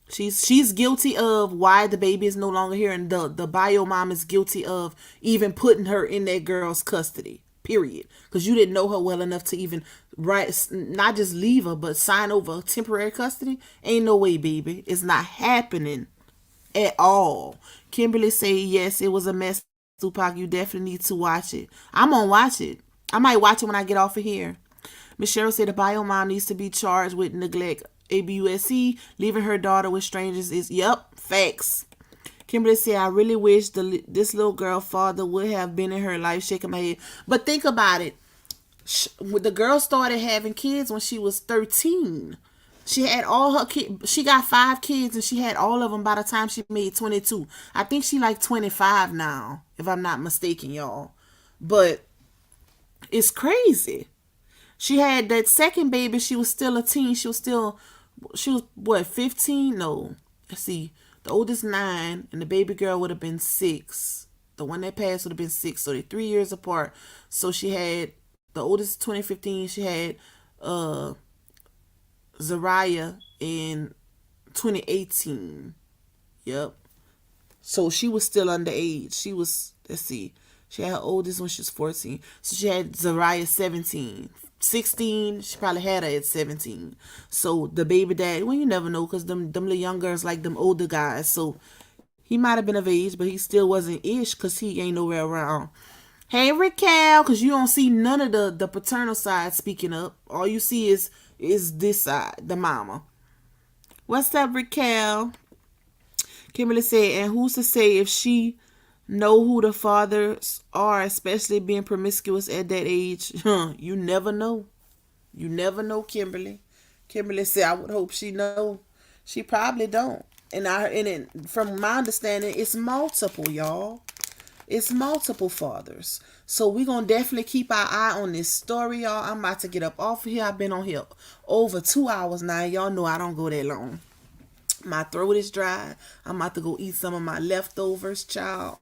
She's guilty of why the baby is no longer here, and the bio mom is guilty of even putting her in that girl's custody. period, because you didn't know her well enough to even write, not just leave her, but sign over temporary custody. Ain't no way, baby. It's not happening at all. Kimberly say, yes, it was a mess, Tupac. You definitely need to watch it. I'm gonna watch it. I might watch it when I get off of here. Miss Cheryl said the bio mom needs to be charged with neglect. ABUSC, leaving her daughter with strangers is, yep, facts. Kimberly said, I really wish this little girl father would have been in her life, shaking my head. But think about it. The girl started having kids when she was 13. She had all her kids. She got 5 kids, and she had all of them by the time she made 22. I think she like 25 now, if I'm not mistaken, y'all. But it's crazy. She had that second baby. She was still a teen. She was what, 15? No. Let's see. The oldest 9, and the baby girl would have been 6. The one that passed would have been 6. So they're 3 years apart. So she had the oldest 2015. She had Zha'Riyah in 2018. Yep. So she was still underage. She was, let's see, she had her oldest when she was 14. So she had Zha'Riyah 17. 16, she probably had her at 17. So the baby dad, well, you never know, because them little young girls like them older guys. So he might have been of age, but he still wasn't ish, because he ain't nowhere around. Hey, Raquel, because you don't see none of the paternal side speaking up. All you see is this side, the mama. What's up, Raquel? Kimberly said, and who's to say if she know who the fathers are, especially being promiscuous at that age? You never know. You never know, Kimberly. Kimberly said, I would hope she know. She probably don't. And from my understanding, it's multiple, y'all. It's multiple fathers. So we're going to definitely keep our eye on this story, y'all. I'm about to get up off of here. I've been on here over 2 hours now. Y'all know I don't go that long. My throat is dry. I'm about to go eat some of my leftovers, child,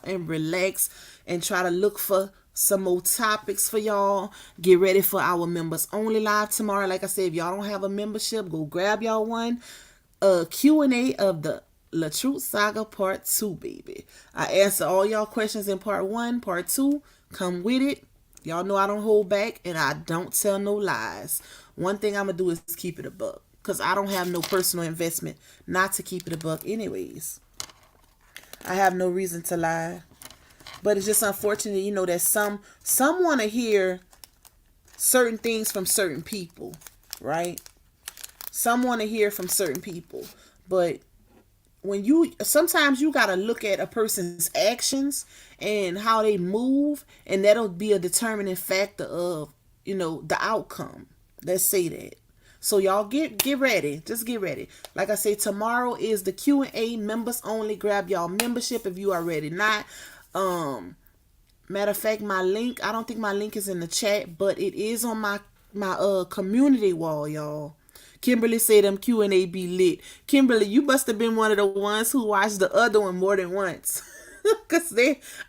and relax and try to look for some more topics for y'all. Get ready for our members only live tomorrow. Like I said, if y'all don't have a membership, go grab y'all one. Q&A of the La Truth Saga Part 2, baby. I answer all y'all questions in Part 1. Part 2, come with it. Y'all know I don't hold back, and I don't tell no lies. One thing I'm going to do is keep it a buck, because I don't have no personal investment not to keep it a buck anyways. I have no reason to lie. But it's just unfortunate, that some want to hear certain things from certain people, right? Some want to hear from certain people. But sometimes you got to look at a person's actions and how they move, and that'll be a determining factor of, the outcome. Let's say that. So y'all get ready. Just get ready. Like I say, tomorrow is the Q&A, members only. Grab y'all membership if you are ready. Not, matter of fact, my link, I don't think my link is in the chat, but it is on my community wall, y'all. Kimberly said them Q&A be lit. Kimberly, you must have been one of the ones who watched the other one more than once. Because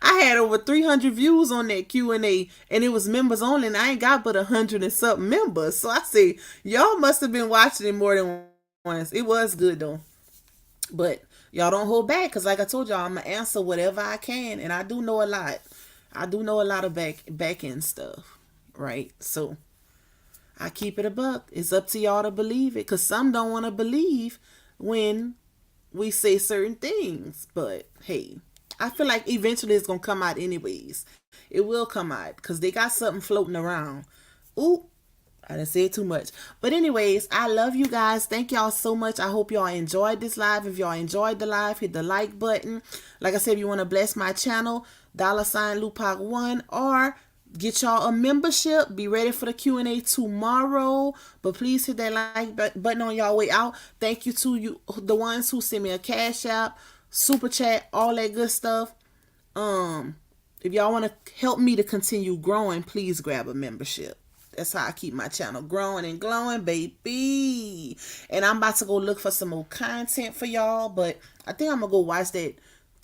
I had over 300 views on that Q&A, and it was members only, and I ain't got but 100 and something members. So I say, y'all must have been watching it more than once. It was good, though. But y'all don't hold back, because like I told y'all, I'm going to answer whatever I can, and I do know a lot. I do know a lot of back end stuff, right? So I keep it a buck. It's up to y'all to believe it, because some don't want to believe when we say certain things. But hey, I feel like eventually it's going to come out anyways. It will come out, because they got something floating around. Ooh, I didn't say too much. But anyways, I love you guys. Thank y'all so much. I hope y'all enjoyed this live. If y'all enjoyed the live, hit the like button. Like I said, if you want to bless my channel, $Lupac1, or get y'all a membership. Be ready for the Q&A tomorrow. But please hit that like button on y'all way out. Thank you to you, the ones who send me a cash app, super chat, all that good stuff. If y'all want to help me to continue growing, please grab a membership. That's how I keep my channel growing and glowing, baby. And I'm about to go look for some more content for y'all. But I think I'm going to go watch that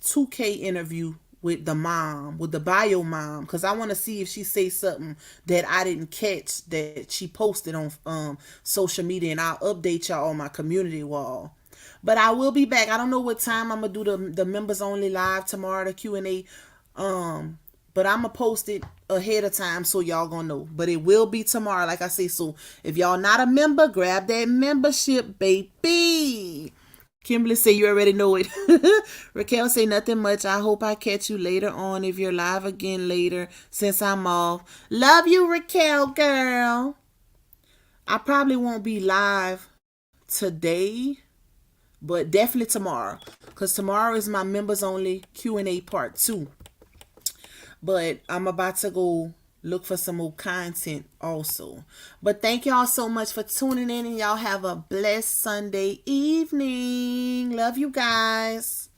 2K interview with the mom, with the bio mom, because I want to see if she says something that I didn't catch that she posted on social media, and I'll update y'all on my community wall. But I will be back. I don't know what time I'm gonna do the members only live tomorrow, the Q&A. But I'm going to post it ahead of time so y'all going to know. But it will be tomorrow, like I say. So if y'all not a member, grab that membership, baby. Kimberly say you already know it. Raquel say nothing much. I hope I catch you later on if you're live again later since I'm off. Love you, Raquel, girl. I probably won't be live today, but definitely tomorrow, because tomorrow is my members only Q&A part 2. But I'm about to go look for some more content also. But thank y'all so much for tuning in, and y'all have a blessed Sunday evening. Love you guys.